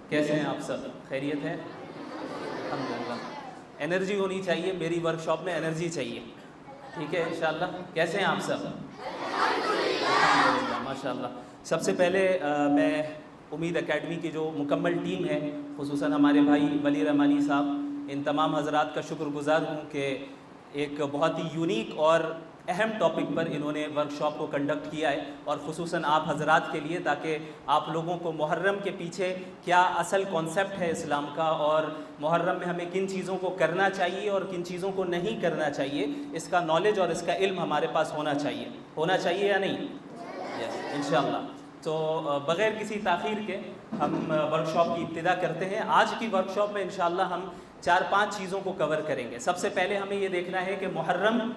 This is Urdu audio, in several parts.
کیسے ہیں آپ سب؟ خیریت ہے؟ الحمدللہ. انرجی ہونی چاہیے، میری ورکشاپ میں انرجی چاہیے، ٹھیک ہے انشاءاللہ. کیسے ہیں آپ سب؟ الحمدللہ ماشاء اللہ. سب سے پہلے میں امید اکیڈمی کی جو مکمل ٹیم ہے، خصوصاً ہمارے بھائی ولی رحمانی صاحب، ان تمام حضرات کا شکر گزار ہوں کہ ایک بہت ہی یونیک اور اہم ٹاپک پر انہوں نے ورکشاپ کو کنڈکٹ کیا ہے، اور خصوصاً آپ حضرات کے لیے، تاکہ آپ لوگوں کو محرم کے پیچھے کیا اصل کانسیپٹ ہے اسلام کا، اور محرم میں ہمیں کن چیزوں کو کرنا چاہیے اور کن چیزوں کو نہیں کرنا چاہیے، اس کا نالج اور اس کا علم ہمارے پاس ہونا چاہیے یا نہیں؟ یس انشاءاللہ. تو بغیر کسی تاخیر کے ہم ورکشاپ کی ابتدا کرتے ہیں. آج کی ورکشاپ میں انشاءاللہ ہم 4-5 چیزوں کو کور کریں گے. سب سے پہلے ہمیں یہ دیکھنا ہے کہ محرم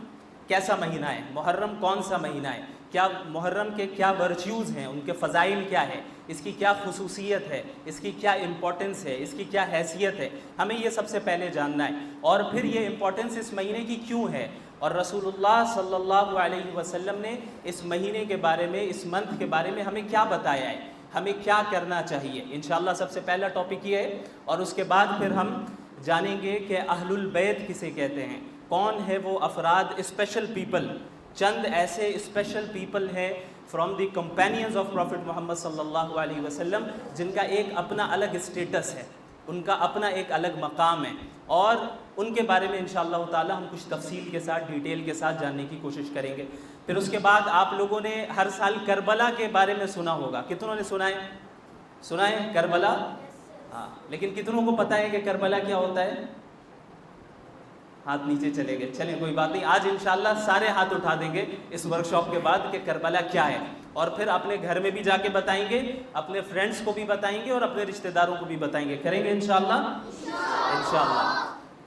کیسا مہینہ ہے، محرم کون سا مہینہ ہے، کیا محرم کے کیا ورچیوز ہیں، ان کے فضائل کیا ہے، اس کی کیا خصوصیت ہے، اس کی کیا امپورٹنس ہے، اس کی کیا حیثیت ہے، ہمیں یہ سب سے پہلے جاننا ہے. اور پھر یہ امپورٹنس اس مہینے کی کیوں ہے، اور رسول اللہ صلی اللہ علیہ وسلم نے اس مہینے کے بارے میں، اس منتھ کے بارے میں ہمیں کیا بتایا ہے، ہمیں کیا کرنا چاہیے. انشاءاللہ سب سے پہلا ٹاپک یہ ہے، اور اس کے بعد پھر ہم جانیں گے کہ اہل البیت کسے کہتے ہیں، کون ہے وہ افراد، اسپیشل پیپل، چند ایسے اسپیشل پیپل ہیں from the companions of prophet Muhammad صلی اللہ علیہ وسلم، جن کا ایک اپنا الگ اسٹیٹس ہے، ان کا اپنا ایک الگ مقام ہے، اور ان کے بارے میں انشاءاللہ تعالی ہم کچھ تفصیل کے ساتھ، ڈیٹیل کے ساتھ جاننے کی کوشش کریں گے. پھر اس کے بعد آپ لوگوں نے ہر سال کربلا کے بارے میں سنا ہوگا. کتنوں نے سنا ہے کربلا؟ ہاں، لیکن کتنوں کو پتہ ہے کہ کربلا کیا ہوتا ہے؟ ہاتھ نیچے چلے گئے. چلیں کوئی بات نہیں، آج انشاءاللہ سارے ہاتھ اٹھا دیں گے اس ورکشاپ کے بعد کہ کربلا کیا ہے، اور پھر اپنے گھر میں بھی جا کے بتائیں گے، اپنے فرینڈز کو بھی بتائیں گے، اور اپنے رشتہ داروں کو بھی بتائیں گے. کریں گے انشاءاللہ.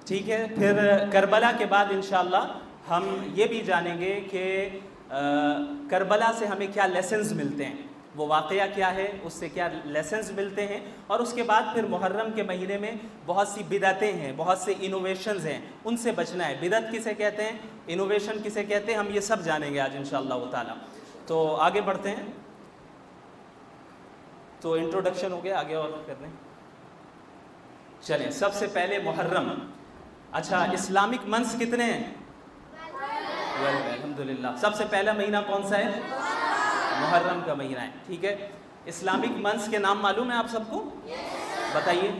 ٹھیک ہے. پھر کربلا کے بعد انشاءاللہ ہم یہ بھی جانیں گے کہ کربلا سے ہمیں کیا لیسنز ملتے ہیں، وہ واقعہ کیا ہے، اس سے کیا لیسنز ملتے ہیں. اور اس کے بعد پھر محرم کے مہینے میں بہت سی بدعتیں ہیں، بہت سے انوویشنز ہیں، ان سے بچنا ہے. بدعت کسے کہتے ہیں، انوویشن کسے کہتے ہیں، ہم یہ سب جانیں گے آج انشاءاللہ تعالی. تو آگے بڑھتے ہیں. تو انٹروڈکشن ہو گیا، آگے اور کر لیں. چلیں سب سے پہلے محرم. اچھا، اسلامک منتھس کتنے ہیں؟ الحمدللہ. سب سے پہلا مہینہ کون سا ہے؟ محرم کا مہینہ ہے. ٹھیک ہے. اسلامک منتھس کے نام معلوم ہے آپ سب کو؟ بتائیے.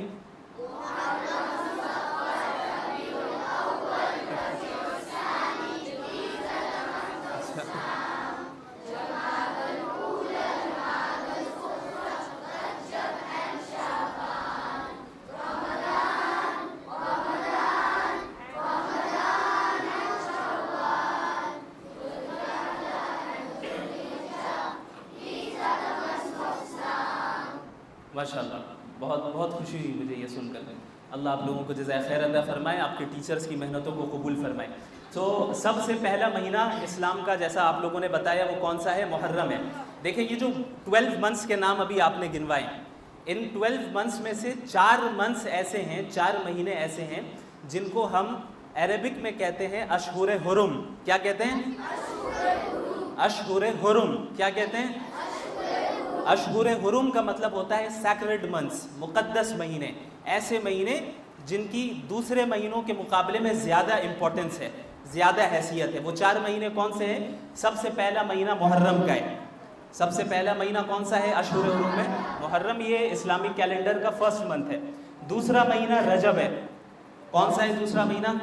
ماشاءاللہ، بہت بہت خوشی ہوئی مجھے یہ سن کر. اللہ آپ لوگوں کو جزائے خیر عطا فرمائے، آپ کے ٹیچرز کی محنتوں کو قبول فرمائے. تو سب سے پہلا مہینہ اسلام کا، جیسا آپ لوگوں نے بتایا، وہ کون سا ہے؟ محرم ہے. دیکھیں یہ جو 12 منتھس کے نام ابھی آپ نے گنوائے، ان 12 منتھس میں سے 4 منتھس ایسے ہیں، 4 مہینے ایسے ہیں جن کو ہم عربک میں کہتے ہیں اشہر حرم. کیا کہتے ہیں؟ اشہر حرم. کیا کہتے ہیں؟ اشہر حرم کا مطلب ہوتا ہے سیکرڈ منتھس، مقدس مہینے، ایسے مہینے جن کی دوسرے مہینوں کے مقابلے میں زیادہ امپورٹنس ہے، زیادہ حیثیت ہے. وہ 4 مہینے کون سے ہیں؟ سب سے پہلا مہینہ محرم کا ہے. سب سے پہلا مہینہ کون سا ہے اشہر حرم میں؟ محرم. یہ اسلامک کیلنڈر کا فرسٹ منتھ ہے. دوسرا مہینہ رجب ہے. کون سا ہے دوسرا مہینہ؟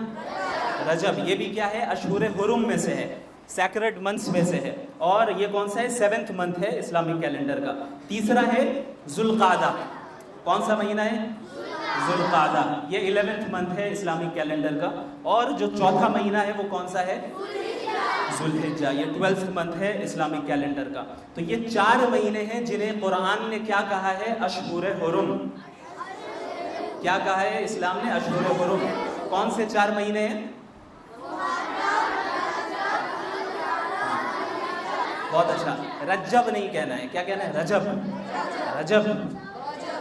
رجب. یہ بھی کیا ہے؟ اشہر حرم میں سے ہے، سیکرڈ منتھس میں سے ہے. اور یہ کون سا ہے؟ 7th منتھ ہے اسلامک کیلنڈر کا. تیسرا ہے ذوالقعدہ. کون سا مہینہ ہے؟ ذوالقعدہ. یہ 11th منتھ ہے اسلامک کیلنڈر کا. اور جو چوتھا مہینہ ہے وہ کون سا ہے؟ ذوالحجہ. یہ 12th منتھ ہے اسلامک کیلنڈر کا. تو یہ 4 مہینے ہیں جنہیں قرآن نے کیا کہا ہے؟ اشہر حرم. کیا کہا ہے اسلام نے؟ اشہر حرم. کون سے 4 مہینے ہیں؟ بہت اچھا. رجب نہیں کہنا ہے. کیا کہنا ہے؟ رجب.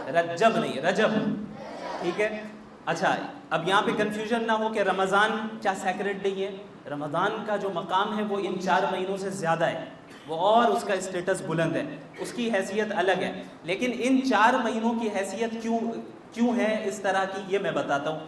رجب نہیں، رجب. ٹھیک ہے. اچھا، اب یہاں پہ کنفیوژن نہ ہو کہ رمضان کیا سیکرڈ نہیں ہے. رمضان کا جو مقام ہے وہ ان 4 مہینوں سے زیادہ ہے. وہ اور اس کا اسٹیٹس بلند ہے، اس کی حیثیت الگ ہے. لیکن ان 4 مہینوں کی حیثیت کیوں ہے اس طرح کی، یہ میں بتاتا ہوں.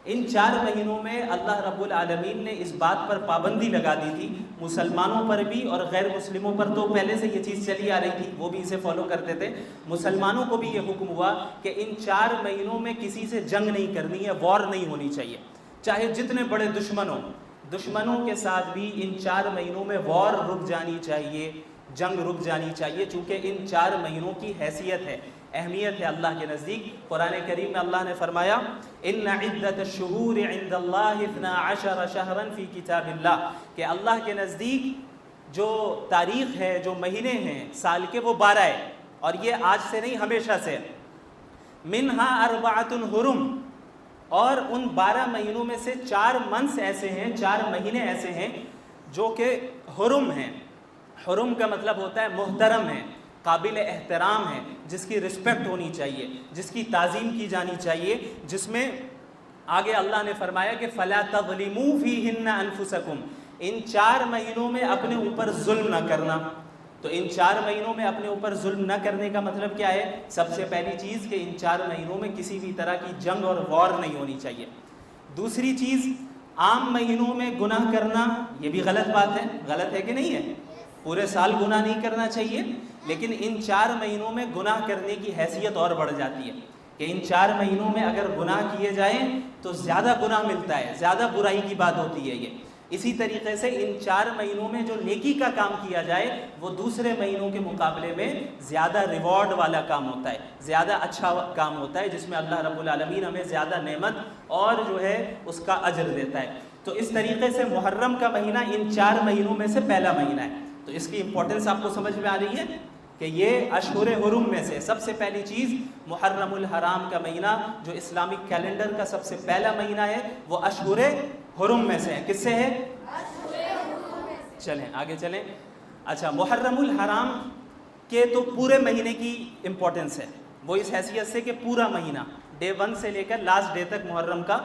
ان 4 مہینوں میں اللہ رب العالمین نے اس بات پر پابندی لگا دی تھی، مسلمانوں پر بھی اور غیر مسلموں پر تو پہلے سے یہ چیز چلی آ رہی تھی، وہ بھی اسے فالو کرتے تھے. مسلمانوں کو بھی یہ حکم ہوا کہ ان 4 مہینوں میں کسی سے جنگ نہیں کرنی ہے، وار نہیں ہونی چاہیے، چاہے جتنے بڑے دشمنوں کے ساتھ بھی ان 4 مہینوں میں وار رک جانی چاہیے، جنگ رک جانی چاہیے، چونکہ ان 4 مہینوں کی حیثیت ہے، اہمیت ہے اللہ کے نزدیک. قرآن کریم میں اللہ نے فرمایا ان عدت الشہور عند اللہ 12 شہرا فی کتاب اللہ، کہ اللہ کے نزدیک جو تاریخ ہے، جو مہینے ہیں سال کے، وہ 12 ہے، اور یہ آج سے نہیں ہمیشہ سے. منہا 4 حرم، اور ان 12 مہینوں میں سے 4 منث ایسے ہیں، 4 مہینے ایسے ہیں جو کہ حرم ہیں. حرم کا مطلب ہوتا ہے محترم ہے، قابل احترام ہے، جس کی رسپیکٹ ہونی چاہیے، جس کی تعظیم کی جانی چاہیے، جس میں آگے اللہ نے فرمایا کہ فَلَا تَظْلِمُوا فِيهِنَّ أَنفُسَكُمْ، ان 4 مہینوں میں اپنے اوپر ظلم نہ کرنا. تو ان 4 مہینوں میں اپنے اوپر ظلم نہ کرنے کا مطلب کیا ہے؟ سب سے پہلی چیز کہ ان 4 مہینوں میں کسی بھی طرح کی جنگ اور وار نہیں ہونی چاہیے. دوسری چیز، عام مہینوں میں گناہ کرنا یہ بھی غلط بات ہے، غلط ہے کہ نہیں ہے؟ پورے سال گناہ نہیں کرنا چاہیے، لیکن ان 4 مہینوں میں گناہ کرنے کی حیثیت اور بڑھ جاتی ہے کہ ان 4 مہینوں میں اگر گناہ کیے جائیں تو زیادہ گناہ ملتا ہے، زیادہ برائی کی بات ہوتی ہے یہ. اسی طریقے سے ان 4 مہینوں میں جو نیکی کا کام کیا جائے وہ دوسرے مہینوں کے مقابلے میں زیادہ ریوارڈ والا کام ہوتا ہے، زیادہ اچھا کام ہوتا ہے، جس میں اللہ رب العالمین ہمیں زیادہ نعمت اور جو ہے اس کا اجر دیتا ہے. تو اس طریقے سے محرم کا مہینہ ان 4 مہینوں میں سے پہلا مہینہ ہے. تو اس کی امپورٹنس آپ کو سمجھ میں آ رہی ہے کہ یہ اشہر حرم میں سے سب سے پہلی چیز محرم الحرام کا مہینہ، جو اسلامک کیلنڈر کا سب سے پہلا مہینہ ہے، وہ اشہر حرم میں سے ہے. کس سے ہے؟ چلیں آگے چلیں. اچھا، محرم الحرام کے تو پورے مہینے کی امپورٹنس ہے، وہ اس حیثیت سے کہ پورا مہینہ ڈے 1 سے لے کر لاسٹ ڈے تک محرم کا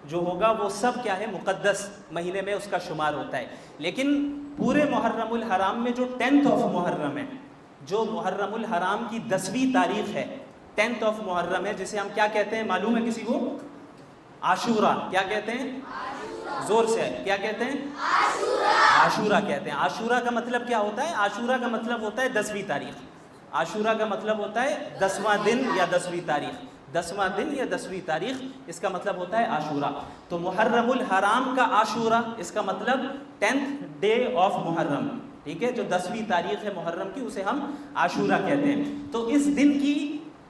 جو ہوگا وہ سب کیا ہے؟ مقدس مہینے میں اس کا شمار ہوتا ہے. لیکن پورے محرم الحرام میں جو 10th آف محرم ہے، جو محرم الحرام کی 10ویں تاریخ ہے، 10th آف محرم ہے، جسے ہم کیا کہتے ہیں معلوم ہے کسی کو؟ عاشورہ. کیا کہتے ہیں؟ زور سے کیا کہتے ہیں؟ عاشورہ کہتے ہیں. عاشورہ کا مطلب کیا ہوتا ہے؟ عاشورہ کا مطلب ہوتا ہے 10ویں تاریخ. عاشورہ کا مطلب ہوتا ہے 10واں دن یا 10ویں تاریخ، 10واں دن یا 10ویں تاریخ، اس کا مطلب ہوتا ہے عاشورہ. تو محرم الحرام کا عاشورہ، اس کا مطلب 10th ڈے آف محرم، ٹھیک ہے، جو 10ویں تاریخ ہے محرم کی، اسے ہم عاشورہ کہتے ہیں. تو اس دن کی،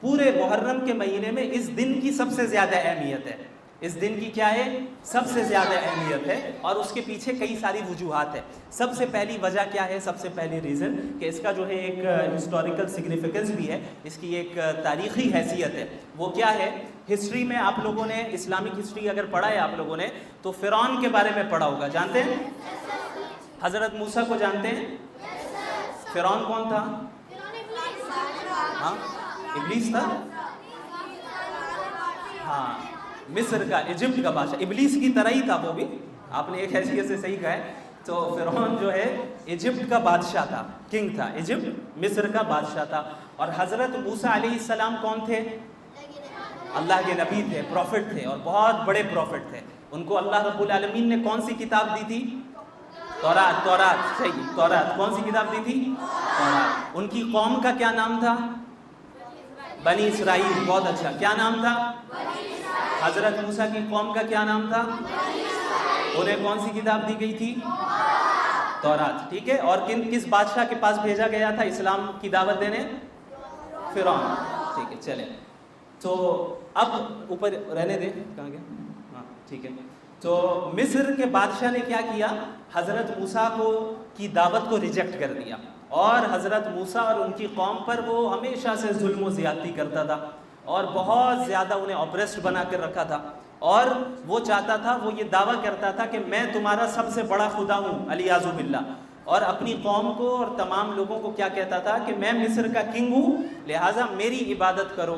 پورے محرم کے مہینے میں اس دن کی سب سے زیادہ اہمیت ہے. اس دن کی کیا ہے؟ سب سے زیادہ اہمیت ہے، اور اس کے پیچھے کئی ساری وجوہات ہیں. سب سے پہلی وجہ کیا ہے؟ سب سے پہلی ریزن کہ اس کا جو ہے ایک ہسٹوریکل سگنیفیکنس بھی ہے، اس کی ایک تاریخی حیثیت ہے. وہ کیا ہے؟ ہسٹری میں آپ لوگوں نے، اسلامک ہسٹری اگر پڑھا ہے آپ لوگوں نے تو فرعون کے بارے میں پڑھا ہوگا. جانتے ہیں حضرت موسیٰ کو؟ جانتے ہیں فرعون کون تھا؟ ہاں، ابلیس تھا. ہاں، مصر کا، ایجپٹ کا بادشاہ، ابلیس کی طرح ہی تھا وہ بھی، آپ نے ایک حیثیت سے صحیح کہا ہے. تو فرعون جو ہے ایجپٹ کا بادشاہ تھا، کنگ تھا، ایجپٹ مصر کا بادشاہ تھا. اور حضرت موسیٰ علیہ السلام کون تھے؟ اللہ کے نبی تھے، پروفٹ تھے، اور بہت بڑے پروفٹ تھے. ان کو اللہ رب العالمین نے کون سی کتاب دی تھی؟ تورات. صحیح، تورات. کون سی کتاب دی تھی؟ تورات. ان کی قوم کا کیا نام تھا؟ بنی اسرائیل. بہت اچھا. کیا نام تھا؟ حضرت موسیٰ کی قوم کا کیا نام تھا؟ انہیں کون سی کتاب دی گئی تھی؟ تورات. ٹھیک ہے. اور کس بادشاہ کے پاس بھیجا گیا تھا اسلام کی دعوت دینے؟ فرعون. ٹھیک ہے، چلیں. تو اب اوپر رہنے دیں، کہاں گیا؟ ہاں ٹھیک ہے. تو مصر کے بادشاہ نے کیا کیا؟ حضرت موسیٰ کی دعوت کو ریجیکٹ کر دیا، اور حضرت موسیٰ اور ان کی قوم پر وہ ہمیشہ سے ظلم و زیادتی کرتا تھا، اور بہت زیادہ انہیں اپریسڈ بنا کر رکھا تھا. اور وہ چاہتا تھا، وہ یہ دعویٰ کرتا تھا کہ میں تمہارا سب سے بڑا خدا ہوں، علیاذ باللہ. اور اپنی قوم کو اور تمام لوگوں کو کیا کہتا تھا کہ میں مصر کا کنگ ہوں، لہٰذا میری عبادت کرو،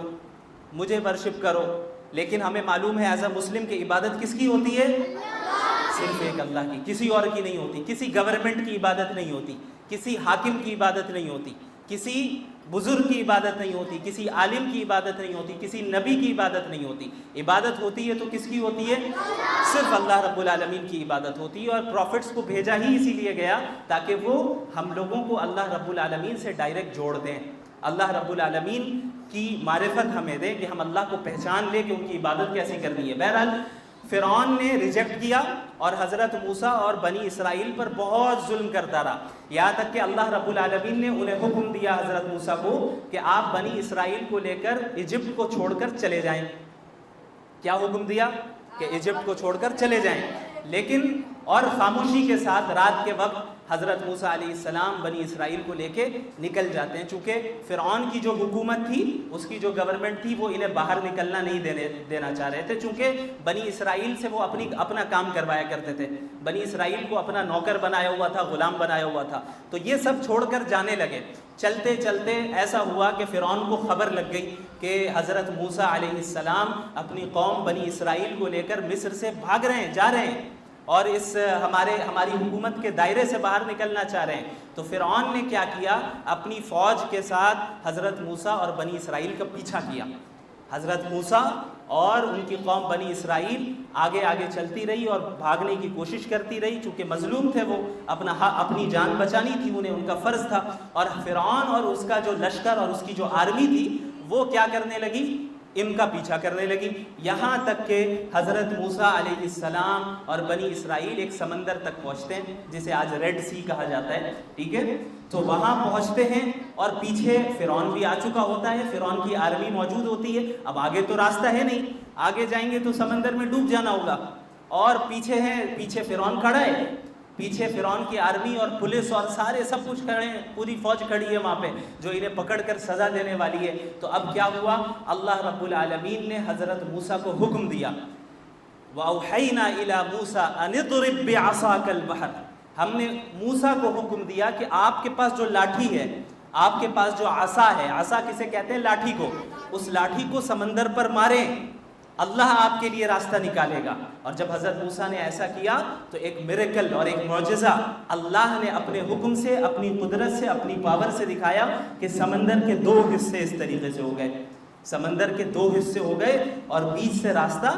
مجھے ورشپ کرو. لیکن ہمیں معلوم ہے ایز اے مسلم کہ عبادت کس کی ہوتی ہے؟ صرف ایک اللہ کی، کسی اور کی نہیں ہوتی. کسی گورنمنٹ کی عبادت نہیں ہوتی، کسی حاکم کی عبادت نہیں ہوتی، کسی بزرگ کی عبادت نہیں ہوتی، کسی عالم کی عبادت نہیں ہوتی، کسی نبی کی عبادت نہیں ہوتی. عبادت ہوتی ہے تو کس کی ہوتی ہے؟ صرف اللہ رب العالمین کی عبادت ہوتی ہے. اور پروفٹس کو بھیجا ہی اسی لیے گیا تاکہ وہ ہم لوگوں کو اللہ رب العالمین سے ڈائریکٹ جوڑ دیں، اللہ رب العالمین کی معرفت ہمیں دیں کہ ہم اللہ کو پہچان لیں کہ ان کی عبادت کیسی کرنی ہے. بہرحال فرعون نے ریجیکٹ کیا اور حضرت موسیٰ اور بنی اسرائیل پر بہت ظلم کرتا رہا، یہاں تک کہ اللہ رب العالمین نے انہیں حکم دیا حضرت موسیٰ کو کہ آپ بنی اسرائیل کو لے کر ایجپٹ کو چھوڑ کر چلے جائیں. کیا حکم دیا؟ کہ ایجپٹ کو چھوڑ کر چلے جائیں. لیکن اور خاموشی کے ساتھ رات کے وقت حضرت موسیٰ علیہ السلام بنی اسرائیل کو لے کے نکل جاتے ہیں. چونکہ فرعون کی جو حکومت تھی، اس کی جو گورنمنٹ تھی، وہ انہیں باہر نکلنا نہیں دینا چاہ رہے تھے. چونکہ بنی اسرائیل سے وہ اپنا کام کروایا کرتے تھے، بنی اسرائیل کو اپنا نوکر بنایا ہوا تھا، غلام بنایا ہوا تھا. تو یہ سب چھوڑ کر جانے لگے. چلتے چلتے ایسا ہوا کہ فرعون کو خبر لگ گئی کہ حضرت موسیٰ علیہ السلام اپنی قوم بنی اسرائیل کو لے کر مصر سے بھاگ رہے ہیں، جا رہے ہیں اور اس ہماری حکومت کے دائرے سے باہر نکلنا چاہ رہے ہیں. تو فرعون نے کیا کیا؟ اپنی فوج کے ساتھ حضرت موسیٰ اور بنی اسرائیل کا پیچھا کیا. حضرت موسیٰ اور ان کی قوم بنی اسرائیل آگے آگے چلتی رہی اور بھاگنے کی کوشش کرتی رہی. چونکہ مظلوم تھے وہ، اپنی جان بچانی تھی انہیں، ان کا فرض تھا. اور فرعون اور اس کا جو لشکر اور اس کی جو آرمی تھی وہ کیا کرنے لگی؟ ان کا پیچھا کرنے لگی. یہاں تک کہ حضرت موسیٰ علیہ السلام اور بنی اسرائیل ایک سمندر تک پہنچتے ہیں جسے آج ریڈ سی کہا جاتا ہے. ٹھیک ہے، تو وہاں پہنچتے ہیں اور پیچھے فرعون بھی آ چکا ہوتا ہے، فرعون کی آرمی موجود ہوتی ہے. اب آگے تو راستہ ہے نہیں، آگے جائیں گے تو سمندر میں ڈوب جانا ہوگا. اور پیچھے فرعون کھڑا ہے، پیچھے فرعون کی آرمی اور پولیس اور سارے سب کچھ کھڑے ہیں، پوری فوج کھڑی ہے وہاں پہ جو انہیں پکڑ کر سزا دینے والی ہے. تو اب کیا ہوا؟ اللہ رب العالمین نے حضرت موسیٰ کو حکم دیا، وَأَوْحَيْنَا إِلَى مُوسَىٰ أَنِ اضْرِب بِّعَصَاكَ الْبَحْرَ. ہم نے موسیٰ کو حکم دیا کہ آپ کے پاس جو لاٹھی ہے، آپ کے پاس جو عصا ہے، عصا کسے کہتے ہیں؟ لاٹھی کو. اس لاٹھی کو سمندر پر ماریں، اللہ آپ کے لیے راستہ نکالے گا. اور جب حضرت موسیٰ نے ایسا کیا تو ایک میریکل اور ایک معجزہ اللہ نے اپنے حکم سے، اپنی قدرت سے، اپنی پاور سے دکھایا کہ سمندر کے 2 حصے اس طریقے سے ہو گئے. سمندر کے 2 حصے ہو گئے اور بیچ سے راستہ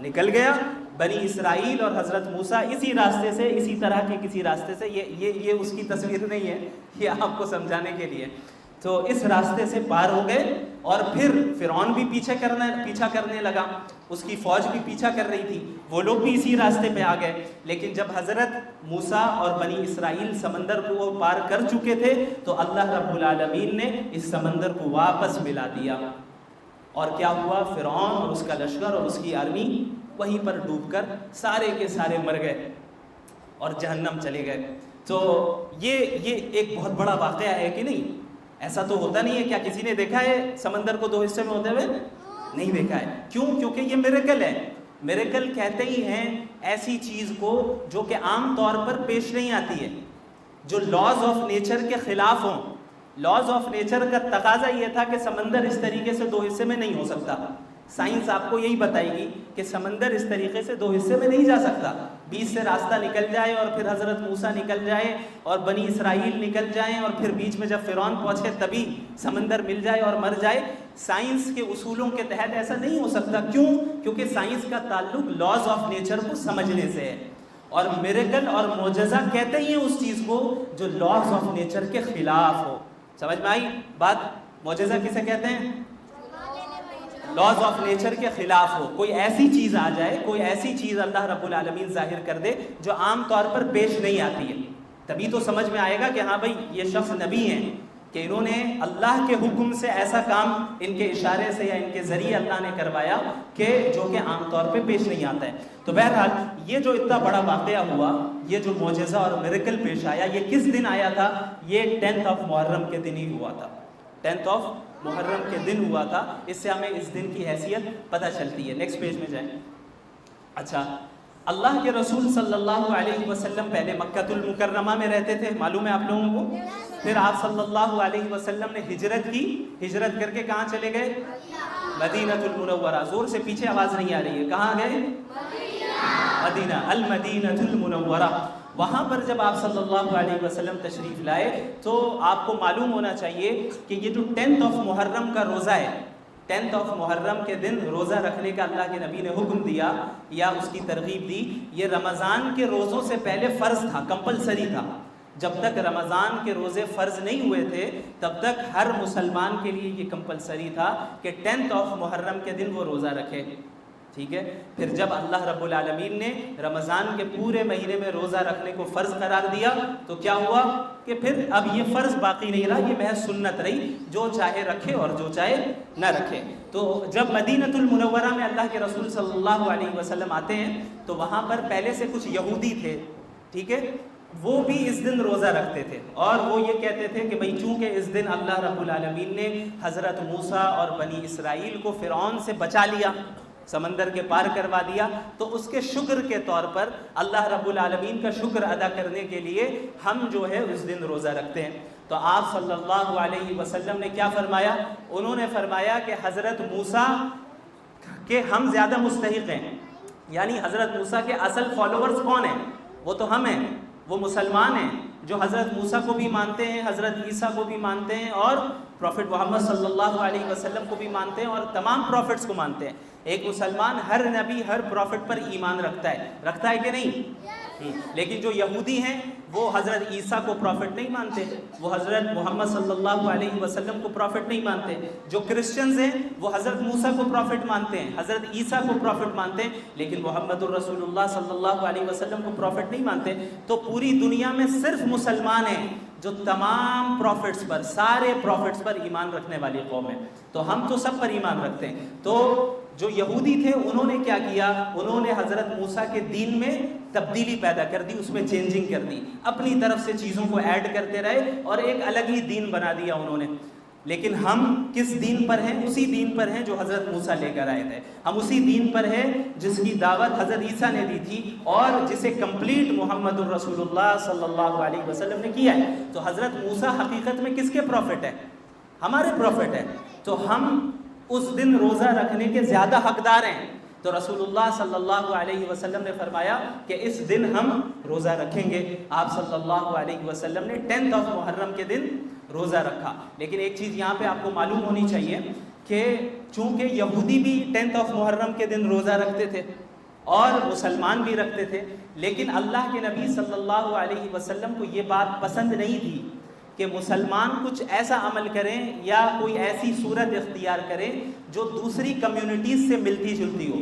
نکل گیا. بنی اسرائیل اور حضرت موسیٰ اسی راستے سے، اسی طرح کے کسی راستے سے، یہ اس کی تصویر نہیں ہے، یہ آپ کو سمجھانے کے لیے. تو اس راستے سے پار ہو گئے. اور پھر فرعون بھی پیچھا کرنے لگا، اس کی فوج بھی پیچھا کر رہی تھی، وہ لوگ بھی اسی راستے پہ آ گئے. لیکن جب حضرت موسیٰ اور بنی اسرائیل سمندر کو پار کر چکے تھے تو اللہ رب العالمین نے اس سمندر کو واپس ملا دیا. اور کیا ہوا؟ فرعون اور اس کا لشکر اور اس کی آرمی وہیں پر ڈوب کر سارے کے سارے مر گئے اور جہنم چلے گئے. تو یہ ایک بہت بڑا واقعہ ہے کہ نہیں؟ ایسا تو ہوتا نہیں ہے. کیا کسی نے دیکھا ہے سمندر کو 2 حصے میں ہوتے ہوئے؟ نہیں دیکھا ہے. کیوں؟ کیونکہ یہ میریکل ہے. میریکل کہتے ہی ہیں ایسی چیز کو جو کہ عام طور پر پیش نہیں آتی ہے، جو لاز آف نیچر کے خلاف ہوں. لاز آف نیچر کا تقاضا یہ تھا کہ سمندر اس طریقے سے 2 حصے میں نہیں ہو سکتا. سائنس آپ کو یہی بتائے گی کہ سمندر اس طریقے سے 2 حصے میں نہیں جا سکتا. بیچ سے راستہ نکل جائے اور پھر حضرت موسیٰ نکل جائے اور بنی اسرائیل نکل جائیں اور پھر بیچ میں جب فرعون پہنچے تبھی سمندر مل جائے اور مر جائے. سائنس کے اصولوں کے تحت ایسا نہیں ہو سکتا. کیوں؟ کیونکہ سائنس کا تعلق لاز آف نیچر کو سمجھنے سے ہے. اور میریکل اور معجزہ کہتے ہی ہیں اس چیز کو جو لاز آف نیچر کے خلاف ہو. سمجھ میں آئی بات؟ معجزہ کسے کہتے ہیں؟ لاز آف نیچر کے خلاف ہو. کوئی ایسی چیز آ جائے، کوئی ایسی چیز اللہ رب العالمین ظاہر کر دے جو عام طور پر پیش نہیں آتی ہے. تبھی تو سمجھ میں آئے گا کہ ہاں بھائی یہ شخص نبی ہیں، کہ انہوں نے اللہ کے حکم سے ایسا کام ان کے اشارے سے یا ان کے ذریعے اللہ نے کروایا کہ جو کہ عام طور پہ پیش نہیں آتا ہے. تو بہرحال یہ جو اتنا بڑا واقعہ ہوا، یہ جو معجزہ اور میریکل پیش آیا، یہ کس دن آیا تھا؟ یہ 10 محرم کے دن ہی ہوا تھا. 10 محرم کے دن ہوا تھا. اس سے ہمیں اس دن کی حیثیت پتہ چلتی ہے. نیکسٹ پیج میں جائیں. اچھا، اللہ کے رسول صلی اللہ علیہ وسلم پہلے مکۃ المکرمہ میں رہتے تھے، معلوم ہے آپ لوگوں کو. پھر آپ صلی اللہ علیہ وسلم نے ہجرت کی. ہجرت کر کے کہاں چلے گئے؟ مدینہ المنورہ. زور سے پیچھے آواز نہیں آ رہی ہے. کہاں گئے؟ مدینہ، المدینہ المنورہ. وہاں پر جب آپ صلی اللہ علیہ وسلم تشریف لائے تو آپ کو معلوم ہونا چاہیے کہ یہ جو 10 محرم کا روزہ ہے، 10 محرم کے دن روزہ رکھنے کا اللہ کے نبی نے حکم دیا یا اس کی ترغیب دی، یہ رمضان کے روزوں سے پہلے فرض تھا، کمپلسری تھا۔ جب تک رمضان کے روزے فرض نہیں ہوئے تھے تب تک ہر مسلمان کے لیے یہ کمپلسری تھا کہ 10 محرم کے دن وہ روزہ رکھے، ٹھیک ہے۔ پھر جب اللہ رب العالمین نے رمضان کے پورے مہینے میں روزہ رکھنے کو فرض قرار دیا تو کیا ہوا کہ پھر اب یہ فرض باقی نہیں رہا، یہ محض سنت رہی، جو چاہے رکھے اور جو چاہے نہ رکھے۔ تو جب مدینۃ المنورہ میں اللہ کے رسول صلی اللہ علیہ وسلم آتے ہیں تو وہاں پر پہلے سے کچھ یہودی تھے، ٹھیک ہے، وہ بھی اس دن روزہ رکھتے تھے اور وہ یہ کہتے تھے کہ بھئی چونکہ اس دن اللہ رب العالمین نے حضرت موسیٰ اور بنی اسرائیل کو فرعون سے بچا لیا، سمندر کے پار کروا دیا، تو اس کے شکر کے طور پر اللہ رب العالمین کا شکر ادا کرنے کے لیے ہم جو ہے اس دن روزہ رکھتے ہیں۔ تو آپ صلی اللہ علیہ وسلم نے کیا فرمایا؟ انہوں نے فرمایا کہ حضرت موسیٰ کے ہم زیادہ مستحق ہیں، یعنی حضرت موسیٰ کے اصل فالوورز کون ہیں؟ وہ تو ہم ہیں، وہ مسلمان ہیں جو حضرت موسیٰ کو بھی مانتے ہیں، حضرت عیسیٰ کو بھی مانتے ہیں اور پروفٹ محمد صلی اللہ علیہ وسلم کو بھی مانتے ہیں اور تمام پروفٹس کو مانتے ہیں۔ ایک مسلمان ہر نبی ہر پروفٹ پر ایمان رکھتا ہے کہ نہیں؟ لیکن جو یہودی ہیں وہ حضرت عیسیٰ کو پروفٹ نہیں مانتے، وہ حضرت محمد صلی اللہ علیہ وسلم کو پروفٹ نہیں مانتے۔ جو کرسچنز ہیں وہ حضرت موسیٰ کو پروفٹ مانتے ہیں، حضرت عیسیٰ کو پروفٹ مانتے ہیں، لیکن محمد الرسول اللہ صلی اللہ علیہ وسلم کو پروفٹ نہیں مانتے۔ تو پوری دنیا میں صرف مسلمان ہیں جو تمام پروفٹس پر، سارے پروفٹس پر ایمان رکھنے والی قوم ہے۔ تو ہم تو سب پر ایمان رکھتے ہیں۔ تو جو یہودی تھے انہوں نے کیا کیا؟ انہوں نے حضرت موسیٰ کے دین میں تبدیلی پیدا کر دی، اس میں چینجنگ کر دی، اپنی طرف سے چیزوں کو ایڈ کرتے رہے اور ایک الگ ہی دین بنا دیا انہوں نے۔ لیکن ہم کس دین پر ہیں؟ اسی دین پر ہیں جو حضرت موسیٰ لے کر آئے تھے، ہم اسی دین پر ہیں جس کی دعوت حضرت عیسیٰ نے دی تھی اور جسے کمپلیٹ محمد الرسول اللہ صلی اللہ علیہ وسلم نے کیا ہے۔ تو حضرت موسیٰ حقیقت میں کس کے پروفٹ ہیں؟ ہمارے پروفٹ ہیں۔ تو ہم اس دن روزہ رکھنے کے زیادہ حقدار ہیں۔ تو رسول اللہ صلی اللہ علیہ وسلم نے فرمایا کہ اس دن ہم روزہ رکھیں گے۔ آپ صلی اللہ علیہ وسلم نے 10 محرم کے دن روزہ رکھا۔ لیکن ایک چیز یہاں پہ آپ کو معلوم ہونی چاہیے کہ چونکہ یہودی بھی 10 محرم کے دن روزہ رکھتے تھے اور مسلمان بھی رکھتے تھے، لیکن اللہ کے نبی صلی اللہ علیہ وسلم کو یہ بات پسند نہیں تھی کہ مسلمان کچھ ایسا عمل کریں یا کوئی ایسی صورت اختیار کریں جو دوسری کمیونٹیز سے ملتی جلتی ہو۔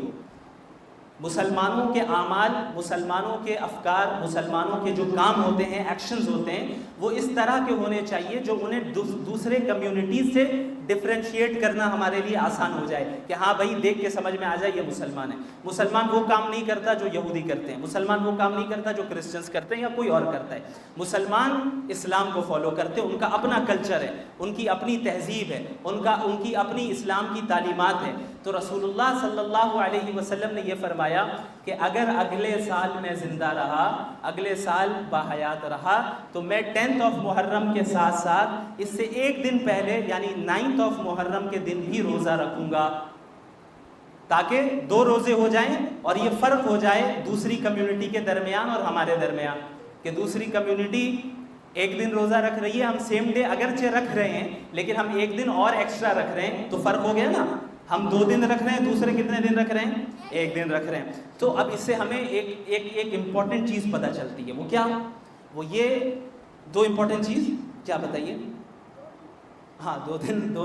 مسلمانوں کے اعمال، مسلمانوں کے افکار، مسلمانوں کے جو کام ہوتے ہیں، ایکشنز ہوتے ہیں، وہ اس طرح کے ہونے چاہیے جو انہیں دوسرے کمیونٹیز سے ڈفرینشیٹ کرنا ہمارے لیے آسان ہو جائے کہ ہاں بھائی دیکھ کے سمجھ میں آ جائے یہ مسلمان ہے۔ مسلمان وہ کام نہیں کرتا جو یہودی کرتے ہیں، مسلمان وہ کام نہیں کرتا جو کرسچنز کرتے ہیں یا کوئی اور کرتا ہے۔ مسلمان اسلام کو فالو کرتے ہیں، ان کا اپنا کلچر ہے، ان کی اپنی تہذیب ہے، ان کی اپنی اسلام کی تعلیمات ہے۔ تو رسول اللہ صلی اللہ علیہ وسلم نے یہ فرمایا کہ اگر اگلے سال میں زندہ رہا، اگلے سال باحیات رہا، تو میں 10 محرم کے ساتھ ساتھ اس سے ایک دن پہلے یعنی 9 محرم کے دن بھی روزہ رکھوں گا، تاکہ 2 روزے ہو جائیں اور یہ فرق ہو جائے دوسری کمیونٹی کے درمیان اور ہمارے درمیان کہ دوسری کمیونٹی ایک دن روزہ رکھ رہی ہے، ہم سیم ڈے اگرچہ رکھ رہے ہیں لیکن ہم ایک دن اور ایکسٹرا رکھ رہے ہیں، تو فرق ہو گیا نا۔ ہم 2 دن رکھ رہے ہیں، دوسرے کتنے دن رکھ رہے ہیں؟ ایک دن رکھ رہے ہیں۔ تو اب اس سے ہمیں ایک امپورٹنٹ چیز پتہ چلتی ہے، وہ کیا؟ وہ یہ 2 امپورٹنٹ چیز کیا بتائیے؟ ہاں 2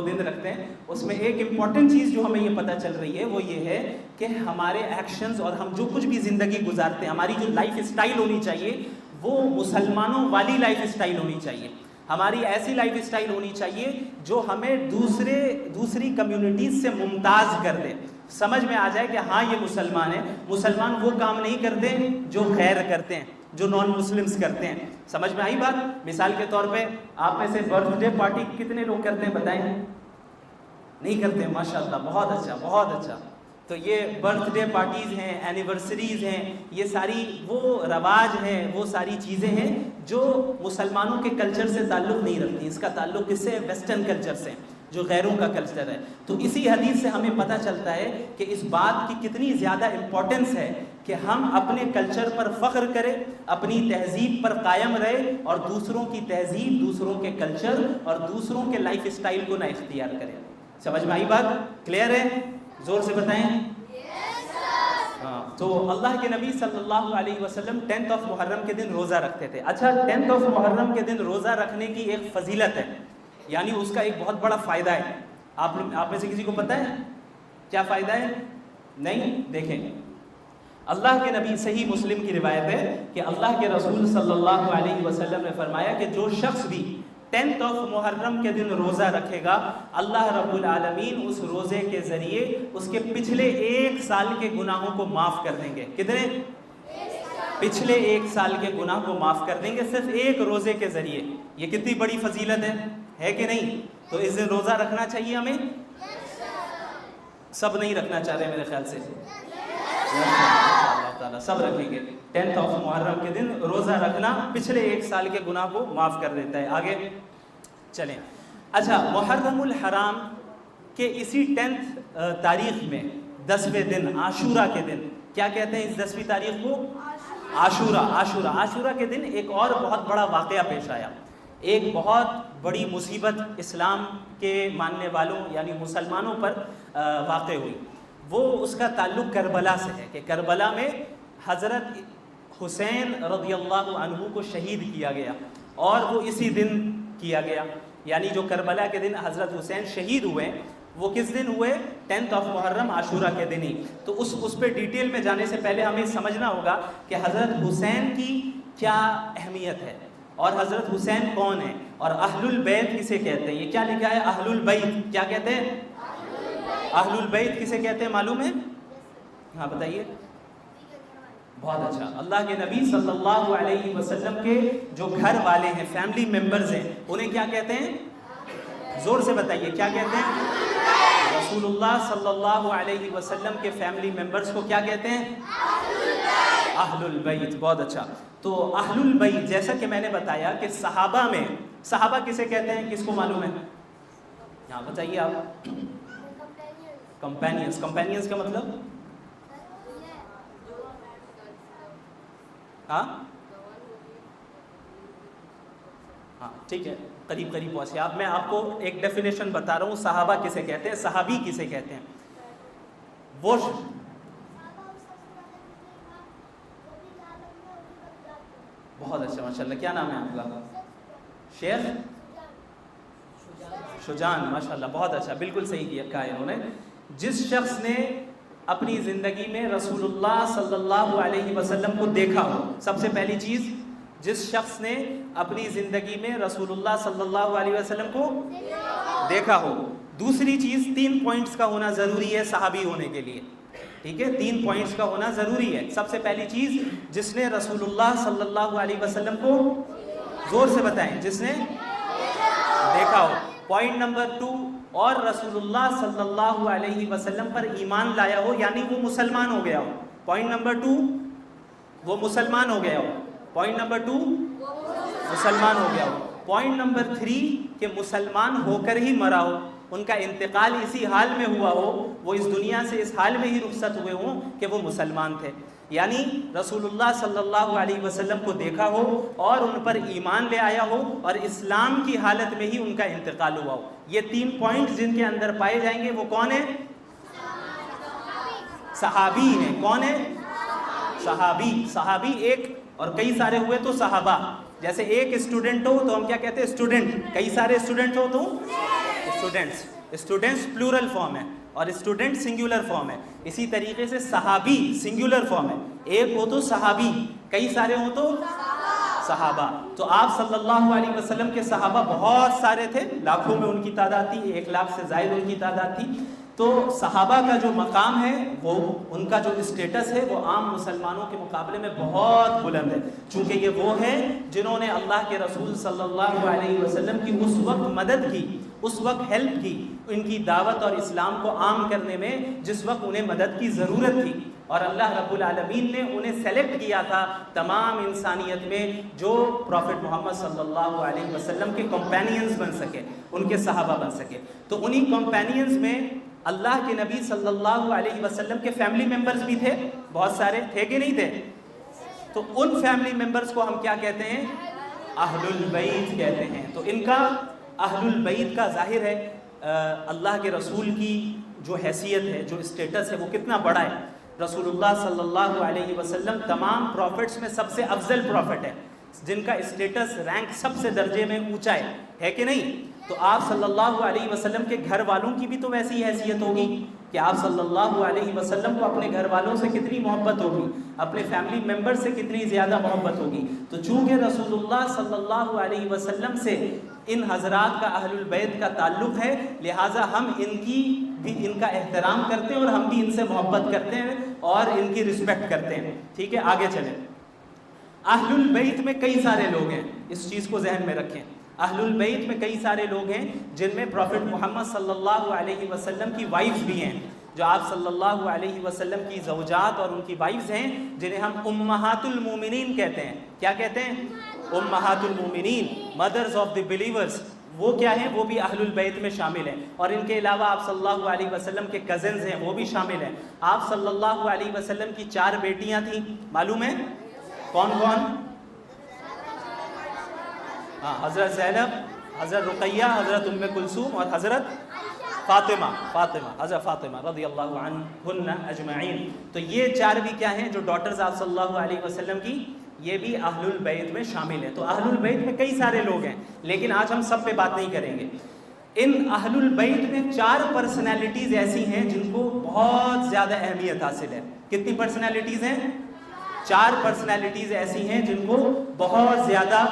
دن رکھتے ہیں۔ اس میں ایک امپورٹنٹ چیز جو ہمیں یہ پتہ چل رہی ہے وہ یہ ہے کہ ہمارے ایکشنز اور ہم جو کچھ بھی زندگی گزارتے ہیں، ہماری جو لائف اسٹائل ہونی چاہیے وہ مسلمانوں والی لائف اسٹائل ہونی چاہیے۔ ہماری ایسی لائف اسٹائل ہونی چاہیے جو ہمیں دوسری کمیونٹیز سے ممتاز کر دے، سمجھ میں آ جائے کہ ہاں یہ مسلمان ہے۔ مسلمان وہ کام نہیں کرتے جو غیر کرتے ہیں، جو نان مسلمز کرتے ہیں۔ سمجھ میں آئی بات؟ مثال کے طور پہ آپ میں سے برتھ ڈے پارٹی کتنے لوگ کرتے ہیں بتائیں؟ نہیں کرتے؟ ماشاءاللہ، بہت اچھا بہت اچھا۔ تو یہ برتھ ڈے پارٹیز ہیں، اینیورسریز ہیں، یہ ساری وہ رواج ہیں، وہ ساری چیزیں ہیں جو مسلمانوں کے کلچر سے تعلق نہیں رکھتی۔ اس کا تعلق کس سے؟ ویسٹرن کلچر سے، جو غیروں کا کلچر ہے۔ تو اسی حدیث سے ہمیں پتہ چلتا ہے کہ اس بات کی کتنی زیادہ امپورٹنس ہے کہ ہم اپنے کلچر پر فخر کریں، اپنی تہذیب پر قائم رہے اور دوسروں کی تہذیب، دوسروں کے کلچر اور دوسروں کے لائف اسٹائل کو نہ اختیار کریں۔ سمجھ میں آئی بات؟ کلیئر ہے؟ زور سے بتائیں۔ ہاں، تو اللہ کے نبی صلی اللہ علیہ وسلم 10 محرم کے دن روزہ رکھتے تھے۔ اچھا، 10 محرم کے دن روزہ رکھنے کی ایک فضیلت ہے، یعنی اس کا ایک بہت بڑا فائدہ ہے۔ آپ میں سے کسی کو پتہ ہے کیا فائدہ ہے؟ نہیں؟ دیکھیں، اللہ کے نبی، صحیح مسلم کی روایت ہے کہ اللہ کے رسول صلی اللہ علیہ وسلم نے فرمایا کہ جو شخص بھی 10 محرم کے دن روزہ رکھے گا، اللہ رب العالمین اس روزے کے ذریعے اس کے پچھلے 1 سال کے گناہوں کو معاف کر دیں گے۔ کتنے؟ پچھلے 1 سال کے گناہ کو معاف کر دیں گے، صرف ایک روزے کے ذریعے۔ یہ کتنی بڑی فضیلت ہے کہ نہیں؟ تو اس دن روزہ رکھنا چاہیے ہمیں۔ سب نہیں رکھنا چاہ رہے میرے خیال سے، اللہ تعالیٰ سب رکھیں گے۔ 10 محرم کے دن روزہ رکھنا پچھلے 1 سال کے گناہ کو معاف کر دیتا ہے۔ آگے چلیں۔ اچھا، محرم الحرام کے اسی 10 تاریخ میں 10ویں دن عاشورہ کے دن کیا کہتے ہیں اس 10ویں تاریخ کو؟ عاشورہ کے دن ایک اور بہت بڑا واقعہ پیش آیا۔ ایک بہت بڑی مصیبت اسلام کے ماننے والوں یعنی مسلمانوں پر واقع ہوئی۔ وہ اس کا تعلق کربلا سے ہے کہ کربلا میں حضرت حسین رضی اللہ عنہ کو شہید کیا گیا، اور وہ اسی دن کیا گیا، یعنی جو کربلا کے دن حضرت حسین شہید ہوئے وہ کس دن ہوئے؟ 10 محرم عاشورہ کے دن ہی۔ تو اس پہ ڈیٹیل میں جانے سے پہلے ہمیں سمجھنا ہوگا کہ حضرت حسین کی کیا اہمیت ہے اور حضرت حسین کون ہے اور اہل البیت کسے کہتے ہیں۔ یہ کیا لکھا ہے؟ اہل البیت کیا کہتے ہیں؟ اہل البیت کسے کہتے ہیں معلوم ہے؟ ہاں بتائیے۔ بہت اچھا، اللہ کے نبی صلی اللہ علیہ وسلم کے جو گھر والے ہیں، فیملی ممبرز ہیں، انہیں کیا کہتے ہیں؟ زور سے بتائیے، کیا کہتے ہیں؟ رسول اللہ صلی اللہ علیہ وسلم کے فیملی ممبرز کو کیا کہتے ہیں؟ اہل البیت۔ بہت اچھا، تو اہل البیت جیسا کہ میں نے بتایا کہ صحابہ کسے کہتے ہیں؟ کس کو معلوم ہے؟ ہاں بتائیے آپ۔ کمپینینز کا مطلب؟ ہاں ٹھیک ہے، قریب پہنچے آپ۔ میں آپ کو ایک ڈیفینیشن بتا رہا ہوں، صحابہ کسے کہتے ہیں، صحابی کسے کہتے ہیں۔ وہ بہت اچھا، ماشاءاللہ۔ کیا نام ہے آپ کا؟ شیخ شجان، ماشاءاللہ، بہت اچھا، بالکل صحیح کہا انہوں نے۔ جس شخص نے اپنی زندگی میں رسول اللہ صلی اللہ علیہ وسلم کو دیکھا ہو، سب سے پہلی چیز، جس شخص نے اپنی زندگی میں رسول اللہ صلی اللہ علیہ وسلم کو دیکھا ہو۔ دوسری چیز، 3 پوائنٹس کا ہونا ضروری ہے صحابی ہونے کے لیے، ٹھیک ہے؟ 3 پوائنٹس کا ہونا ضروری ہے۔ سب سے پہلی چیز، جس نے رسول اللہ صلی اللہ علیہ وسلم کو، زور سے بتائیں، جس نے دیکھا ہو۔ پوائنٹ نمبر 2، اور رسول اللہ صلی اللہ علیہ وسلم پر ایمان لایا ہو، یعنی وہ مسلمان ہو گیا ہو۔ پوائنٹ نمبر 2، وہ مسلمان ہو گیا ہو۔ پوائنٹ نمبر 2، مسلمان ہو گیا ہو۔ پوائنٹ نمبر 3، کہ مسلمان ہو کر ہی مرا ہو، ان کا انتقال اسی حال میں ہوا ہو، وہ اس دنیا سے اس حال میں ہی رخصت ہوئے ہوں کہ وہ مسلمان تھے، یعنی رسول اللہ صلی اللہ علیہ وسلم کو دیکھا ہو اور ان پر ایمان لے آیا ہو اور اسلام کی حالت میں ہی ان کا انتقال ہوا ہو۔ یہ 3 پوائنٹ جن کے اندر پائے جائیں گے وہ کون ہیں؟ صحابی ہیں۔ کون ہے؟ صحابی ایک اور کئی سارے ہوئے تو صحابہ۔ جیسے ایک اسٹوڈنٹ ہو تو ہم کیا کہتے ہیں؟ اسٹوڈنٹ۔ کئی سارے اسٹوڈنٹ ہو تو اسٹوڈنٹس پلورل فارم ہے اور اسٹوڈنٹ سنگولر فارم ہے۔ اسی طریقے سے صحابی سنگولر فارم ہے، ایک ہو تو صحابی، کئی سارے ہو تو صحابہ۔ تو آپ صلی اللہ علیہ وسلم کے صحابہ بہت سارے تھے، لاکھوں میں ان کی تعداد تھی، 1 لاکھ سے زائد ان کی تعداد تھی۔ تو صحابہ کا جو مقام ہے، وہ ان کا جو اسٹیٹس ہے، وہ عام مسلمانوں کے مقابلے میں بہت بلند ہے، چونکہ یہ وہ ہیں جنہوں نے اللہ کے رسول صلی اللہ علیہ وسلم کی اس وقت مدد کی، اس وقت ہیلپ کی، ان کی دعوت اور اسلام کو عام کرنے میں جس وقت انہیں مدد کی ضرورت تھی، اور اللہ رب العالمین نے انہیں سلیکٹ کیا تھا تمام انسانیت میں جو پروفٹ محمد صلی اللہ علیہ وسلم کے کمپینینز بن سکے، ان کے صحابہ بن سکے۔ تو انہی کمپینینز میں اللہ کے نبی صلی اللہ علیہ وسلم کے فیملی ممبرز بھی تھے، بہت سارے تھے کہ نہیں تھے؟ تو ان فیملی ممبرز کو ہم کیا کہتے ہیں؟ اہل البیت کہتے ہیں۔ تو ان کا اہل البیت کا ظاہر ہے اللہ کے رسول کی جو حیثیت ہے، جو اسٹیٹس ہے، وہ کتنا بڑا ہے۔ رسول اللہ صلی اللہ علیہ وسلم تمام پروفٹس میں سب سے افضل پروفٹ ہے، جن کا اسٹیٹس رینک سب سے درجے میں اونچا ہے کہ نہیں؟ تو آپ صلی اللہ علیہ وسلم کے گھر والوں کی بھی تو ویسی حیثیت ہوگی کہ آپ صلی اللہ علیہ وسلم کو اپنے گھر والوں سے کتنی محبت ہوگی، اپنے فیملی ممبر سے کتنی زیادہ محبت ہوگی۔ تو چونکہ رسول اللہ صلی اللہ علیہ وسلم سے ان حضرات کا اہل البیت کا تعلق ہے، لہٰذا ہم ان کا احترام کرتے ہیں اور ہم بھی ان سے محبت کرتے ہیں اور ان کی رسپیکٹ کرتے ہیں۔ ٹھیک ہے، آگے چلیں۔ اہل البیت میں کئی سارے لوگ ہیں، اس چیز کو ذہن میں رکھیں۔ اہل البیت میں کئی سارے لوگ ہیں جن میں پروفٹ محمد صلی اللہ علیہ وسلم کی وائفز بھی ہیں، جو آپ صلی اللہ علیہ وسلم کی زوجات اور ان کی وائفز ہیں، جنہیں ہم امہات المومنین کہتے ہیں۔ کیا کہتے ہیں؟ امہات المومنین، مدرز آف دی بلیورز۔ وہ کیا ہیں؟ وہ بھی اہل البیت میں شامل ہیں۔ اور ان کے علاوہ آپ صلی اللہ علیہ وسلم کے کزنز ہیں، وہ بھی شامل ہیں۔ آپ صلی اللہ علیہ وسلم کی 4 بیٹیاں تھیں، معلوم ہے کون کون؟ حضرت زینب، حضرت رقیہ، حضرت ام کلثوم اور حضرت فاطمہ، حضرت فاطمہ رضی اللہ عنہن اجمعین۔ تو یہ 4 بھی کیا ہیں؟ جو ڈاٹرز آپ صلی اللہ علیہ وسلم کی، یہ بھی اہل البیت میں شامل ہیں۔ تو اہل البیت میں کئی سارے لوگ ہیں، لیکن آج ہم سب پہ بات نہیں کریں گے۔ ان اہل البیت میں 4 پرسنالٹیز ایسی ہیں جن کو بہت زیادہ اہمیت حاصل ہے۔ کتنی پرسنالٹیز ہیں؟ 4 پرسنالٹیز ایسی ہیں جن کو بہت زیادہ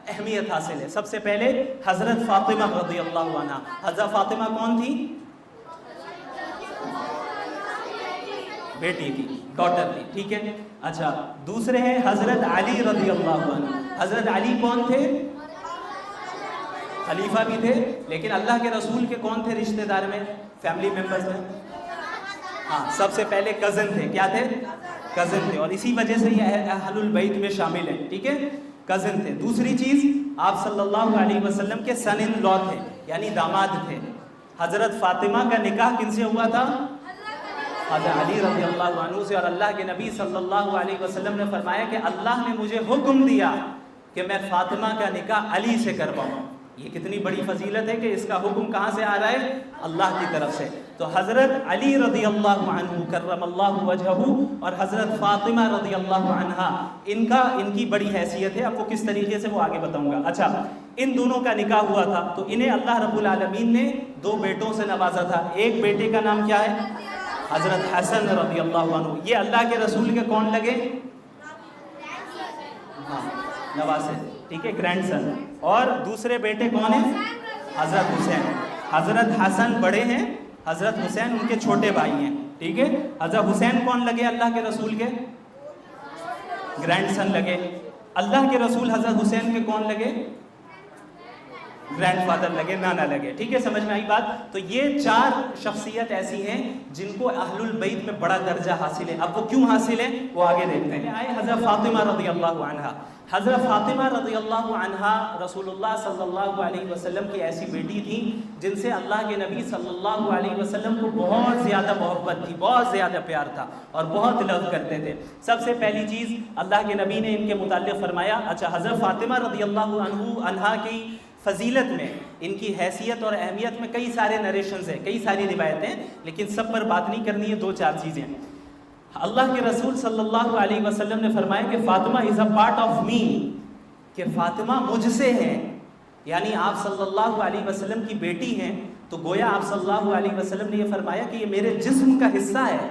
اہمیت حاصل ہے۔ سب سے پہلے حضرت فاطمہ رضی اللہ عنہ۔ حضرت فاطمہ کون تھی؟ بیٹی تھی، ڈاٹر تھی، ٹھیک ہے۔ اچھا، دوسرے ہیں حضرت علی رضی اللہ عنہ۔ حضرت علی کون تھے؟ خلیفہ بھی تھے، لیکن اللہ کے رسول کے کون تھے رشتہ دار میں، فیملی ممبرز میں؟ ہاں، سب سے پہلے کزن تھے۔ کیا تھے؟ کزن تھے، اور اسی وجہ سے یہ اہل البیت میں شامل ہیں، ٹھیک ہے، کزن تھے۔ دوسری چیز، آپ صلی اللہ علیہ وسلم کے سن ان لا تھے، یعنی داماد تھے۔ حضرت فاطمہ کا نکاح کن سے ہوا تھا؟ حضرت علی رضی اللہ عنہ سے۔ اور اللہ کے نبی صلی اللہ علیہ وسلم نے فرمایا کہ اللہ نے مجھے حکم دیا کہ میں فاطمہ کا نکاح علی سے کرواؤں۔ یہ کتنی بڑی فضیلت ہے کہ اس کا حکم کہاں سے آ رہا ہے؟ اللہ کی طرف سے۔ تو حضرت علی رضی اللہ عنہ کرم اللہ وجہہ اور حضرت فاطمہ رضی اللہ عنہا، ان کی بڑی حیثیت ہے۔ آپ کو کس طریقے سے وہ آگے بتاؤں گا۔ اچھا، ان دونوں کا نکاح ہوا تھا، تو انہیں اللہ رب العالمین نے 2 بیٹوں سے نوازا تھا۔ ایک بیٹے کا نام کیا ہے؟ حضرت حسن رضی اللہ عنہ۔ یہ اللہ کے رسول کے کون لگے؟ ہاں، نواسے، ٹھیک ہے، گرینڈ سن۔ اور دوسرے بیٹے کون ہیں؟ حضرت حسین۔ حضرت حسن بڑے ہیں، حضرت حسین ان کے چھوٹے بھائی ہیں، ٹھیک ہے۔ حضرت حسین کون لگے اللہ کے رسول کے؟ گرینڈ سن لگے۔ اللہ کے رسول حضرت حسین کے کون لگے؟ گرینڈ فادر لگے، نانا لگے، ٹھیک ہے، سمجھ میں آئی بات؟ تو یہ 4 شخصیت ایسی ہیں جن کو اہل البیت میں بڑا درجہ حاصل ہے۔ اب وہ کیوں حاصل ہے وہ آگے دیکھتے ہیں۔ آئے حضرت فاطمہ رضی اللہ عنہا۔ حضرت فاطمہ رضی اللہ عنہا رسول اللہ صلی اللہ علیہ وسلم کی ایسی بیٹی تھی جن سے اللہ کے نبی صلی اللہ علیہ وسلم کو بہت زیادہ محبت تھی، بہت زیادہ پیار تھا اور بہت لو کرتے تھے۔ سب سے پہلی چیز اللہ کے نبی نے ان کے متعلق فرمایا۔ اچھا، حضرت فاطمہ رضی اللہ عنہا کی فضیلت میں، ان کی حیثیت اور اہمیت میں کئی سارے نریشنز ہیں، کئی ساری روایتیں، لیکن سب پر بات نہیں کرنی ہے۔ 2-4 چیزیں۔ اللہ کے رسول صلی اللہ علیہ وسلم نے فرمایا کہ فاطمہ از اے پارٹ آف می، کہ فاطمہ مجھ سے ہے، یعنی آپ صلی اللہ علیہ وسلم کی بیٹی ہیں، تو گویا آپ صلی اللہ علیہ وسلم نے یہ فرمایا کہ یہ میرے جسم کا حصہ ہے۔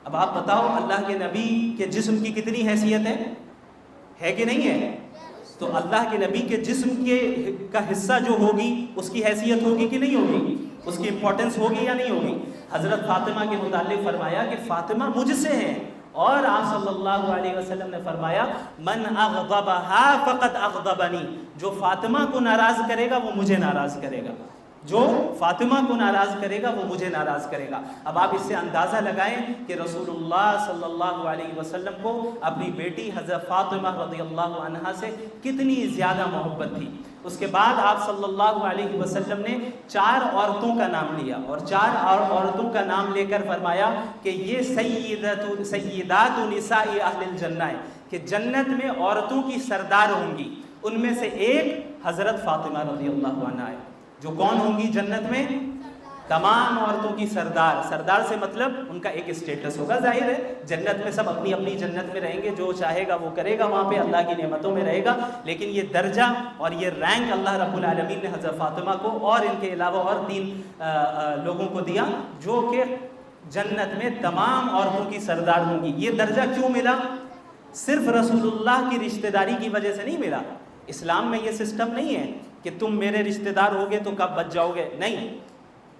اب آپ بتاؤ اللہ کے نبی کے جسم کی کتنی حیثیت ہے کہ نہیں ہے؟ تو اللہ کے نبی کے جسم کا حصہ جو ہوگی اس کی حیثیت ہوگی کہ نہیں ہوگی؟ اس کی امپورٹنس ہوگی یا نہیں ہوگی؟ حضرت فاطمہ کے متعلق فرمایا کہ فاطمہ مجھ سے ہے، اور آپ صلی اللہ علیہ وسلم نے فرمایا من اغضبها فقد اغضبنی، جو فاطمہ کو ناراض کرے گا وہ مجھے ناراض کرے گا، جو فاطمہ کو ناراض کرے گا وہ مجھے ناراض کرے گا۔ اب آپ اس سے اندازہ لگائیں کہ رسول اللہ صلی اللہ علیہ وسلم کو اپنی بیٹی حضرت فاطمہ رضی اللہ عنہا سے کتنی زیادہ محبت تھی۔ اس کے بعد آپ صلی اللہ علیہ وسلم نے 4 عورتوں کا نام لیا اور 4 عورتوں کا نام لے کر فرمایا کہ یہ سیدات نساء اہل الجنہ ہے، کہ جنت میں عورتوں کی سردار ہوں گی، ان میں سے ایک حضرت فاطمہ رضی اللہ عنہا ہے، جو کون ہوں گی جنت میں؟ تمام عورتوں کی سردار۔ سردار سے مطلب ان کا ایک اسٹیٹس ہوگا، ظاہر ہے جنت میں سب اپنی اپنی جنت میں رہیں گے، جو چاہے گا وہ کرے گا، وہاں پہ اللہ کی نعمتوں میں رہے گا، لیکن یہ درجہ اور یہ رینک اللہ رب العالمین نے حضرت فاطمہ کو اور ان کے علاوہ اور 3 لوگوں کو دیا جو کہ جنت میں تمام عورتوں کی سردار ہوں گی۔ یہ درجہ کیوں ملا؟ صرف رسول اللہ کی رشتہ داری کی وجہ سے نہیں ملا۔ اسلام میں یہ سسٹم نہیں ہے کہ تم میرے رشتہ دار ہوگے تو کب بچ جاؤ گے، نہیں،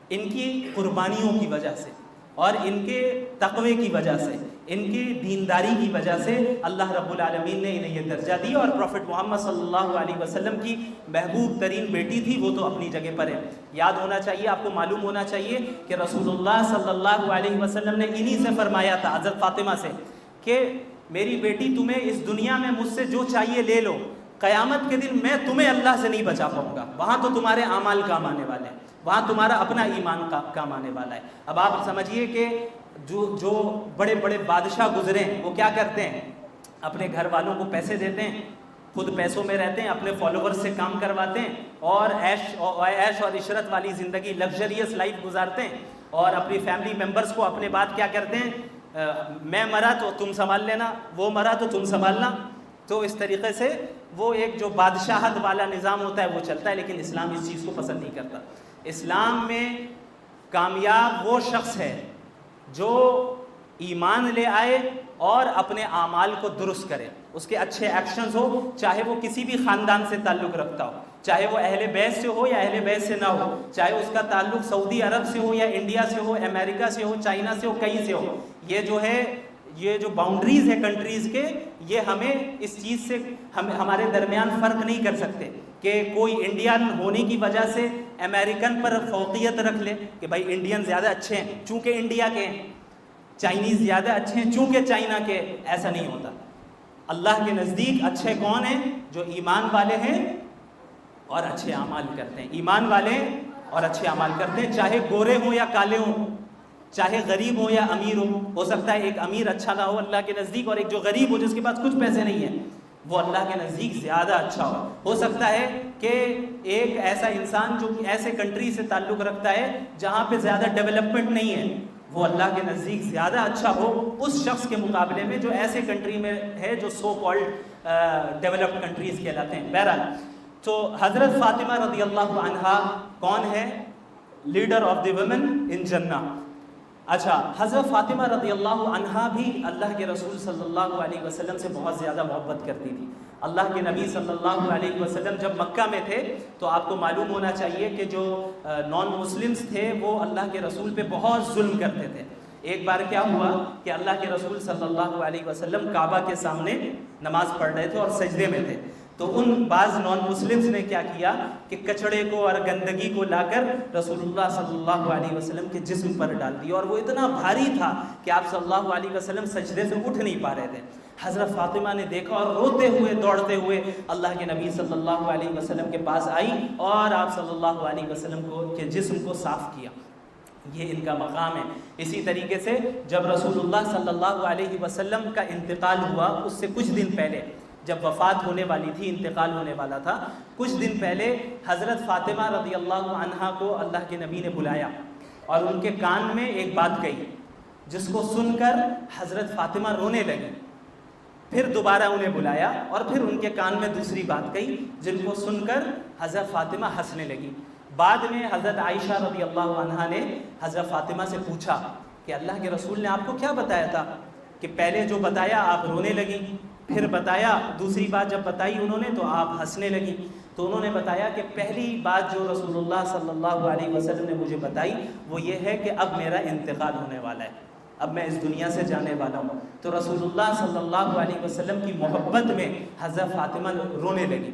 ان کی قربانیوں کی وجہ سے اور ان کے تقوی کی وجہ سے، ان کی دینداری کی وجہ سے اللہ رب العالمین نے انہیں یہ درجہ دیا۔ اور پروفٹ محمد صلی اللہ علیہ وسلم کی محبوب ترین بیٹی تھی، وہ تو اپنی جگہ پر ہے۔ یاد ہونا چاہیے، آپ کو معلوم ہونا چاہیے کہ رسول اللہ صلی اللہ علیہ وسلم نے انہی سے فرمایا تھا حضرت فاطمہ سے کہ میری بیٹی تمہیں اس دنیا میں مجھ سے جو چاہیے لے لو، قیامت کے دن میں تمہیں اللہ سے نہیں بچا پاؤں گا، وہاں تو تمہارے اعمال کام آنے والے ہیں، وہاں تمہارا اپنا ایمان کام آنے والا ہے۔ اب آپ سمجھیے کہ جو بڑے بڑے بادشاہ گزرے ہیں وہ کیا کرتے ہیں؟ اپنے گھر والوں کو پیسے دیتے ہیں، خود پیسوں میں رہتے ہیں، اپنے فالوورز سے کام کرواتے ہیں اور عیش اور عشرت والی زندگی، لگژریس لائف گزارتے ہیں، اور اپنی فیملی ممبرز کو اپنے بعد کیا کرتے ہیں؟ میں مرا تو تم سنبھال لینا، وہ مرا تو تم سنبھالنا۔ تو اس طریقے سے وہ ایک جو بادشاہت والا نظام ہوتا ہے وہ چلتا ہے، لیکن اسلام اس چیز کو پسند نہیں کرتا۔ اسلام میں کامیاب وہ شخص ہے جو ایمان لے آئے اور اپنے اعمال کو درست کرے، اس کے اچھے ایکشنز ہو، چاہے وہ کسی بھی خاندان سے تعلق رکھتا ہو، چاہے وہ اہل بیت سے ہو یا اہل بیت سے نہ ہو، چاہے اس کا تعلق سعودی عرب سے ہو یا انڈیا سے ہو، امریکہ سے ہو، چائنا سے ہو، کہیں سے ہو۔ یہ جو باؤنڈریز ہے کنٹریز کے، یہ ہمیں اس چیز سے ہمارے درمیان فرق نہیں کر سکتے کہ کوئی انڈین ہونے کی وجہ سے امریکن پر فوقیت رکھ لے کہ بھائی انڈین زیادہ اچھے ہیں چونکہ انڈیا کے ہیں، چائنیز زیادہ اچھے ہیں چونکہ چائنا کے۔ ایسا نہیں ہوتا۔ اللہ کے نزدیک اچھے کون ہیں؟ جو ایمان والے ہیں اور اچھے اعمال کرتے ہیں۔ ایمان والے اور اچھے اعمال کرتے ہیں، چاہے گورے ہوں یا کالے ہوں، چاہے غریب ہو یا امیر ہو سکتا ہے ایک امیر اچھا نہ ہو اللہ کے نزدیک، اور ایک جو غریب ہو جس کے پاس کچھ پیسے نہیں ہیں وہ اللہ کے نزدیک زیادہ اچھا ہو سکتا ہے کہ ایک ایسا انسان جو ایسے کنٹری سے تعلق رکھتا ہے جہاں پہ زیادہ ڈیولپمنٹ نہیں ہے وہ اللہ کے نزدیک زیادہ اچھا ہو اس شخص کے مقابلے میں جو ایسے کنٹری میں ہے جو سو کالڈ ڈیولپڈ کنٹریز کہلاتے ہیں۔ بہرحال تو حضرت فاطمہ رضی اللہ عنہا کون ہے؟ Leader of the women in جنہ۔ اچھا، حضرت فاطمہ رضی اللہ عنہا بھی اللہ کے رسول صلی اللہ علیہ وسلم سے بہت زیادہ محبت کرتی تھی۔ اللہ کے نبی صلی اللہ علیہ وسلم جب مکہ میں تھے تو آپ کو معلوم ہونا چاہیے کہ جو نان مسلمز تھے وہ اللہ کے رسول پہ بہت ظلم کرتے تھے۔ ایک بار کیا ہوا کہ اللہ کے رسول صلی اللہ علیہ وسلم کعبہ کے سامنے نماز پڑھ رہے تھے اور سجدے میں تھے، تو ان بعض نان مسلمز نے کیا کیا کہ کچڑے کو اور گندگی کو لا کر رسول اللہ صلی اللہ علیہ وسلم کے جسم پر ڈال دیا، اور وہ اتنا بھاری تھا کہ آپ صلی اللہ علیہ وسلم سجدے سے اٹھ نہیں پا رہے تھے۔ حضرت فاطمہ نے دیکھا اور روتے ہوئے دوڑتے ہوئے اللہ کے نبی صلی اللہ علیہ وسلم کے پاس آئی اور آپ صلی اللہ علیہ وسلم کے جسم کو صاف کیا۔ یہ ان کا مقام ہے۔ اسی طریقے سے جب رسول اللہ صلی اللہ علیہ وسلم کا انتقال ہوا، اس سے کچھ دن پہلے جب وفات ہونے والی تھی، انتقال ہونے والا تھا، کچھ دن پہلے حضرت فاطمہ رضی اللہ عنہا کو اللہ کے نبی نے بلایا اور ان کے کان میں ایک بات کہی جس کو سن کر حضرت فاطمہ رونے لگی۔ پھر دوبارہ انہیں بلایا اور پھر ان کے کان میں دوسری بات کہی جن کو سن کر حضرت فاطمہ ہنسنے لگی۔ بعد میں حضرت عائشہ رضی اللہ عنہا نے حضرت فاطمہ سے پوچھا کہ اللہ کے رسول نے آپ کو کیا بتایا تھا کہ پہلے جو بتایا آپ رونے لگیں، پھر بتایا دوسری بات جب بتائی انہوں نے تو آپ ہنسنے لگیں؟ تو انہوں نے بتایا کہ پہلی بات جو رسول اللہ صلی اللہ علیہ وسلم نے مجھے بتائی وہ یہ ہے کہ اب میرا انتقال ہونے والا ہے، اب میں اس دنیا سے جانے والا ہوں۔ تو رسول اللہ صلی اللہ علیہ وسلم کی محبت میں حضرت فاطمہ رونے لگی۔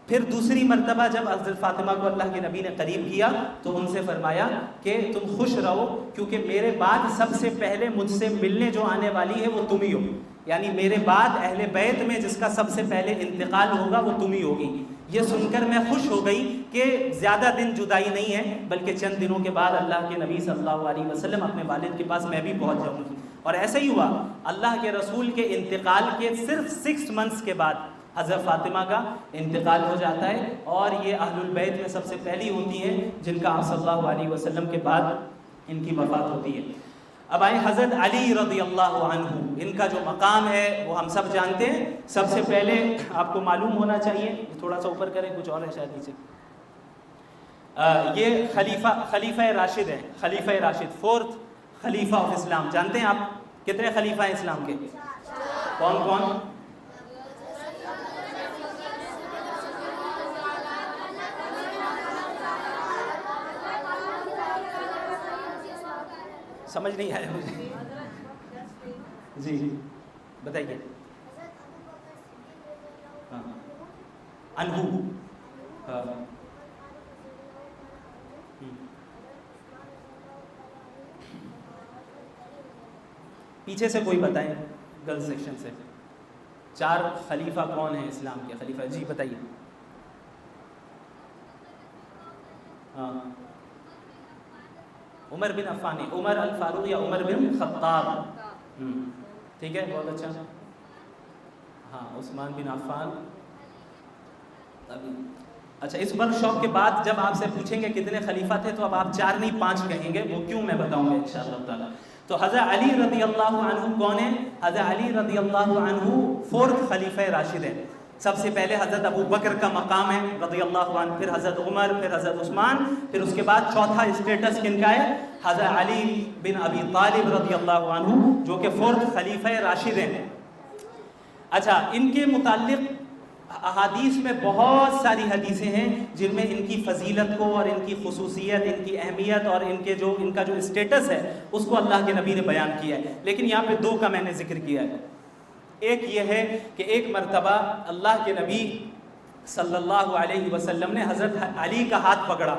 پھر دوسری مرتبہ جب حضرت فاطمہ کو اللہ کے نبی نے قریب کیا تو ان سے فرمایا کہ تم خوش رہو کیونکہ میرے بعد سب سے پہلے مجھ سے ملنے جو آنے والی ہے وہ تم ہی ہو، یعنی میرے بعد اہل بیت میں جس کا سب سے پہلے انتقال ہوگا وہ تم ہی ہوگی۔ یہ سن کر میں خوش ہو گئی کہ زیادہ دن جدائی نہیں ہے، بلکہ چند دنوں کے بعد اللہ کے نبی صلی اللہ علیہ وسلم اپنے والد کے پاس میں بھی پہنچ جاؤں گی۔ اور ایسا ہی ہوا، اللہ کے رسول کے انتقال کے صرف 6 منتھس کے بعد حضرت فاطمہ کا انتقال ہو جاتا ہے، اور یہ اہل البیت میں سب سے پہلی ہوتی ہیں جن کا آپ صلی اللہ علیہ وسلم کے بعد ان کی وفات ہوتی ہے۔ اب آئے حضرت علی رضی اللہ عنہ، ان کا جو مقام ہے وہ ہم سب جانتے ہیں۔ سب سے پہلے آپ کو معلوم ہونا چاہیے، تھوڑا سا اوپر کریں، کچھ اور ہے شاید نیچے، یہ خلیفہ راشد ہیں، خلیفہ راشد، 4th خلیفہ آف اسلام۔ جانتے ہیں آپ کتنے خلیفہ ہیں اسلام کے؟ کون کون؟ سمجھ نہیں آیا مجھے، جی بتائیے۔ انہو، پیچھے سے کوئی بتائیں، گرل سیکشن سے، 4 خلیفہ کون ہیں اسلام کے خلیفہ؟ جی بتائیے۔ ہاں، عمر بن عفان، عمر الفاروق یا عمر بن خطاب؟ ٹھیک ہے، بہت اچھا۔ ہاں، عثمان بن عفان۔ اچھا، اس ورک شاپ کے بعد جب آپ سے پوچھیں گے کتنے خلیفہ تھے تو اب آپ 4 نہیں 5 کہیں گے، وہ کیوں میں بتاؤں گا انشاءاللہ تعالی۔ تو حضرت علی رضی اللہ عنہ کون ہیں؟ حضرت علی رضی اللہ عنہ 4th خلیفہ راشد ہیں۔ سب سے پہلے حضرت ابو بکر کا مقام ہے رضی اللہ عنہ، پھر حضرت عمر، پھر حضرت عثمان، پھر اس کے بعد چوتھا اسٹیٹس کن کا ہے؟ حضرت علی بن ابی طالب رضی اللہ عنہ، جو کہ 4th خلیفہ راشد ہیں۔ اچھا، ان کے متعلق احادیث میں بہت ساری حدیثیں ہیں جن میں ان کی فضیلت کو اور ان کی خصوصیت، ان کی اہمیت اور ان کا جو اسٹیٹس ہے اس کو اللہ کے نبی نے بیان کیا ہے، لیکن یہاں پہ 2 کا میں نے ذکر کیا ہے۔ ایک یہ ہے کہ ایک مرتبہ اللہ کے نبی صلی اللہ علیہ وسلم نے حضرت علی کا ہاتھ پکڑا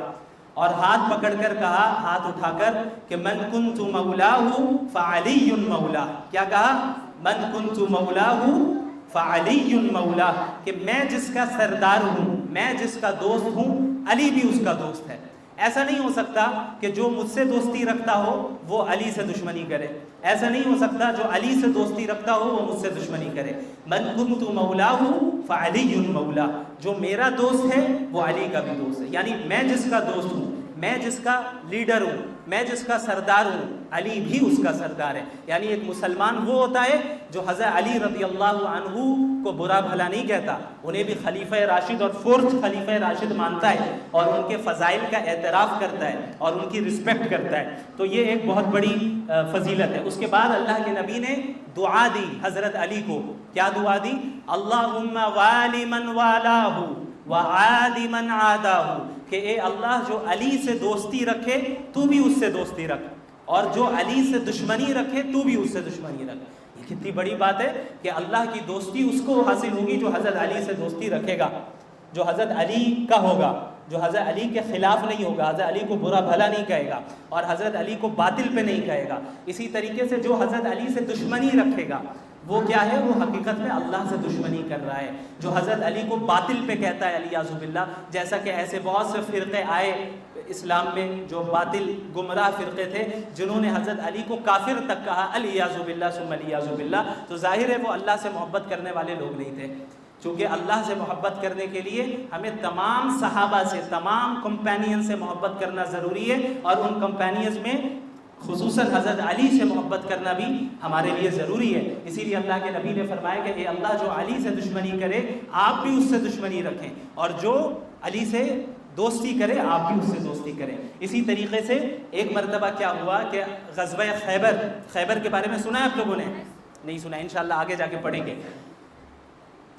اور ہاتھ پکڑ کر کہا، ہاتھ اٹھا کر، کہ من کنت مولاہ فعلی مولا۔ کیا کہا؟ من کنت مولاہ فعلی مولا، کہ میں جس کا سردار ہوں، میں جس کا دوست ہوں، علی بھی اس کا دوست ہے۔ ایسا نہیں ہو سکتا کہ جو مجھ سے دوستی رکھتا ہو وہ علی سے دشمنی کرے، ایسا نہیں ہو سکتا جو علی سے دوستی رکھتا ہو وہ مجھ سے دشمنی کرے۔ من کنت مولاہ فعلی مولا، جو میرا دوست ہے وہ علی کا بھی دوست ہے، یعنی میں جس کا دوست ہوں، میں جس کا لیڈر ہوں، میں جس کا سردار ہوں، علی بھی اس کا سردار ہے۔ یعنی ایک مسلمان وہ ہوتا ہے جو حضرت علی رضی اللہ عنہ کو برا بھلا نہیں کہتا، انہیں بھی خلیفہ راشد اور 4th خلیفہ راشد مانتا ہے اور ان کے فضائل کا اعتراف کرتا ہے اور ان کی رسپیکٹ کرتا ہے۔ تو یہ ایک بہت بڑی فضیلت ہے۔ اس کے بعد اللہ کے نبی نے دعا دی حضرت علی کو، کیا دعا دی؟ اللہم والی من والاہ وعاد من عاداہ، کہ اے اللہ جو علی سے دوستی رکھے تو بھی اس سے دوستی رکھ، اور جو علی سے دشمنی رکھے تو بھی اس سے دشمنی رکھ۔ یہ کتنی بڑی بات ہے کہ اللہ کی دوستی اس کو حاصل ہوگی جو حضرت علی سے دوستی رکھے گا، جو حضرت علی کا ہوگا، جو حضرت علی کے خلاف نہیں ہوگا، حضرت علی کو برا بھلا نہیں کہے گا اور حضرت علی کو باطل پہ نہیں کہے گا۔ اسی طریقے سے جو حضرت علی سے دشمنی رکھے گا وہ کیا ہے؟ وہ حقیقت میں اللہ سے دشمنی کر رہا ہے۔ جو حضرت علی کو باطل پہ کہتا ہے علیاذ باللہ، جیسا کہ ایسے بہت سے فرقے آئے اسلام میں جو باطل گمراہ فرقے تھے جنہوں نے حضرت علی کو کافر تک کہا علیاذ باللہ ثم علیاذ باللہ، تو ظاہر ہے وہ اللہ سے محبت کرنے والے لوگ نہیں تھے۔ چونکہ اللہ سے محبت کرنے کے لیے ہمیں تمام صحابہ سے، تمام کمپینین سے محبت کرنا ضروری ہے، اور ان کمپینینز میں خصوصاً حضرت علی سے محبت کرنا بھی ہمارے لیے ضروری ہے۔ اسی لیے اللہ کے نبی نے فرمایا کہ اے اللہ جو علی سے دشمنی کرے آپ بھی اس سے دشمنی رکھیں، اور جو علی سے دوستی کرے آپ بھی اس سے دوستی کریں۔ اسی طریقے سے ایک مرتبہ کیا ہوا کہ غزوہ خیبر کے بارے میں سنا ہے آپ لوگوں نے؟ نہیں سنا، انشاءاللہ آگے جا کے پڑھیں گے۔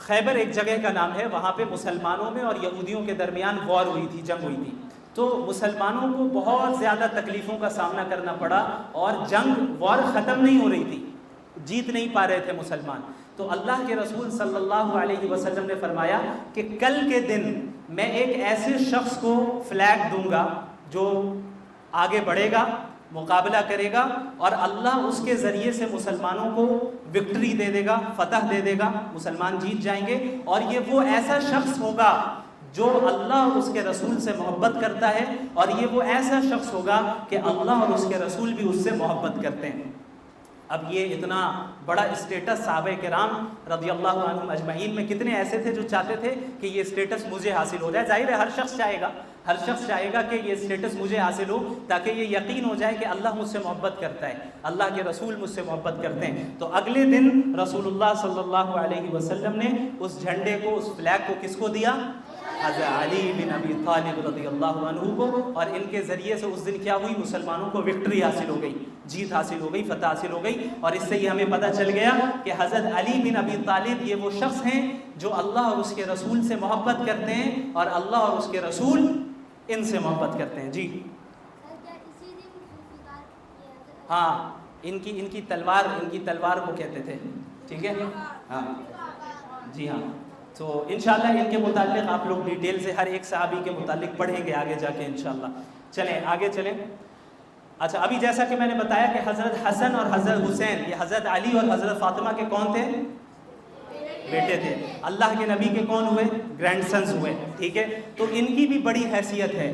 خیبر ایک جگہ کا نام ہے، وہاں پہ مسلمانوں میں اور یہودیوں کے درمیان وار ہوئی تھی، جنگ ہوئی تھی۔ تو مسلمانوں کو بہت زیادہ تکلیفوں کا سامنا کرنا پڑا اور وار ختم نہیں ہو رہی تھی، جیت نہیں پا رہے تھے مسلمان۔ تو اللہ کے رسول صلی اللہ علیہ وسلم نے فرمایا کہ کل کے دن میں ایک ایسے شخص کو فلیگ دوں گا جو آگے بڑھے گا، مقابلہ کرے گا، اور اللہ اس کے ذریعے سے مسلمانوں کو وکٹری دے دے گا، فتح دے دے گا، مسلمان جیت جائیں گے۔ اور یہ وہ ایسا شخص ہوگا جو اللہ اور اس کے رسول سے محبت کرتا ہے، اور یہ وہ ایسا شخص ہوگا کہ اللہ اور اس کے رسول بھی اس سے محبت کرتے ہیں۔ اب یہ اتنا بڑا اسٹیٹس صحابہ کرام رضی اللہ عنہم اجمعین میں کتنے ایسے تھے جو چاہتے تھے کہ یہ اسٹیٹس مجھے حاصل ہو جائے۔ ظاہر ہے ہر شخص چاہے گا کہ یہ اسٹیٹس مجھے حاصل ہو، تاکہ یہ یقین ہو جائے کہ اللہ مجھ سے محبت کرتا ہے، اللہ کے رسول مجھ سے محبت کرتے ہیں۔ تو اگلے دن رسول اللہ صلی اللہ علیہ وسلم نے اس جھنڈے کو، اس فلیگ کو کس کو دیا؟ حضرت علی بن ابی طالب رضی اللہ عنہ کو، اور ان کے ذریعے سے اس دن کیا ہوئی؟ مسلمانوں کو وکٹری حاصل ہو گئی، جیت حاصل ہو گئی، فتح حاصل ہو گئی۔ اور اس سے یہ ہمیں پتہ چل گیا کہ حضرت علی بن ابی طالب یہ وہ شخص ہیں جو اللہ اور اس کے رسول سے محبت کرتے ہیں، اور اللہ اور اس کے رسول ان سے محبت کرتے ہیں۔ جی ہاں، ان کی تلوار کو کہتے تھے، ٹھیک ہے ہاں جی ہاں۔ تو انشاءاللہ ان کے متعلق آپ لوگ ڈیٹیل سے ہر ایک صحابی کے متعلق پڑھیں گے آگے جا کے انشاءاللہ۔ چلیں آگے چلیں۔ اچھا، ابھی جیسا کہ میں نے بتایا کہ حضرت حسن اور حضرت حسین یہ حضرت علی اور حضرت فاطمہ کے کون تھے؟ بیٹے تھے۔ اللہ کے نبی کے کون ہوئے؟ گرینڈ سنز ہوئے، ٹھیک ہے۔ تو ان کی بھی بڑی حیثیت ہے۔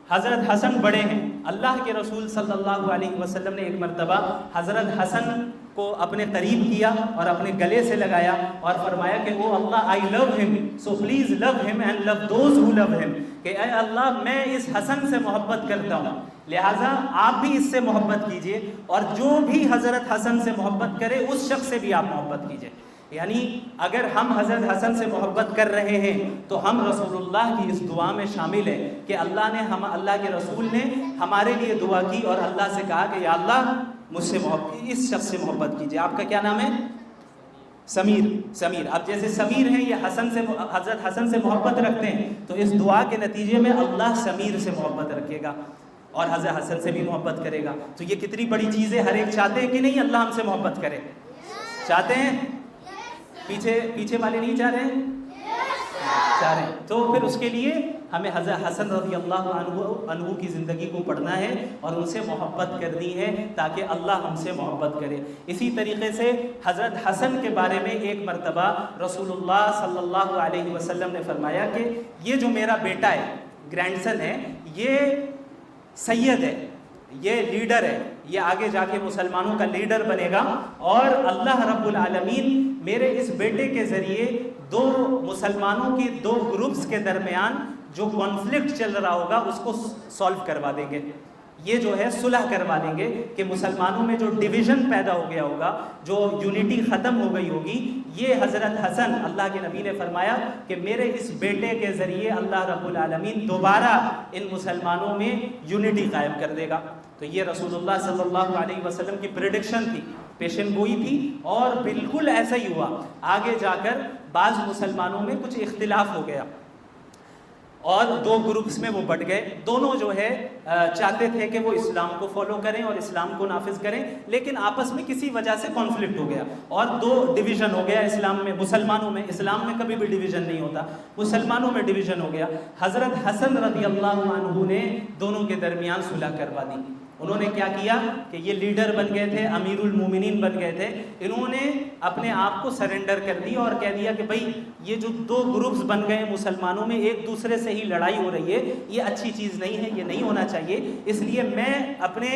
حضرت حسن بڑے ہیں۔ اللہ کے رسول صلی اللہ علیہ وسلم نے ایک مرتبہ حضرت حسن کو اپنے قریب کیا اور اپنے گلے سے لگایا اور فرمایا کہ او اللہ آئی لو ہم سو پلیز لو ہم اینڈ لو دوز ہو لو ہم، کہ اے اللہ میں اس حسن سے محبت کرتا ہوں، لہٰذا آپ بھی اس سے محبت کیجئے، اور جو بھی حضرت حسن سے محبت کرے اس شخص سے بھی آپ محبت کیجئے۔ یعنی اگر ہم حضرت حسن سے محبت کر رہے ہیں تو ہم رسول اللہ کی اس دعا میں شامل ہیں کہ اللہ کے رسول نے ہمارے لیے دعا کی اور اللہ سے کہا کہ یا اللہ مجھ سے اس شخص سے محبت کیجئے۔ آپ کا کیا نام ہے؟ سمیر۔ اب جیسے سمیر ہیں یہ حضرت حسن سے محبت رکھتے ہیں، تو اس دعا کے نتیجے میں اللہ سمیر سے محبت رکھے گا اور حضرت حسن سے بھی محبت کرے گا۔ تو یہ کتنی بڑی چیز ہے۔ ہر ایک چاہتے ہیں کہ نہیں اللہ ہم سے محبت کرے؟ چاہتے ہیں؟ پیچھے والے نہیں چاہ رہے ہیں؟ چاہ رہے ہیں۔ تو پھر اس کے لیے ہمیں حضرت حسن رضی اللہ عنہ کی زندگی کو پڑھنا ہے اور ان سے محبت کرنی ہے تاکہ اللہ ہم سے محبت کرے۔ اسی طریقے سے حضرت حسن کے بارے میں ایک مرتبہ رسول اللہ صلی اللہ علیہ وسلم نے فرمایا کہ یہ جو میرا بیٹا ہے، گرینڈ سن ہے، یہ سید ہے، یہ لیڈر ہے، یہ آگے جا کے مسلمانوں کا لیڈر بنے گا، اور اللہ رب العالمین میرے اس بیٹے کے ذریعے دو مسلمانوں کے دو گروپس کے درمیان جو کانفلکٹ چل رہا ہوگا اس کو سالو کروا دیں گے۔ یہ جو ہے صلح کروا دیں گے کہ مسلمانوں میں جو ڈویژن پیدا ہو گیا ہوگا، جو یونٹی ختم ہو گئی ہوگی، یہ حضرت حسن اللہ کے نبی نے فرمایا کہ میرے اس بیٹے کے ذریعے اللہ رب العالمین دوبارہ ان مسلمانوں میں یونٹی قائم کر دے گا۔ تو یہ رسول اللہ صلی اللہ علیہ وسلم کی پریڈکشن تھی، پیشن گوئی تھی، اور بالکل ایسا ہی ہوا۔ آگے جا کر بعض مسلمانوں میں کچھ اختلاف ہو گیا اور دو گروپس میں وہ بٹ گئے۔ دونوں جو ہے چاہتے تھے کہ وہ اسلام کو فالو کریں اور اسلام کو نافذ کریں، لیکن آپس میں کسی وجہ سے کانفلکٹ ہو گیا اور دو ڈویژن ہو گیا اسلام میں، مسلمانوں میں۔ اسلام میں کبھی بھی ڈویژن نہیں ہوتا، مسلمانوں میں ڈویژن ہو گیا۔ حضرت حسن رضی اللہ عنہ نے دونوں کے درمیان صلح کروا دی۔ انہوں نے کیا کیا کہ یہ لیڈر بن گئے تھے، امیر المومنین بن گئے تھے، انہوں نے اپنے آپ کو سرنڈر کر دیا اور کہہ دیا کہ بھائی یہ جو دو گروپس بن گئے مسلمانوں میں، ایک دوسرے سے ہی لڑائی ہو رہی ہے، یہ اچھی چیز نہیں ہے، یہ نہیں ہونا چاہیے، اس لیے میں اپنے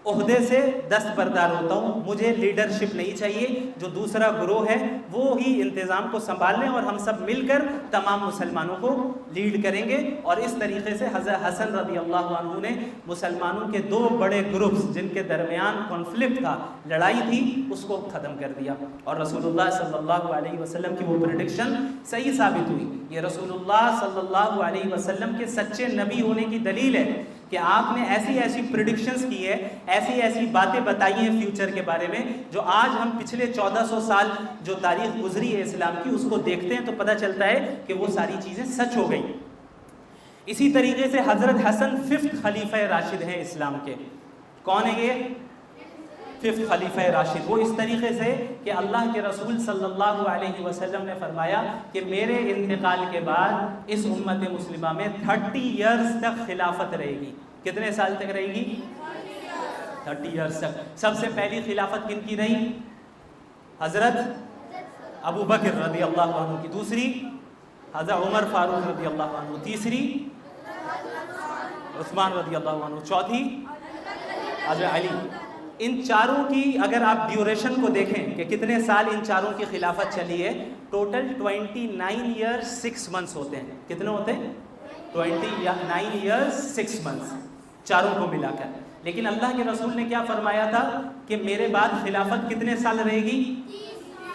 عہدے سے دستبردار ہوتا ہوں، مجھے لیڈرشپ نہیں چاہیے، جو دوسرا گروہ ہے وہ ہی انتظام کو سنبھال لیں اور ہم سب مل کر تمام مسلمانوں کو لیڈ کریں گے۔ اور اس طریقے سے حضرت حسن رضی اللہ عنہ نے مسلمانوں کے دو بڑے گروپس جن کے درمیان کانفلکٹ تھا، لڑائی تھی، اس کو ختم کر دیا، اور رسول اللہ صلی اللہ علیہ وسلم کی وہ پریڈکشن صحیح ثابت ہوئی۔ یہ رسول اللہ صلی اللہ علیہ وسلم کے سچے نبی ہونے کی دلیل ہے کہ آپ نے ایسی ایسی پریڈکشنز کی ہے، ایسی ایسی باتیں بتائی ہیں فیوچر کے بارے میں، جو آج ہم پچھلے 1400 سال جو تاریخ گزری ہے اسلام کی اس کو دیکھتے ہیں تو پتہ چلتا ہے کہ وہ ساری چیزیں سچ ہو گئی۔ اسی طریقے سے حضرت حسن 5th خلیفہ راشد ہیں اسلام کے۔ کون ہے یہ 5th خلیفہ راشد؟ وہ اس طریقے سے کہ اللہ کے رسول صلی اللہ علیہ وسلم نے فرمایا کہ میرے انتقال کے بعد اس امت مسلمہ میں 30 ایئرز تک خلافت رہے گی۔ کتنے سال تک رہے گی؟ 30 ایئرز تک۔ سب سے پہلی خلافت کن کی رہی؟ حضرت ابو بکر رضی اللہ عنہ کی۔ دوسری حضرت عمر فاروق رضی اللہ عنہ، تیسری عثمان رضی اللہ عنہ، چوتھی حضرت علی۔ ان چاروں کی اگر آپ ڈیوریشن کو دیکھیں کہ کتنے سال ان چاروں کی خلافت چلی ہے، ٹوٹل 29 ایئرز 6 منتھس ہوتے ہیں۔ کتنے ہوتے ہیں؟ 29 ایئرز 6 منتھس چاروں کو ملا کر۔ لیکن اللہ کے رسول نے کیا فرمایا تھا کہ میرے بعد خلافت کتنے سال رہے گی؟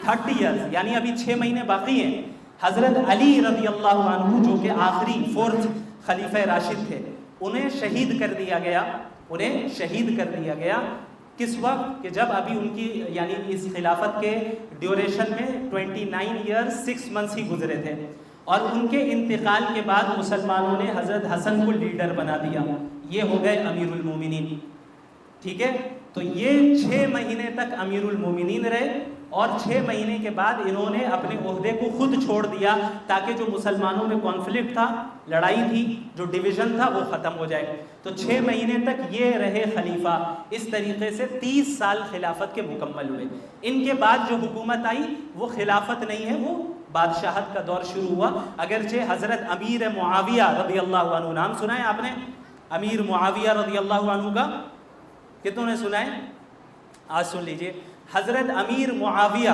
30 ایئرز، یعنی ابھی 6 مہینے باقی ہیں۔ حضرت علی رضی اللہ عنہ جو کہ آخری 4تھ خلیفہ راشد تھے، انہیں شہید کر دیا گیا۔ کس وقت؟ کہ جب ابھی ان کی یعنی اس خلافت کے ڈیوریشن میں 29 ایئرز 6 منتھس ہی گزرے تھے، اور ان کے انتقال کے بعد مسلمانوں نے حضرت حسن کو لیڈر بنا دیا، یہ ہو گئے امیر المومنین۔ ٹھیک ہے، تو یہ 6 مہینے تک امیر المومنین رہے، اور 6 مہینے کے بعد انہوں نے اپنے عہدے کو خود چھوڑ دیا تاکہ جو مسلمانوں میں کانفلکٹ تھا، لڑائی تھی، جو ڈویژن تھا، وہ ختم ہو جائے۔ تو 6 مہینے تک یہ رہے خلیفہ۔ اس طریقے سے 30 سال خلافت کے مکمل ہوئے۔ ان کے بعد جو حکومت آئی وہ خلافت نہیں ہے، وہ بادشاہت کا دور شروع ہوا۔ اگرچہ حضرت امیر معاویہ رضی اللہ عنہ، نام سنا ہے آپ نے امیر معاویہ رضی اللہ عنہ کا؟ کتنوں نے سنا ہے؟ آج سن لیجئے، حضرت امیر معاویہ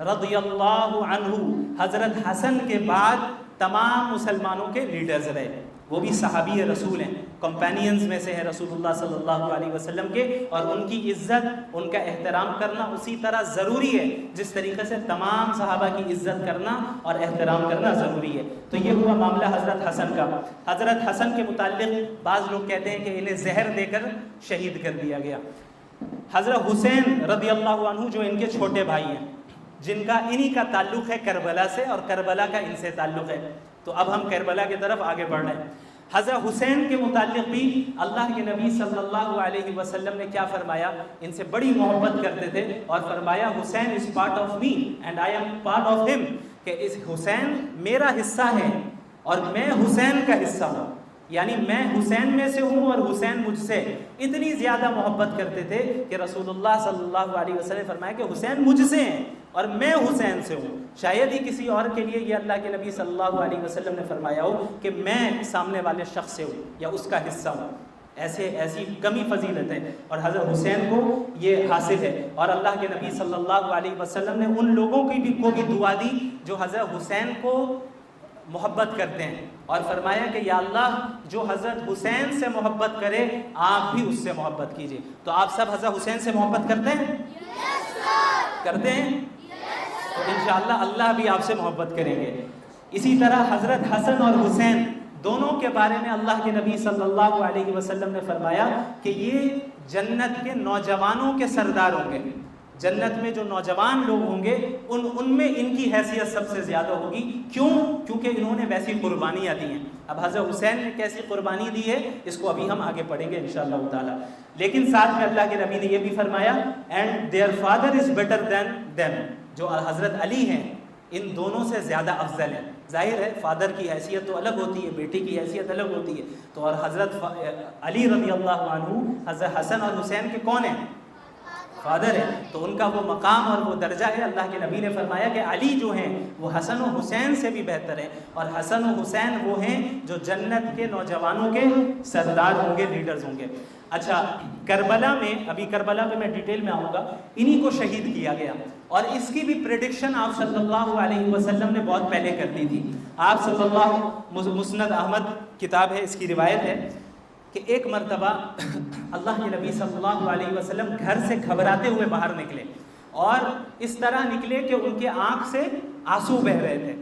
رضی اللہ عنہ حضرت حسن کے بعد تمام مسلمانوں کے لیڈرز رہے۔ وہ بھی صحابی رسول ہیں، کمپینینز میں سے ہے رسول اللہ صلی اللہ علیہ وسلم کے، اور ان کی عزت، ان کا احترام کرنا اسی طرح ضروری ہے جس طریقے سے تمام صحابہ کی عزت کرنا اور احترام کرنا ضروری ہے۔ تو یہ ہوا معاملہ حضرت حسن کا۔ حضرت حسن کے متعلق بعض لوگ کہتے ہیں کہ انہیں زہر دے کر شہید کر دیا گیا۔ حضرت حسین رضی اللہ عنہ جو ان کے چھوٹے بھائی ہیں، جن کا انہی کا تعلق ہے کربلا سے، اور کربلا کا ان سے تعلق ہے، تو اب ہم کربلا کی طرف آگے بڑھ رہے ہیں۔ حضرت حسین کے متعلق بھی اللہ کے نبی صلی اللہ علیہ وسلم نے کیا فرمایا؟ ان سے بڑی محبت کرتے تھے، اور فرمایا Hussain is part of me and I am part of him, کہ اس حسین میرا حصہ ہے اور میں حسین کا حصہ ہوں، یعنی میں حسین میں سے ہوں اور حسین مجھ سے۔ اتنی زیادہ محبت کرتے تھے کہ رسول اللہ صلی اللہ علیہ وسلم نے فرمایا کہ حسین مجھ سے ہیں اور میں حسین سے ہوں۔ شاید ہی کسی اور کے لیے یہ اللہ کے نبی صلی اللہ علیہ وسلم نے فرمایا ہو کہ میں سامنے والے شخص سے ہوں یا اس کا حصہ ہوں، ایسی کمی فضیلت ہے، اور حضرت حسین کو یہ حاصل ہے۔ اور اللہ کے نبی صلی اللہ علیہ وسلم نے ان لوگوں کو بھی دعا دی جو حضرت حسین کو محبت کرتے ہیں، اور فرمایا کہ یا اللہ جو حضرت حسین سے محبت کرے آپ بھی اس سے محبت کیجئے۔ تو آپ سب حضرت حسین سے محبت کرتے ہیں؟ کرتے ہیں؟ تو انشاءاللہ اللہ بھی آپ سے محبت کریں گے۔ اسی طرح حضرت حسن اور حسین دونوں کے بارے میں اللہ کے نبی صلی اللہ علیہ وسلم نے فرمایا کہ یہ جنت کے نوجوانوں کے سردار ہوں گے۔ جنت میں جو نوجوان لوگ ہوں گے ان میں ان کی حیثیت سب سے زیادہ ہوگی۔ کیوں؟ کیونکہ انہوں نے ویسی قربانیاں دی ہیں۔ اب حضرت حسین نے کیسی قربانی دی ہے اس کو ابھی ہم آگے پڑھیں گے انشاءاللہ تعالی۔ لیکن ساتھ میں اللہ کے نبی نے یہ بھی فرمایا and their father is better than them, جو حضرت علی ہیں ان دونوں سے زیادہ افضل ہیں۔ ظاہر ہے فادر کی حیثیت تو الگ ہوتی ہے، بیٹی کی حیثیت الگ ہوتی ہے، تو اور حضرت علی رضی اللہ عنہ حضرت حسن اور حسین کے کون ہیں؟ فادر ہے، تو ان کا وہ مقام اور وہ درجہ ہے۔ اللہ کے نبی نے فرمایا کہ علی جو ہیں وہ حسن و حسین سے بھی بہتر ہیں، اور حسن و حسین وہ ہیں جو جنت کے نوجوانوں کے سردار ہوں گے، لیڈرز ہوں گے۔ اچھا، کربلا میں، ابھی کربلا پہ میں ڈیٹیل میں آؤں گا، انہی کو شہید کیا گیا، اور اس کی بھی پریڈکشن آپ صلی اللہ علیہ وسلم نے بہت پہلے کر دی تھی۔ آپ صلی اللہ، مسند احمد کتاب ہے، اس کی روایت ہے کہ ایک مرتبہ اللہ کے نبی صلی اللہ علیہ وسلم گھر سے گھبراتے ہوئے باہر نکلے، اور اس طرح نکلے کہ ان کے آنکھ سے آنسو بہہ رہے تھے۔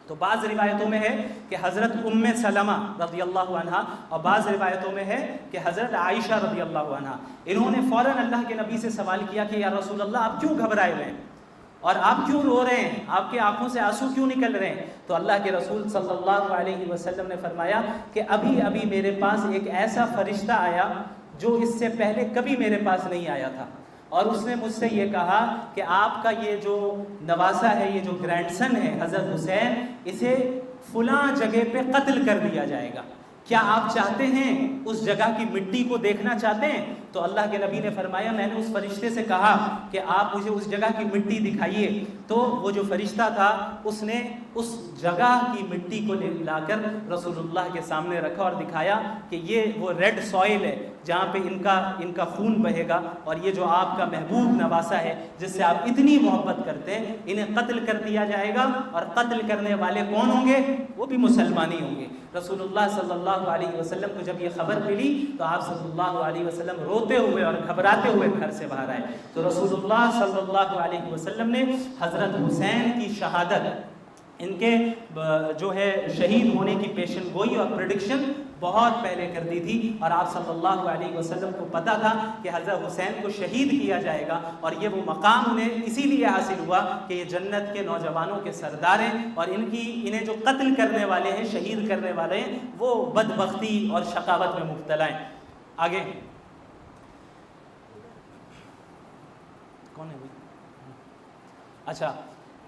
تو بعض روایتوں میں ہے کہ حضرت ام سلمہ رضی اللہ عنہا، اور بعض روایتوں میں ہے کہ حضرت عائشہ رضی اللہ عنہا، انہوں نے فوراً اللہ کے نبی سے سوال کیا کہ یا رسول اللہ آپ کیوں گھبرائے ہوئے ہیں اور آپ کیوں رو رہے ہیں، آپ کے آنکھوں سے آنسو کیوں نکل رہے ہیں؟ تو اللہ کے رسول صلی اللہ علیہ وسلم نے فرمایا کہ ابھی میرے پاس ایک ایسا فرشتہ آیا جو اس سے پہلے کبھی میرے پاس نہیں آیا تھا، اور اس نے مجھ سے یہ کہا کہ آپ کا یہ جو نواسا ہے، یہ جو گرینڈ سن ہے حضرت حسین، اسے فلاں جگہ پہ قتل کر دیا جائے گا، کیا آپ چاہتے ہیں اس جگہ کی مٹی کو دیکھنا چاہتے ہیں؟ تو اللہ کے نبی نے فرمایا میں نے اس فرشتے سے کہا کہ آپ مجھے اس جگہ کی مٹی دکھائیے، تو وہ جو فرشتہ تھا اس نے اس جگہ کی مٹی کو لا کر رسول اللہ کے سامنے رکھا اور دکھایا کہ یہ وہ ریڈ سوئل ہے جہاں پہ ان کا خون بہے گا، اور یہ جو آپ کا محبوب نواسا ہے جس سے آپ اتنی محبت کرتے ہیں، انہیں قتل کر دیا جائے گا، اور قتل کرنے والے کون ہوں گے؟ وہ بھی مسلمان ہی ہوں گے۔ رسول اللہ صلی اللہ علیہ وسلم کو جب یہ خبر ملی تو آپ صلی اللہ علیہ وسلم روتے ہوئے اور گھبراتے ہوئے گھر سے باہر آئے۔ تو رسول اللہ صلی اللہ علیہ وسلم نے حضرت حسین کی شہادت، ان کے جو ہے شہید ہونے کی پیشن گوئی اور پریڈکشن بہت پہلے کر دی تھی، اور آپ صلی اللہ علیہ وسلم کو پتہ تھا کہ حضرت حسین کو شہید کیا جائے گا، اور یہ وہ مقام انہیں اسی لیے حاصل ہوا کہ یہ جنت کے نوجوانوں کے سردار ہیں، اور انہیں جو قتل کرنے والے ہیں، شہید کرنے والے ہیں، وہ بدبختی اور شقاوت میں مبتلا ہیں۔ آگے کون ہے بھائی؟ اچھا،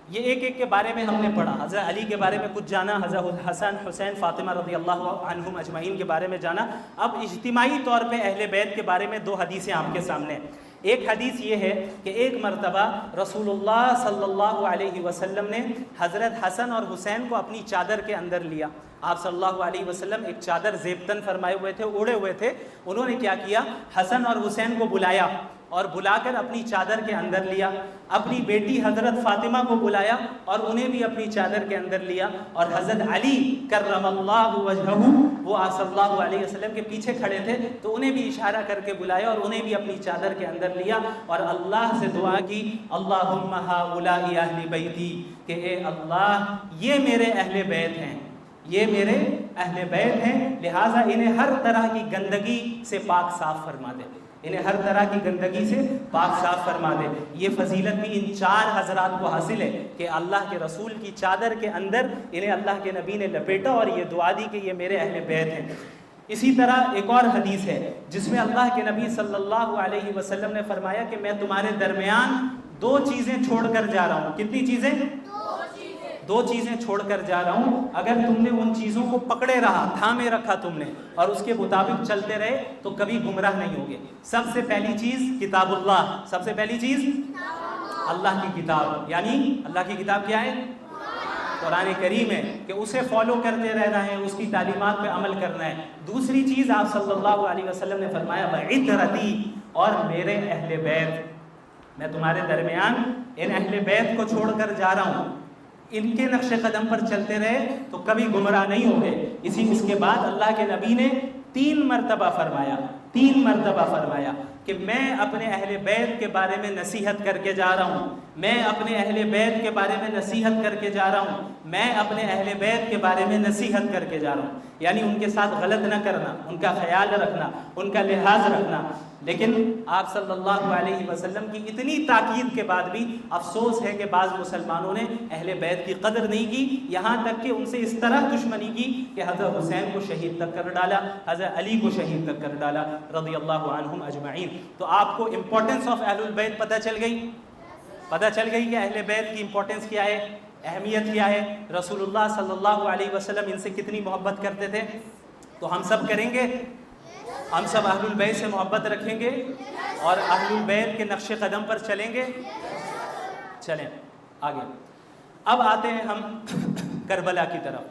یہ ایک ایک کے بارے میں ہم نے پڑھا، حضرت علی کے بارے میں کچھ جانا، حضرت حسن حسین فاطمہ رضی اللہ عنہم اجمعین کے بارے میں جانا۔ اب اجتماعی طور پہ اہل بیت کے بارے میں 2 حدیثیں آپ کے سامنے ہیں۔ ایک حدیث یہ ہے کہ ایک مرتبہ رسول اللہ صلی اللہ علیہ وسلم نے حضرت حسن اور حسین کو اپنی چادر کے اندر لیا۔ آپ صلی اللہ علیہ وسلم ایک چادر زیبتن فرمائے ہوئے تھے، اوڑے ہوئے تھے، انہوں نے کیا کیا؟ حسن اور حسین کو بلایا اور بلا کر اپنی چادر کے اندر لیا، اپنی بیٹی حضرت فاطمہ کو بلایا اور انہیں بھی اپنی چادر کے اندر لیا، اور حضرت علی کرم اللہ وجہہ وہ آپ صلی اللہ علیہ وسلم کے پیچھے کھڑے تھے تو انہیں بھی اشارہ کر کے بلایا اور انہیں بھی اپنی چادر کے اندر لیا، اور اللہ سے دعا کی، اللہم ہؤلاء اہل بیتی، کہ اے اللہ یہ میرے اہل بیت ہیں، یہ میرے اہل بیت ہیں، لہٰذا انہیں ہر طرح کی گندگی سے پاک صاف فرما دے، انہیں ہر طرح کی گندگی سے پاک صاف فرما دے۔ یہ فضیلت بھی ان 4 حضرات کو حاصل ہے کہ اللہ کے رسول کی چادر کے اندر انہیں اللہ کے نبی نے لپیٹا اور یہ دعا دی کہ یہ میرے اہل بیت ہیں۔ اسی طرح ایک اور حدیث ہے جس میں اللہ کے نبی صلی اللہ علیہ وسلم نے فرمایا کہ میں تمہارے درمیان 2 چیزیں چھوڑ کر جا رہا ہوں۔ کتنی چیزیں؟ 2 چیزیں چھوڑ کر جا رہا ہوں، اگر تم نے ان چیزوں کو پکڑے رہا، تھامے رکھا تم نے اور اس کے مطابق چلتے رہے تو کبھی گمراہ نہیں ہوگے۔ سب سے پہلی چیز کتاب اللہ، سب سے پہلی چیز اللہ کی کتاب، یعنی اللہ کی کتاب کیا ہے؟ قرآن کریم ہے، کہ اسے فالو کرتے رہنا ہے، اس کی تعلیمات پہ عمل کرنا ہے۔ دوسری چیز آپ صلی اللہ علیہ وسلم نے فرمایا وعترتی، اور میرے اہل بیت، میں تمہارے درمیان ان اہل بیت کو چھوڑ کر جا رہا ہوں، ان کے نقش قدم پر چلتے رہے تو کبھی گمراہ نہیں ہوں گے۔ اس کے بعد اللہ کے نبی نے 3 مرتبہ فرمایا کہ میں اپنے اہل بیت کے بارے میں نصیحت کر کے جا رہا ہوں، میں اپنے اہل بیت کے بارے میں نصیحت کر کے جا رہا ہوں، میں اپنے اہل بیت کے بارے میں نصیحت کر کے جا رہا ہوں، یعنی ان کے ساتھ غلط نہ کرنا، ان کا خیال رکھنا، ان کا لحاظ رکھنا۔ لیکن آپ صلی اللہ علیہ وسلم کی اتنی تاکید کے بعد بھی افسوس ہے کہ بعض مسلمانوں نے اہل بیت کی قدر نہیں کی، یہاں تک کہ ان سے اس طرح دشمنی کی کہ حضرت حسین کو شہید تک کر ڈالا، حضرت علی کو شہید تک کر ڈالا رضی اللہ عنہم اجمعین۔ تو آپ کو امپورٹنس آف اہل البیت پتہ چل گئی کہ اہل بیت کی امپورٹنس کیا ہے، اہمیت کیا ہے، رسول اللہ صلی اللہ علیہ وسلم ان سے کتنی محبت کرتے تھے۔ تو ہم سب کریں گے، ہم سب اہل البیت سے محبت رکھیں گے اور اہل البیت کے نقش قدم پر چلیں گے۔ چلیں آگے، اب آتے ہیں ہم کربلا کی طرف۔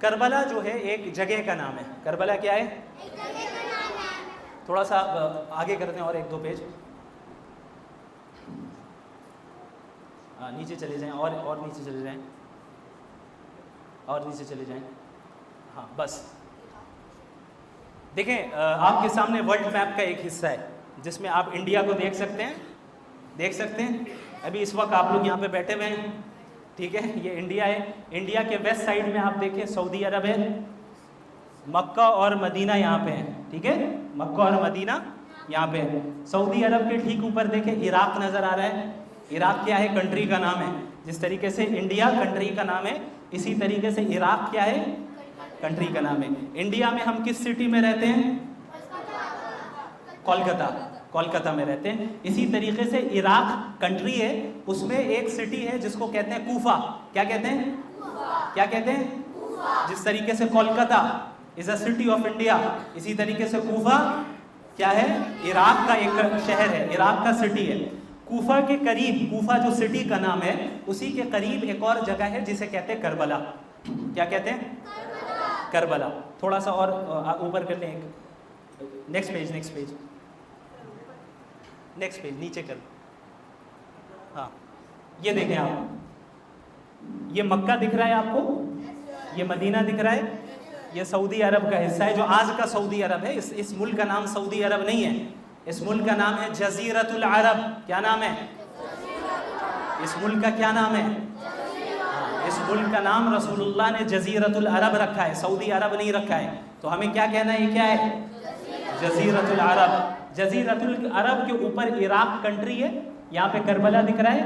کربلا جو ہے ایک جگہ کا نام ہے۔ کربلا کیا ہے؟ تھوڑا سا آگے کرتے ہیں اور 1-2 پیج نیچے چلے جائیں، اور نیچے چلے جائیں، اور نیچے چلے جائیں، ہاں بس۔ دیکھیں آپ کے سامنے ورلڈ میپ کا ایک حصہ ہے جس میں آپ انڈیا کو دیکھ سکتے ہیں۔ ابھی اس وقت آپ لوگ یہاں پہ بیٹھے ہوئے ہیں، ٹھیک ہے، یہ انڈیا ہے۔ انڈیا کے ویسٹ سائڈ میں آپ دیکھیں سعودی عرب ہے، مکہ اور مدینہ یہاں پہ ہے، ٹھیک ہے، مکہ اور مدینہ یہاں پہ ہے۔ سعودی عرب کے ٹھیک اوپر دیکھیں عراق نظر آ رہا ہے۔ عراق کیا ہے؟ کنٹری کا نام ہے۔ جس طریقے سے انڈیا کنٹری کا نام ہے، اسی طریقے سے عراق کیا ہے؟ کنٹری کا نام ہے۔ انڈیا میں ہم کس سٹی میں رہتے ہیں؟ کولکتہ میں رہتے ہیں۔ اسی طریقے سے عراق کنٹری ہے، اس میں ایک سٹی ہے جس کو کہتے ہیں کوفہ۔ کیا کہتے ہیں؟ جس طریقے سے کولکتہ از اے سٹی آف انڈیا، اسی طریقے سے کوفہ کیا ہے؟ عراق کا ایک شہر ہے، عراق کا سٹی ہے۔ کوفہ کے قریب، کوفہ جو سٹی کا نام ہے، اسی کے قریب ایک اور جگہ ہے جسے کہتے ہیں کربلا. کیا کہتے ہیں؟ کربلا. تھوڑا سا اور اوپر کر لیں، نیکسٹ پیج نیچے کر. ہاں یہ دیکھیں آپ، یہ مکہ دکھ رہا ہے آپ کو، یہ مدینہ دکھ رہا ہے، یہ سعودی عرب کا حصہ ہے جو آج کا سعودی عرب ہے. اس ملک کا نام سعودی عرب نہیں ہے، اس ملک کا نام ہے جزیرۃ العرب. کیا نام ہے اس ملک کا؟ کیا نام ہے اس ملک کا؟ نام رسول اللہ نے جزیرۃ العرب رکھا ہے، سعودی عرب نہیں رکھا ہے. تو ہمیں کیا کہنا ہے؟ یہ کیا ہے؟ جزیرۃ العرب. جزیرۃ العرب کے اوپر عراق کنٹری ہے، یہاں پہ کربلا دکھ رہا ہے،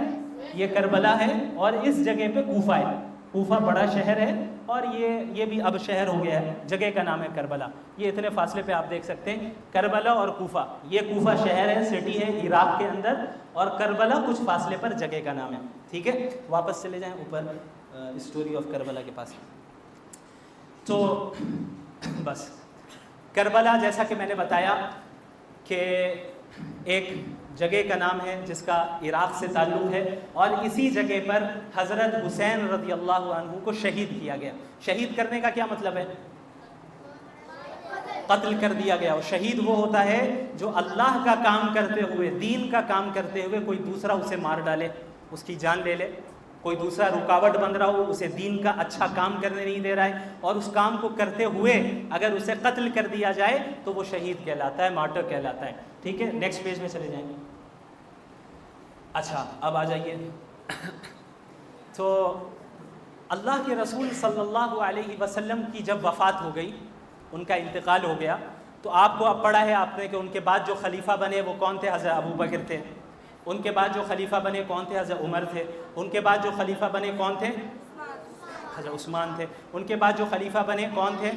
یہ کربلا ہے، اور اس جگہ پہ کوفہ ہے. کوفہ بڑا شہر ہے اور یہ بھی اب شہر ہو گیا ہے. جگہ کا نام ہے کربلا. یہ اتنے فاصلے پہ آپ دیکھ سکتے ہیں، کربلا اور کوفہ. یہ کوفہ شہر ہے، سٹی ہے عراق کے اندر، اور کربلا کچھ فاصلے پر جگہ کا نام ہے. ٹھیک ہے، واپس چلے جائیں اوپر اسٹوری آف کربلا کے پاس. تو بس کربلا جیسا کہ میں نے بتایا کہ ایک جگہ کا نام ہے جس کا عراق سے تعلق ہے، اور اسی جگہ پر حضرت حسین رضی اللہ عنہ کو شہید کیا گیا. شہید کرنے کا کیا مطلب ہے؟ قتل کر دیا گیا. اور شہید وہ ہوتا ہے جو اللہ کا کام کرتے ہوئے، دین کا کام کرتے ہوئے کوئی دوسرا اسے مار ڈالے، اس کی جان لے لے. کوئی دوسرا رکاوٹ بن رہا ہو، اسے دین کا اچھا کام کرنے نہیں دے رہا ہے، اور اس کام کو کرتے ہوئے اگر اسے قتل کر دیا جائے تو وہ شہید کہلاتا ہے، مارٹر کہلاتا ہے. ٹھیک ہے، نیکسٹ پیج میں چلے جائیں. اچھا اب آ جائیے. تو اللہ کے رسول صلی اللہ علیہ وسلم کی جب وفات ہو گئی، ان کا انتقال ہو گیا، تو آپ کو اب پڑھا ہے آپ نے کہ ان کے بعد جو خلیفہ بنے وہ کون تھے؟ حضرت ابو بکر تھے. ان کے بعد جو خلیفہ بنے کون تھے؟ حضرت عمر تھے. ان کے بعد جو خلیفہ بنے کون تھے؟ حضرت عثمان تھے. ان کے بعد جو خلیفہ بنے کون تھے؟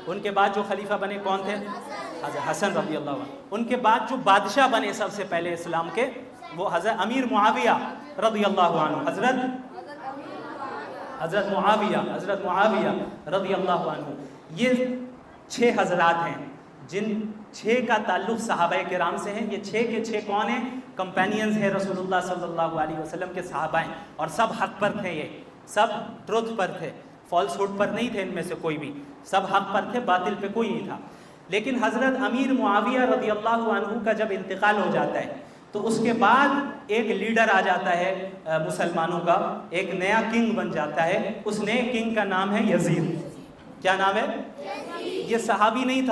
ان کے بعد جو خلیفہ بنے کون تھے؟ حضرت حسن رضی اللہ عنہ. ان کے بعد جو بادشاہ بنے سب سے پہلے اسلام کے، وہ حضرت امیر معاویہ رضی اللہ عنہ. حضرت معاویہ رضی اللہ عنہ. یہ 6 حضرات ہیں جن 6 کا تعلق صحابہ کرام سے ہیں. یہ 6 کے 6 کون ہیں؟ کمپینینز ہیں رسول اللہ صلی اللہ علیہ وسلم کے صحابہ ہیں، اور سب حق پر تھے. یہ سب ٹروتھ پر تھے، فالس ہوڈ پر نہیں تھے. ان میں سے کوئی بھی، سب حق پر تھے، باطل پہ کوئی نہیں تھا. لیکن حضرت امیر معاویہ رضی اللہ عنہ کا جب انتقال ہو جاتا ہے تو اس کے بعد ایک لیڈر آ جاتا ہے مسلمانوں کا، ایک نیا کنگ بن جاتا ہے. اس نئے کنگ کا نام ہے یزید. کیا نام ہے؟ یہ صحابی نہیں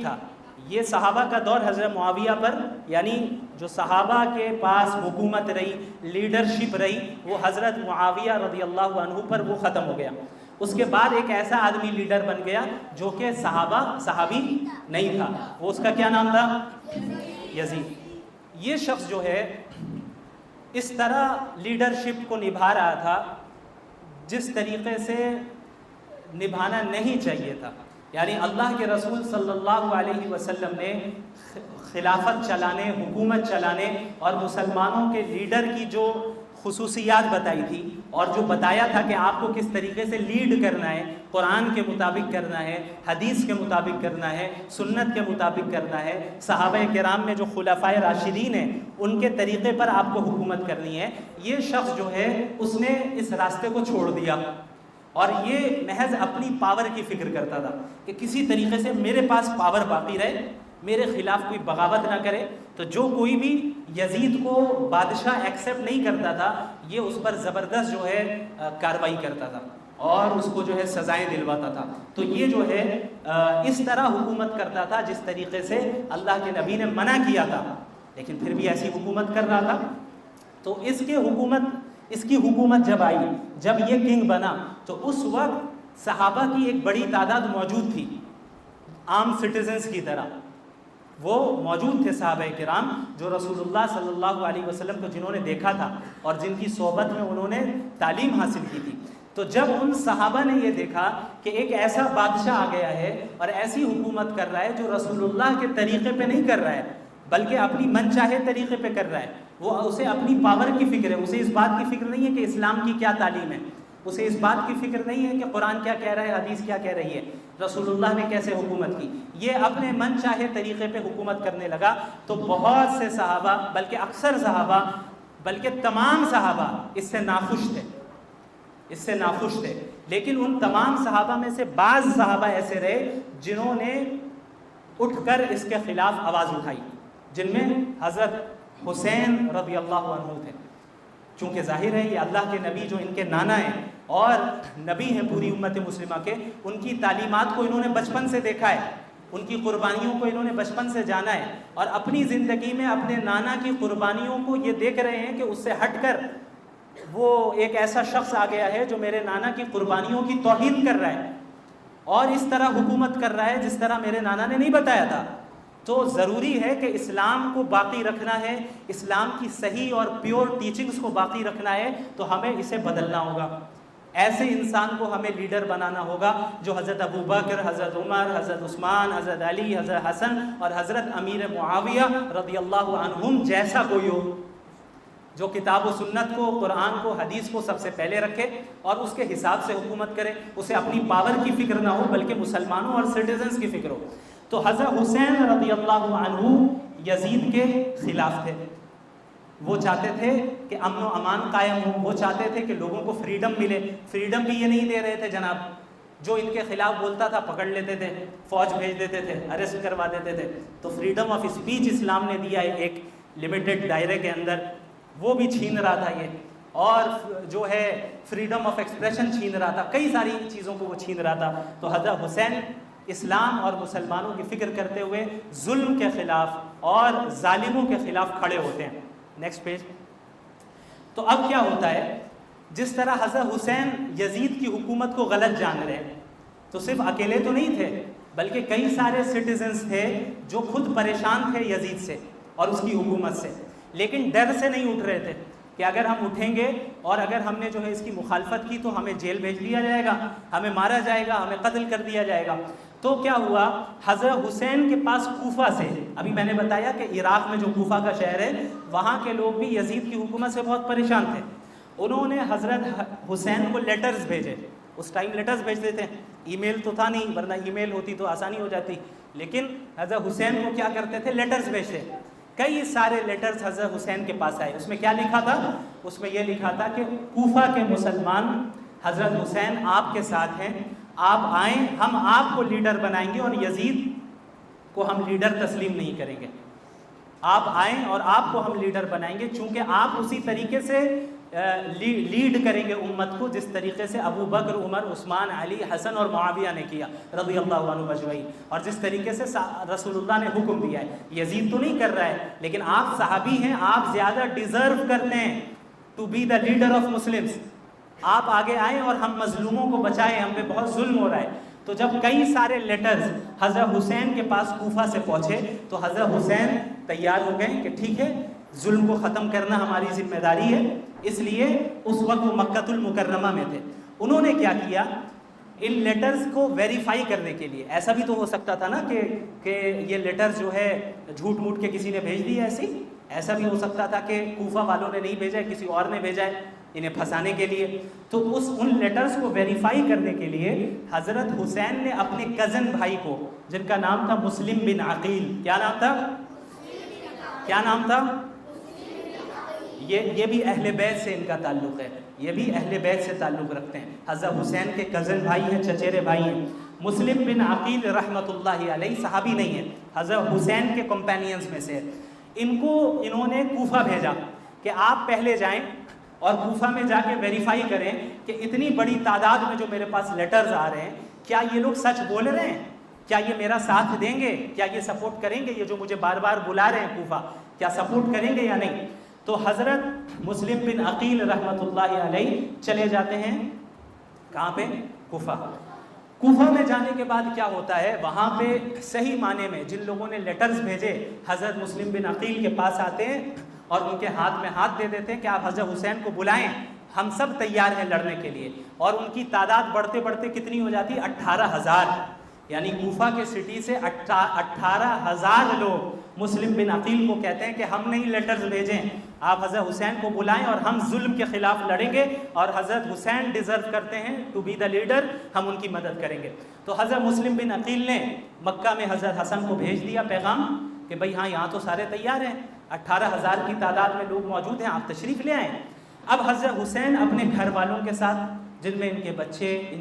تھا، یہ صحابہ کا دور حضرت معاویہ پر، یعنی جو صحابہ کے پاس حکومت رہی، لیڈرشپ رہی، وہ حضرت معاویہ رضی اللہ عنہ پر وہ ختم ہو گیا. اس کے بعد ایک ایسا آدمی لیڈر بن گیا جو کہ صحابی نہیں تھا. وہ اس کا کیا نام تھا؟ یزید. یہ شخص جو ہے اس طرح لیڈرشپ کو نبھا رہا تھا جس طریقے سے نبھانا نہیں چاہیے تھا. یعنی اللہ کے رسول صلی اللہ علیہ وسلم نے خلافت چلانے، حکومت چلانے اور مسلمانوں کے لیڈر کی جو خصوصیات بتائی تھی، اور جو بتایا تھا کہ آپ کو کس طریقے سے لیڈ کرنا ہے، قرآن کے مطابق کرنا ہے، حدیث کے مطابق کرنا ہے، سنت کے مطابق کرنا ہے، صحابہ کرام میں جو خلفائے راشدین ہیں ان کے طریقے پر آپ کو حکومت کرنی ہے. یہ شخص جو ہے اس نے اس راستے کو چھوڑ دیا، اور یہ محض اپنی پاور کی فکر کرتا تھا کہ کسی طریقے سے میرے پاس پاور باقی رہے، میرے خلاف کوئی بغاوت نہ کرے. تو جو کوئی بھی یزید کو بادشاہ ایکسیپٹ نہیں کرتا تھا، یہ اس پر زبردست جو ہے کارروائی کرتا تھا اور اس کو جو ہے سزائیں دلواتا تھا. تو یہ جو ہے اس طرح حکومت کرتا تھا جس طریقے سے اللہ کے نبی نے منع کیا تھا، لیکن پھر بھی ایسی حکومت کر رہا تھا. تو اس کی حکومت جب آئی، جب یہ کنگ بنا، تو اس وقت صحابہ کی ایک بڑی تعداد موجود تھی، عام سٹیزنز کی طرح وہ موجود تھے. صحابہ کرام جو رسول اللہ صلی اللہ علیہ وسلم کو جنہوں نے دیکھا تھا اور جن کی صحبت میں انہوں نے تعلیم حاصل کی تھی. تو جب ان صحابہ نے یہ دیکھا کہ ایک ایسا بادشاہ آ گیا ہے اور ایسی حکومت کر رہا ہے جو رسول اللہ کے طریقے پہ نہیں کر رہا ہے بلکہ اپنی من چاہے طریقے پہ کر رہا ہے، وہ اسے اپنی پاور کی فکر ہے، اسے اس بات کی فکر نہیں ہے کہ اسلام کی کیا تعلیم ہے، اسے اس بات کی فکر نہیں ہے کہ قرآن کیا کہہ رہا ہے، حدیث کیا کہہ رہی ہے، رسول اللہ نے کیسے حکومت کی. یہ اپنے من چاہے طریقے پہ حکومت کرنے لگا تو بہت سے صحابہ، بلکہ اکثر صحابہ، بلکہ تمام صحابہ اس سے ناخوش تھے. لیکن ان تمام صحابہ میں سے بعض صحابہ ایسے رہے جنہوں نے اٹھ کر اس کے خلاف آواز اٹھائی، جن میں حضرت حسین رضی اللہ عنہ تھے. چونکہ ظاہر ہے یہ اللہ کے نبی جو ان کے نانا ہیں اور نبی ہیں پوری امت مسلمہ کے، ان کی تعلیمات کو انہوں نے بچپن سے دیکھا ہے، ان کی قربانیوں کو انہوں نے بچپن سے جانا ہے، اور اپنی زندگی میں اپنے نانا کی قربانیوں کو یہ دیکھ رہے ہیں کہ اس سے ہٹ کر وہ ایک ایسا شخص آ گیا ہے جو میرے نانا کی قربانیوں کی توہین کر رہا ہے اور اس طرح حکومت کر رہا ہے جس طرح میرے نانا نے نہیں بتایا تھا. تو ضروری ہے کہ اسلام کو باقی رکھنا ہے، اسلام کی صحیح اور پیور ٹیچنگز کو باقی رکھنا ہے تو ہمیں اسے بدلنا ہوگا. ایسے انسان کو ہمیں لیڈر بنانا ہوگا جو حضرت ابو بکر، حضرت عمر، حضرت عثمان، حضرت علی، حضرت حسن اور حضرت امیر معاویہ رضی اللہ عنہم جیسا کوئی ہو، جو کتاب و سنت کو، قرآن کو، حدیث کو سب سے پہلے رکھے اور اس کے حساب سے حکومت کرے. اسے اپنی پاور کی فکر نہ ہو بلکہ مسلمانوں اور سٹیزنز کی فکر ہو. تو حضرت حسین رضی اللہ عنہ یزید کے خلاف تھے. وہ چاہتے تھے کہ امن و امان قائم ہو، وہ چاہتے تھے کہ لوگوں کو فریڈم ملے. فریڈم بھی یہ نہیں دے رہے تھے جناب، جو ان کے خلاف بولتا تھا پکڑ لیتے تھے، فوج بھیج دیتے تھے، اریسٹ کروا دیتے تھے. تو فریڈم آف اسپیچ اسلام نے دیا ہے ایک لمیٹڈ دائرے کے اندر، وہ بھی چھین رہا تھا یہ، اور جو ہے فریڈم آف ایکسپریشن چھین رہا تھا، کئی ساری چیزوں کو وہ چھین رہا تھا. تو حضرت حسین اسلام اور مسلمانوں کی فکر کرتے ہوئے ظلم کے خلاف اور ظالموں کے خلاف کھڑے ہوتے ہیں. Next page. تو اب کیا ہوتا ہے، جس طرح حضرت حسین یزید کی حکومت کو غلط جان رہے ہیں، تو صرف اکیلے تو نہیں تھے بلکہ کئی سارے سٹیزنز تھے جو خود پریشان تھے یزید سے اور اس کی حکومت سے، لیکن ڈر سے نہیں اٹھ رہے تھے کہ اگر ہم اٹھیں گے اور اگر ہم نے جو ہے اس کی مخالفت کی تو ہمیں جیل بھیج دیا جائے گا، ہمیں مارا جائے گا، ہمیں قتل کر دیا جائے گا. تو کیا ہوا، حضرت حسین کے پاس کوفہ سے، ابھی میں نے بتایا کہ عراق میں جو کوفہ کا شہر ہے وہاں کے لوگ بھی یزید کی حکومت سے بہت پریشان تھے. انہوں نے حضرت حسین کو لیٹرز بھیجے. اس ٹائم لیٹرز بھیجتے تھے، ای میل تو تھا نہیں، ورنہ ای میل ہوتی تو آسانی ہو جاتی، لیکن حضرت حسین کو کیا کرتے تھے، لیٹرز بھیجتے. کئی سارے لیٹرز حضرت حسین کے پاس آئے. اس میں کیا لکھا تھا، اس میں یہ لکھا تھا کہ کوفہ کے مسلمان حضرت حسین آپ کے ساتھ ہیں، آپ آئیں، ہم آپ کو لیڈر بنائیں گے اور یزید کو ہم لیڈر تسلیم نہیں کریں گے. آپ آئیں اور آپ کو ہم لیڈر بنائیں گے، چونکہ آپ اسی طریقے سے لیڈ کریں گے امت کو جس طریقے سے ابو بکر، عمر، عثمان، علی، حسن اور معاویہ نے کیا رضی اللہ عنہ اجمعین، اور جس طریقے سے رسول اللہ نے حکم دیا ہے. یزید تو نہیں کر رہا ہے، لیکن آپ صحابی ہیں، آپ زیادہ ڈیزرو کرتے ہیں to be the leader of Muslims. آپ آگے آئیں اور ہم مظلوموں کو بچائیں، ہم پہ بہت ظلم ہو رہا ہے. تو جب کئی سارے لیٹرز حضرت حسین کے پاس کوفہ سے پہنچے تو حضرت حسین تیار ہو گئے کہ ٹھیک ہے، ظلم کو ختم کرنا ہماری ذمہ داری ہے. اس لیے اس وقت وہ مکہ المکرمہ میں تھے. انہوں نے کیا کیا، ان لیٹرز کو ویریفائی کرنے کے لیے، ایسا بھی تو ہو سکتا تھا نا کہ یہ لیٹرز جو ہے جھوٹ موٹ کے کسی نے بھیج دی ہے، ایسا بھی ہو سکتا تھا کہ کوفہ والوں نے نہیں بھیجا ہے، کسی اور نے بھیجا ہے انہیں پھنسانے کے لیے. تو ان لیٹرز کو ویریفائی کرنے کے لیے حضرت حسین نے اپنے کزن بھائی کو، جن کا نام تھا مسلم بن عقیل، کیا نام تھا، کیا نام تھا، یہ بھی اہل بیت سے ان کا تعلق ہے، یہ بھی اہل بیت سے تعلق رکھتے ہیں. حضرت حسین کے کزن بھائی ہیں، چچیرے بھائی ہیں. مسلم بن عقیل رحمۃ اللہ علیہ صحابی نہیں ہے، حضرت حسین کے کمپینینز میں سے. انہوں نے کوفہ بھیجا کہ آپ پہلے جائیں اور کوفہ میں جا کے ویریفائی کریں کہ اتنی بڑی تعداد میں جو میرے پاس لیٹرز آ رہے ہیں، کیا یہ لوگ سچ بول رہے ہیں، کیا یہ میرا ساتھ دیں گے، کیا یہ سپورٹ کریں گے، یہ جو مجھے بار بار بلا رہے ہیں کوفہ، کیا سپورٹ کریں گے یا نہیں. تو حضرت مسلم بن عقیل رحمۃ اللہ علیہ چلے جاتے ہیں کہاں پہ، کوفہ. کوفہ میں جانے کے بعد کیا ہوتا ہے، وہاں پہ صحیح معنی میں جن لوگوں نے لیٹرز بھیجے حضرت مسلم بن عقیل کے پاس آتے ہیں اور ان کے ہاتھ میں ہاتھ دے دیتے ہیں کہ آپ حضرت حسین کو بلائیں، ہم سب تیار ہیں لڑنے کے لیے. اور ان کی تعداد بڑھتے بڑھتے کتنی ہو جاتی، 18,000. یعنی کوفہ کے سٹی سے 18,000 لوگ مسلم بن عقیل کو کہتے ہیں کہ ہم نہیں لیٹرز بھیجیں، آپ حضرت حسین کو بلائیں اور ہم ظلم کے خلاف لڑیں گے، اور حضرت حسین ڈیزرو کرتے ہیں ٹو بی دا لیڈر، ہم ان کی مدد کریں گے۔ تو حضرت مسلم بن عقیل نے مکہ میں حضرت حسن کو بھیج دیا پیغام کہ بھائی ہاں یہاں تو سارے تیار ہیں، 18,000 کی تعداد میں لوگ موجود ہیں، آپ تشریف لے آئیں۔ اب حضرت حسین اپنے گھر والوں کے ساتھ، جن میں ان کے بچے، ان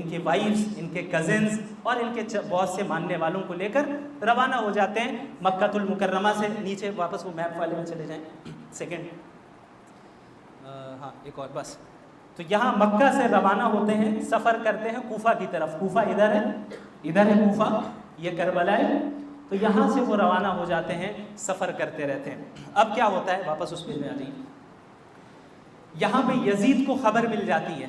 کی وائفز، ان کے کزنز اور ان کے بہت سے ماننے والوں کو لے کر روانہ ہو جاتے ہیں مکہ المکرمہ سے۔ نیچے واپس وہ میپ والے میں چلے جائیں، سیکنڈ، ہاں ایک اور بس۔ تو یہاں مکہ سے روانہ ہوتے ہیں، سفر کرتے ہیں کوفہ کی طرف۔ کوفہ ادھر ہے کوفہ، یہ کربلا ہے۔ تو یہاں سے وہ روانہ ہو جاتے ہیں، سفر کرتے رہتے ہیں۔ اب کیا ہوتا ہے، واپس اس پیج میں آ جائیے۔ یہاں پہ یزید کو خبر مل جاتی ہے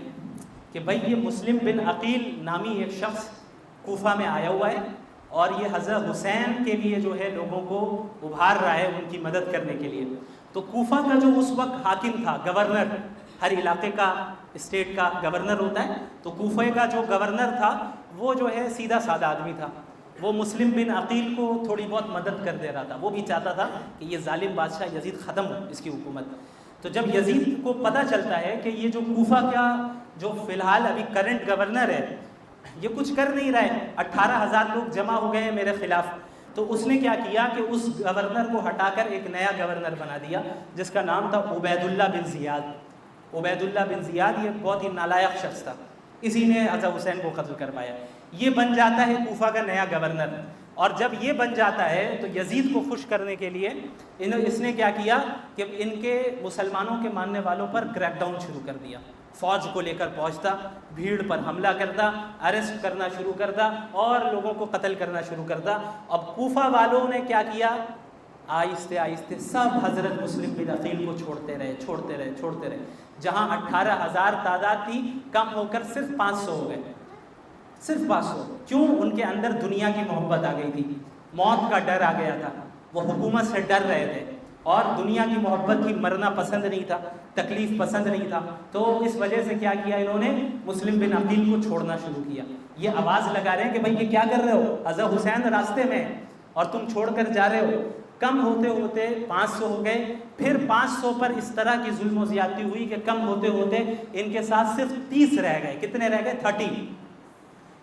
کہ بھائی یہ مسلم بن عقیل نامی ایک شخص کوفہ میں آیا ہوا ہے، اور یہ حضرت حسین کے لیے جو ہے لوگوں کو ابھار رہا ہے ان کی مدد کرنے کے لیے۔ تو کوفہ کا جو اس وقت حاکم تھا، گورنر، ہر علاقے کا، اسٹیٹ کا گورنر ہوتا ہے، تو کوفہ کا جو گورنر تھا وہ جو ہے سیدھا سادہ آدمی تھا۔ وہ مسلم بن عقیل کو تھوڑی بہت مدد کر دے رہا تھا، وہ بھی چاہتا تھا کہ یہ ظالم بادشاہ یزید ختم ہو، اس کی حکومت۔ تو جب یزید کو پتہ چلتا ہے کہ یہ جو کوفہ کا جو فی الحال ابھی کرنٹ گورنر ہے یہ کچھ کر نہیں رہا ہے، 18,000 لوگ جمع ہو گئے ہیں میرے خلاف، تو اس نے کیا کیا کہ اس گورنر کو ہٹا کر ایک نیا گورنر بنا دیا جس کا نام تھا عبید اللہ بن زیاد۔ عبید اللہ بن زیاد یہ بہت ہی نالائق شخص تھا، اسی نے حضرت حسین کو قتل کروایا۔ یہ بن جاتا ہے کوفہ کا نیا گورنر، اور جب یہ بن جاتا ہے تو یزید کو خوش کرنے کے لیے اس نے کیا کیا کہ ان کے مسلمانوں کے ماننے والوں پر کریک ڈاؤن شروع کر دیا۔ فوج کو لے کر پہنچتا، بھیڑ پر حملہ کرتا، اریسٹ کرنا شروع کرتا اور لوگوں کو قتل کرنا شروع کرتا۔ اب کوفہ والوں نے کیا کیا، آہستہ آہستہ سب حضرت مسلم بن عقیل کو چھوڑتے رہے۔ جہاں 18,000 تعداد تھی، کم ہو کر صرف 500 ہو گئے، صرف 500۔ کیوں؟ ان کے اندر دنیا کی محبت آ گئی تھی، موت کا ڈر آ گیا تھا، وہ حکومت سے ڈر رہے تھے اور دنیا کی محبت کی مرنا پسند نہیں تھا، تکلیف پسند نہیں تھا۔ تو اس وجہ سے کیا کیا انہوں نے، مسلم بن عقیل کو چھوڑنا شروع کیا۔ یہ آواز لگا رہے ہیں کہ بھائی یہ کیا کر رہے ہو، حضرت حسین راستے میں اور تم چھوڑ کر جا رہے ہو۔ کم ہوتے ہوتے 500 ہو گئے، پھر 500 پر اس طرح کی ظلم و زیادتی ہوئی کہ کم ہوتے ہوتے ان کے ساتھ صرف 30 رہ گئے۔ کتنے رہ گئے؟ 30۔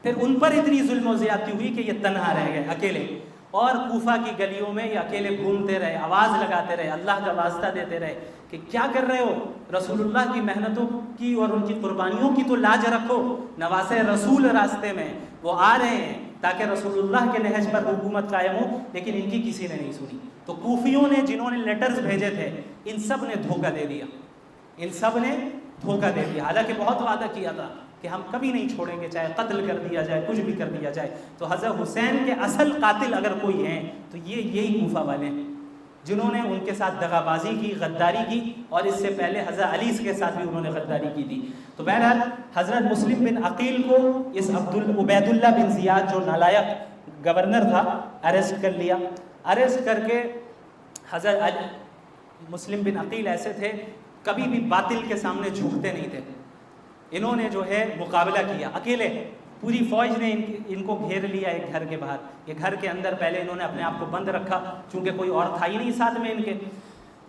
پھر ان پر اتنی ظلم و زیادتی ہوئی کہ یہ تنہا رہ گئے، اکیلے، اور کوفہ کی گلیوں میں یہ اکیلے گھومتے رہے، آواز لگاتے رہے، اللہ کا واسطہ دیتے رہے کہ کیا کر رہے ہو، رسول اللہ کی محنتوں کی اور ان کی قربانیوں کی تو لاج رکھو، نواسے رسول راستے میں وہ آ رہے ہیں تاکہ رسول اللہ کے نہج پر حکومت قائم ہو، لیکن ان کی کسی نے نہیں سنی۔ تو کوفیوں نے، جنہوں نے لیٹرز بھیجے تھے، ان سب نے دھوکہ دے دیا، حالانکہ بہت وعدہ کیا تھا کہ ہم کبھی نہیں چھوڑیں گے، چاہے قتل کر دیا جائے، کچھ بھی کر دیا جائے۔ تو حضرت حسین کے اصل قاتل اگر کوئی ہیں تو یہی کوفہ والے ہیں، جنہوں نے ان کے ساتھ دغا بازی کی، غداری کی، اور اس سے پہلے حضرت علی کے ساتھ بھی انہوں نے غداری کی تھی۔ تو بہرحال حضرت مسلم بن عقیل کو اس عبید اللہ بن زیاد جو نالائق گورنر تھا اریسٹ کر لیا۔ اریسٹ کر کے حضرت مسلم بن عقیل ایسے تھے، کبھی بھی باطل کے سامنے جھکتے نہیں تھے۔ انہوں نے جو ہے مقابلہ کیا اکیلے، پوری فوج نے ان کو گھیر لیا ایک گھر کے باہر۔ یہ گھر کے اندر پہلے انہوں نے اپنے آپ کو بند رکھا، چونکہ کوئی اور تھا ہی نہیں ساتھ میں ان کے۔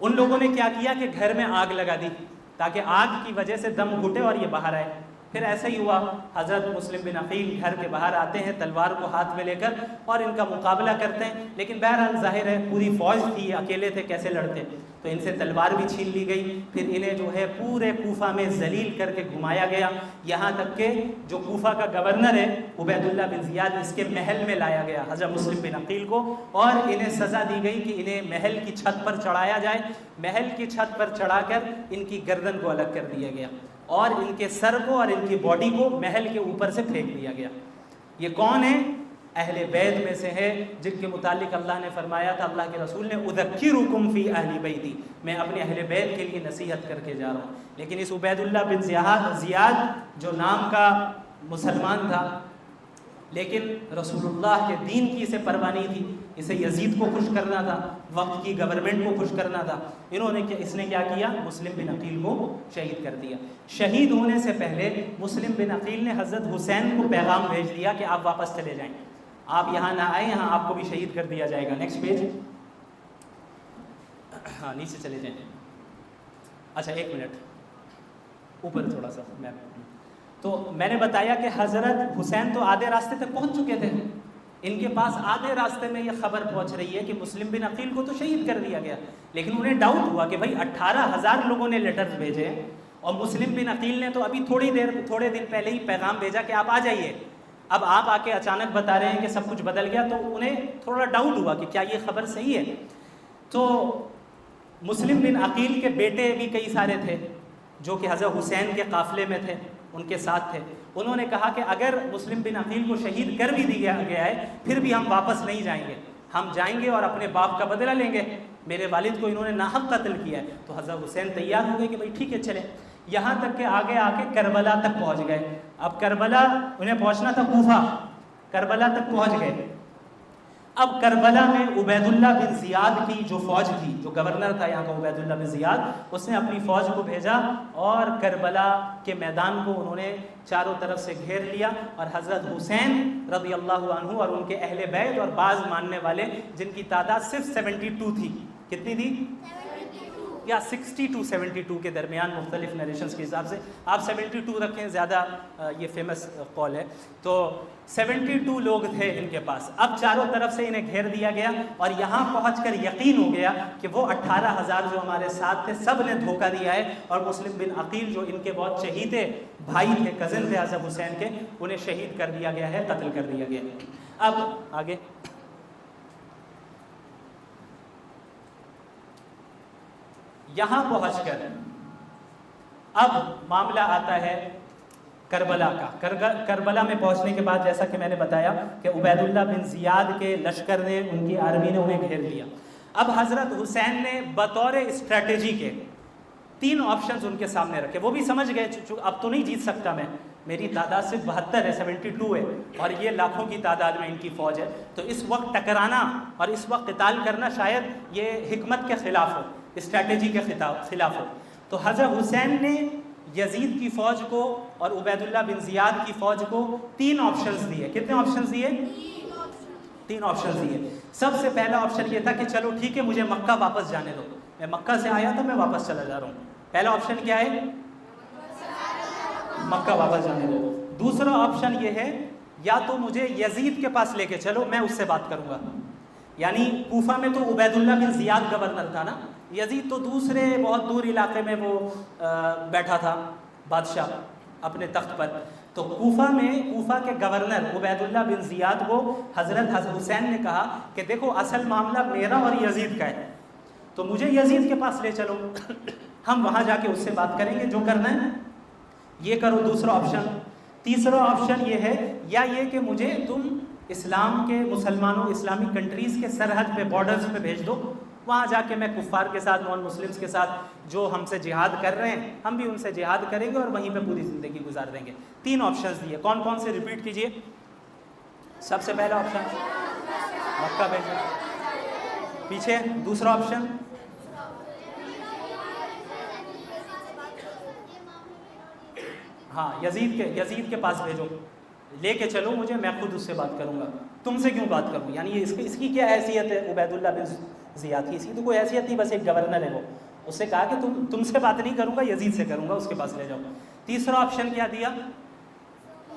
ان لوگوں نے کیا کیا کہ گھر میں آگ لگا دی تاکہ آگ کی وجہ سے دم گھٹے اور یہ باہر آئے۔ پھر ایسا ہی ہوا، حضرت مسلم بن عقیل گھر کے باہر آتے ہیں تلوار کو ہاتھ میں لے کر اور ان کا مقابلہ کرتے ہیں، لیکن بہرحال ظاہر ہے پوری فوج تھی، اکیلے تھے، کیسے لڑتے، تو ان سے تلوار بھی چھین لی گئی۔ پھر انہیں جو ہے پورے کوفہ میں ذلیل کر کے گھمایا گیا، یہاں تک کہ جو کوفہ کا گورنر ہے عبید اللہ بن زیاد، اس کے محل میں لایا گیا حضرت مسلم بن عقیل کو، اور انہیں سزا دی گئی کہ انہیں محل کی چھت پر چڑھایا جائے۔ محل کی چھت پر چڑھا کر ان کی گردن کو الگ کر دیا گیا اور ان کے سر کو اور ان کی باڈی کو محل کے اوپر سے پھینک دیا گیا۔ یہ کون ہے؟ اہل بیت میں سے ہے، جن کے متعلق اللہ نے فرمایا تھا، اللہ کے رسول نے، اذکرکم فی اہل بیتی، میں اپنے اہل بیت کے لیے نصیحت کر کے جا رہا ہوں۔ لیکن اس عبید اللہ بن زیاد جو نام کا مسلمان تھا، لیکن رسول اللہ کے دین کی اسے پرواہ نہیں تھی، اسے یزید کو خوش کرنا تھا، وقت کی گورنمنٹ کو خوش کرنا تھا۔ اس نے کیا کیا؟ مسلم بن عقیل کو شہید کر دیا۔ شہید ہونے سے پہلے مسلم بن عقیل نے حضرت حسین کو پیغام بھیج دیا کہ آپ واپس چلے جائیں، آپ یہاں نہ آئیں، یہاں آپ کو بھی شہید کر دیا جائے گا۔ Next page. ہاں نیچے چلے جائیں. اچھا ایک منٹ اوپر تھوڑا سا. میں نے بتایا کہ حضرت حسین تو آدھے راستے تک پہنچ چکے تھے. ان کے پاس آدھے راستے میں یہ خبر پہنچ رہی ہے کہ مسلم بن عقیل کو تو شہید کر دیا گیا, لیکن انہیں ڈاؤٹ ہوا کہ بھائی 18,000 لوگوں نے لیٹرز بھیجے اور مسلم بن عقیل نے تو ابھی تھوڑے دن پہلے ہی پیغام بھیجا کہ آپ آ جائیے. اب آپ آ کے اچانک بتا رہے ہیں کہ سب کچھ بدل گیا, تو انہیں تھوڑا ڈاؤٹ ہوا کہ کیا یہ خبر صحیح ہے. تو مسلم بن عقیل کے بیٹے بھی کئی سارے تھے جو کہ حضرت حسین کے قافلے میں تھے, ان کے ساتھ تھے. انہوں نے کہا کہ اگر مسلم بن عقیل کو شہید کر بھی دیا گیا ہے پھر بھی ہم واپس نہیں جائیں گے, ہم جائیں گے اور اپنے باپ کا بدلہ لیں گے. میرے والد کو انہوں نے ناحق قتل کیا ہے. تو حضرت حسین تیار ہو گئے کہ بھائی ٹھیک ہے چلیں. یہاں تک کہ آگے آ کے کربلا تک پہنچ گئے. اب کربلا انہیں پہنچنا تھا کوفہ, کربلا تک پہنچ گئے. اب کربلا میں عبید اللہ بن زیاد کی جو فوج تھی, جو گورنر تھا یہاں کا عبید اللہ بن زیاد, اس نے اپنی فوج کو بھیجا اور کربلا کے میدان کو انہوں نے چاروں طرف سے گھیر لیا. اور حضرت حسین رضی اللہ عنہ اور ان کے اہل بیت اور بعض ماننے والے جن کی تعداد صرف 72 تھی, کتنی تھی, یا 60 to 72 کے درمیان, مختلف نریشنز کے حساب سے آپ 72 رکھیں, زیادہ یہ فیمس قول ہے. تو 72 لوگ تھے ان کے پاس. اب چاروں طرف سے انہیں گھیر دیا گیا اور یہاں پہنچ کر یقین ہو گیا کہ وہ 18,000 جو ہمارے ساتھ تھے سب نے دھوکہ دیا ہے, اور مسلم بن عقیل جو ان کے بہت چہیتے بھائی تھے, کزن تھے حضرت حسین کے, انہیں شہید کر دیا گیا ہے, قتل کر دیا گیا. اب آگے یہاں پہنچ کر اب معاملہ آتا ہے کربلا کا. کربلا میں پہنچنے کے بعد جیسا کہ میں نے بتایا کہ عبید اللہ بن زیاد کے لشکر نے, ان کی آرمی نے انہیں گھیر لیا. اب حضرت حسین نے بطور اسٹریٹجی کے 3 آپشنز ان کے سامنے رکھے. وہ بھی سمجھ گئے اب تو نہیں جیت سکتا میں, میری تعداد صرف 72 ہے, 72 ہے, اور یہ لاکھوں کی تعداد میں ان کی فوج ہے. تو اس وقت ٹکرانا اور اس وقت قتال کرنا شاید یہ حکمت کے خلاف ہو, اسٹریٹجی کے خلاف ہو. تو حضرت حسین نے یزید کی فوج کو اور عبید اللہ بن زیاد کی فوج کو 3 آپشنز دیے. کتنے آپشنز دیے؟ 3 آپشنز دیے. سب سے پہلا آپشن یہ تھا کہ چلو ٹھیک ہے مجھے مکہ واپس جانے دو, میں مکہ سے آیا تھا میں واپس چلا جا رہا ہوں. پہلا آپشن کیا ہے؟ مکہ واپس جانے دو. دوسرا آپشن یہ ہے یا تو مجھے یزید کے پاس لے کے چلو, میں اس سے بات کروں گا. یعنی کوفہ میں تو عبید اللہ بن زیاد گورنر تھا نا, یزید تو دوسرے بہت دور علاقے میں وہ بیٹھا تھا بادشاہ اپنے تخت پر. تو کوفہ کے گورنر عبید اللہ بن زیاد کو حضرت حسین نے کہا کہ دیکھو اصل معاملہ میرا اور یزید کا ہے, تو مجھے یزید کے پاس لے چلو, ہم وہاں جا کے اس سے بات کریں گے, جو کرنا ہے یہ کرو. دوسرا آپشن. تیسرا آپشن یہ ہے یا یہ کہ مجھے تم اسلام کے مسلمانوں اسلامی کنٹریز کے سرحد پہ بارڈرز پہ بھیج دو, وہاں جا کے میں کفار کے ساتھ نان مسلمس کے ساتھ جو ہم سے جہاد کر رہے ہیں ہم بھی ان سے جہاد کریں گے اور وہیں پہ پوری زندگی گزار دیں گے. 3 آپشنز دیے. کون کون سے ریپیٹ کیجئے. سب سے پہلا آپشن مکہ بھیجنا, پیچھے دوسرا آپشن ہاں یزید کے پاس بھیجو, لے کے چلو مجھے, میں خود اس سے بات کروں گا, تم سے کیوں بات کروں. یعنی اس کی کیا حیثیت ہے عبید اللہ بن زیاد کی, اس کی تو کوئی حیثیت نہیں, بس ایک گورنر ہے وہ. اس سے کہا کہ تم سے بات نہیں کروں گا, یزید سے کروں گا, اس کے پاس لے جاؤ. تیسرا آپشن کیا دیا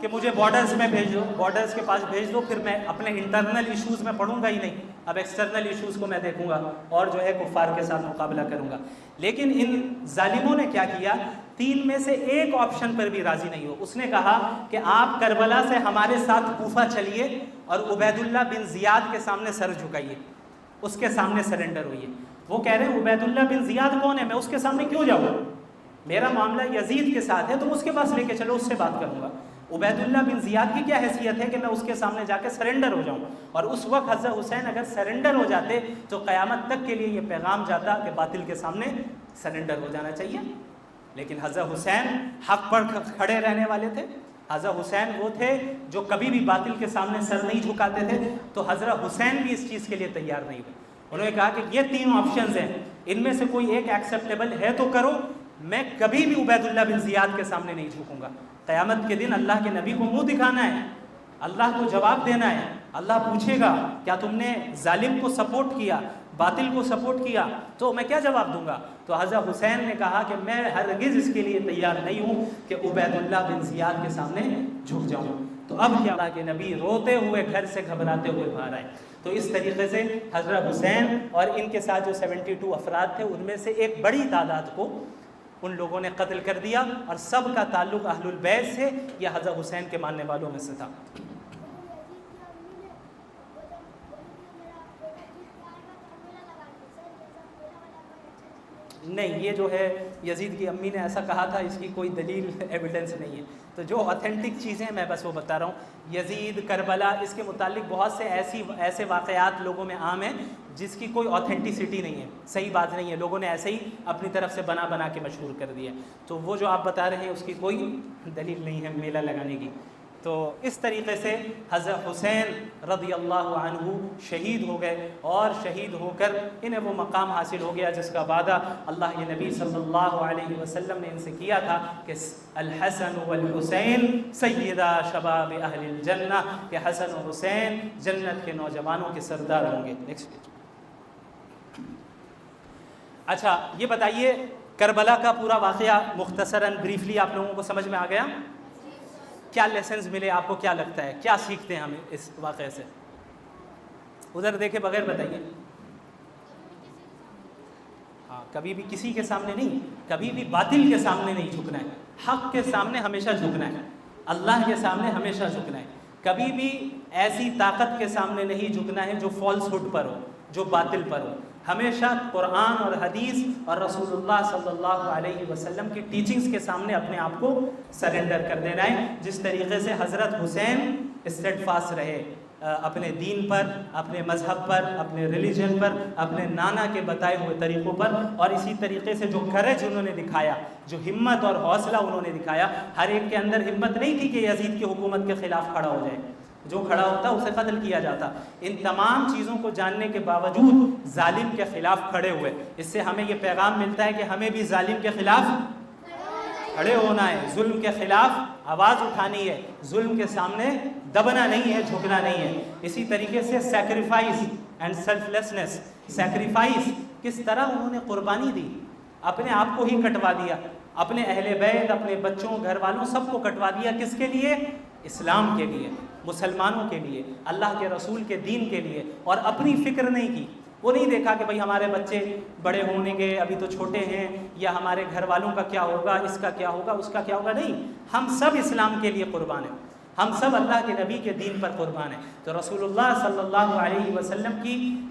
کہ مجھے بارڈرز میں بھیج دو, بارڈرز کے پاس بھیج دو, پھر میں اپنے انٹرنل ایشوز میں پڑھوں گا ہی نہیں, اب ایکسٹرنل ایشوز کو میں دیکھوں گا اور جو ہے کفار کے ساتھ مقابلہ کروں گا. لیکن ان ظالموں نے کیا کیا, 3 میں سے ایک آپشن پر بھی راضی نہیں ہو. اس نے کہا کہ آپ کربلا سے ہمارے ساتھ کوفہ چلیے اور عبید اللہ بن زیاد کے سامنے سر جھکائیے, اس کے سامنے سرنڈر ہوئیے. وہ کہہ رہے ہیں عبید اللہ بن زیاد کون ہے, میں اس کے سامنے کیوں جاؤں, میرا معاملہ یزید کے ساتھ ہے, تم اس کے پاس لے کے چلو, اس سے بات کروں گا. عبید اللہ بن زیاد کی کیا حیثیت ہے کہ میں اس کے سامنے جا کے سرنڈر ہو جاؤں. اور اس وقت حضرت حسین اگر سرنڈر ہو جاتے تو قیامت تک کے لیے یہ پیغام جاتا کہ باطل کے سامنے سرنڈر ہو جانا چاہیے. لیکن حضرت حسین حق پر کھڑے رہنے والے تھے. حضرت حسین وہ تھے جو کبھی بھی باطل کے سامنے سر نہیں جھکاتے تھے. تو حضرت حسین بھی اس چیز کے لیے تیار نہیں ہوئے. انہوں نے کہا کہ یہ 3 آپشنز ہیں, ان میں سے کوئی ایک ایکسیپٹیبل ہے تو کرو, میں کبھی بھی عبید اللہ بن زیاد کے سامنے نہیں جھکوں گا. قیامت کے دن اللہ کے نبی کو منہ دکھانا ہے, اللہ کو جواب دینا ہے. اللہ پوچھے گا کیا تم نے ظالم کو سپورٹ کیا, باطل کو سپورٹ کیا تو میں کیا جواب دوں گا؟ تو حضرت حسین نے کہا کہ میں ہرگز اس کے لیے تیار نہیں ہوں کہ عبید اللہ بن زیاد کے سامنے جھک جاؤں۔ تو اب کیا اللہ کے نبی روتے ہوئے گھر سے گھبراتے ہوئے باہر آئے۔ تو اس طریقے سے حضرت حسین اور ان کے ساتھ جو 72 افراد تھے ان میں سے ایک بڑی تعداد کو ان لوگوں نے قتل کر دیا، اور سب کا تعلق اہل البیت سے یا حضرت حسین کے ماننے والوں میں سے تھا۔ نہیں، یہ جو ہے یزید کی امی نے ایسا کہا تھا، اس کی کوئی دلیل ایویڈنس نہیں ہے۔ تو جو اوتھینٹک چیزیں میں بس وہ بتا رہا ہوں، یزید، کربلا، اس کے متعلق بہت سے ایسے واقعات لوگوں میں عام ہیں جس کی کوئی اوتھینٹسٹی نہیں ہے، صحیح بات نہیں ہے، لوگوں نے ایسے ہی اپنی طرف سے بنا کے مشہور کر دیا۔ تو وہ جو آپ بتا رہے ہیں اس کی کوئی دلیل نہیں ہے میلہ لگانے کی۔ تو اس طریقے سے حضرت حسین رضی اللہ عنہ شہید ہو گئے، اور شہید ہو کر انہیں وہ مقام حاصل ہو گیا جس کا وعدہ اللہ کے نبی صلی اللہ علیہ وسلم نے ان سے کیا تھا کہ الحسن والحسین سیدہ شباب اہل الجنہ، کہ حسن و حسین جنت کے نوجوانوں کے سردار ہوں گے۔ اچھا، یہ بتائیے کربلا کا پورا واقعہ مختصراً بریفلی آپ لوگوں کو سمجھ میں آ گیا؟ کیا لیسنز ملے آپ کو؟ کیا لگتا ہے کیا سیکھتے ہیں ہم اس واقعے سے؟ ادھر دیکھے بغیر بتائیے۔ ہاں، کبھی بھی کسی کے سامنے نہیں، کبھی بھی باطل کے سامنے نہیں جھکنا ہے، حق کے سامنے ہمیشہ جھکنا ہے، اللہ کے سامنے ہمیشہ جھکنا ہے۔ کبھی بھی ایسی طاقت کے سامنے نہیں جھکنا ہے جو فالس ہوڈ پر ہو، جو باطل پر ہو۔ ہمیشہ قرآن اور حدیث اور رسول اللہ صلی اللہ علیہ وسلم کی ٹیچنگز کے سامنے اپنے آپ کو سرنڈر کر دینا ہے، جس طریقے سے حضرت حسین اسٹیڈ فاسٹ رہے اپنے دین پر، اپنے مذہب پر، اپنے ریلیجن پر، اپنے نانا کے بتائے ہوئے طریقوں پر، اور اسی طریقے سے جو کریج انہوں نے دکھایا، جو ہمت اور حوصلہ انہوں نے دکھایا۔ ہر ایک کے اندر ہمت نہیں تھی کہ یزید کی حکومت کے خلاف کھڑا ہو جائے، جو کھڑا ہوتا اسے قتل کیا جاتا۔ ان تمام چیزوں کو جاننے کے باوجود ظالم کے خلاف کھڑے ہوئے۔ اس سے ہمیں یہ پیغام ملتا ہے کہ ہمیں بھی ظالم کے خلاف کھڑے ہونا ہے، ظلم کے خلاف آواز اٹھانی ہے، ظلم کے سامنے دبنا نہیں ہے، جھکنا نہیں ہے۔ اسی طریقے سے sacrifice and self lessons, sacrifice کس طرح انہوں نے قربانی دی، اپنے آپ کو ہی کٹوا دیا، اپنے اہل بیت، اپنے بچوں، گھر والوں، سب کو کٹوا دیا۔ کس کے لیے؟ اسلام کے لیے، مسلمانوں کے لیے، اللہ کے رسول کے دین کے لیے، اور اپنی فکر نہیں کی۔ وہ نہیں دیکھا کہ بھئی ہمارے بچے بڑے ہونے گے، ابھی تو چھوٹے ہیں، یا ہمارے گھر والوں کا کیا ہوگا، اس کا کیا ہوگا، اس کا کیا ہوگا۔ نہیں، ہم سب اسلام کے لیے قربان ہیں، ہم سب اللہ کے نبی کے دین پر قربان ہیں۔ تو رسول اللہ صلی اللہ علیہ وسلم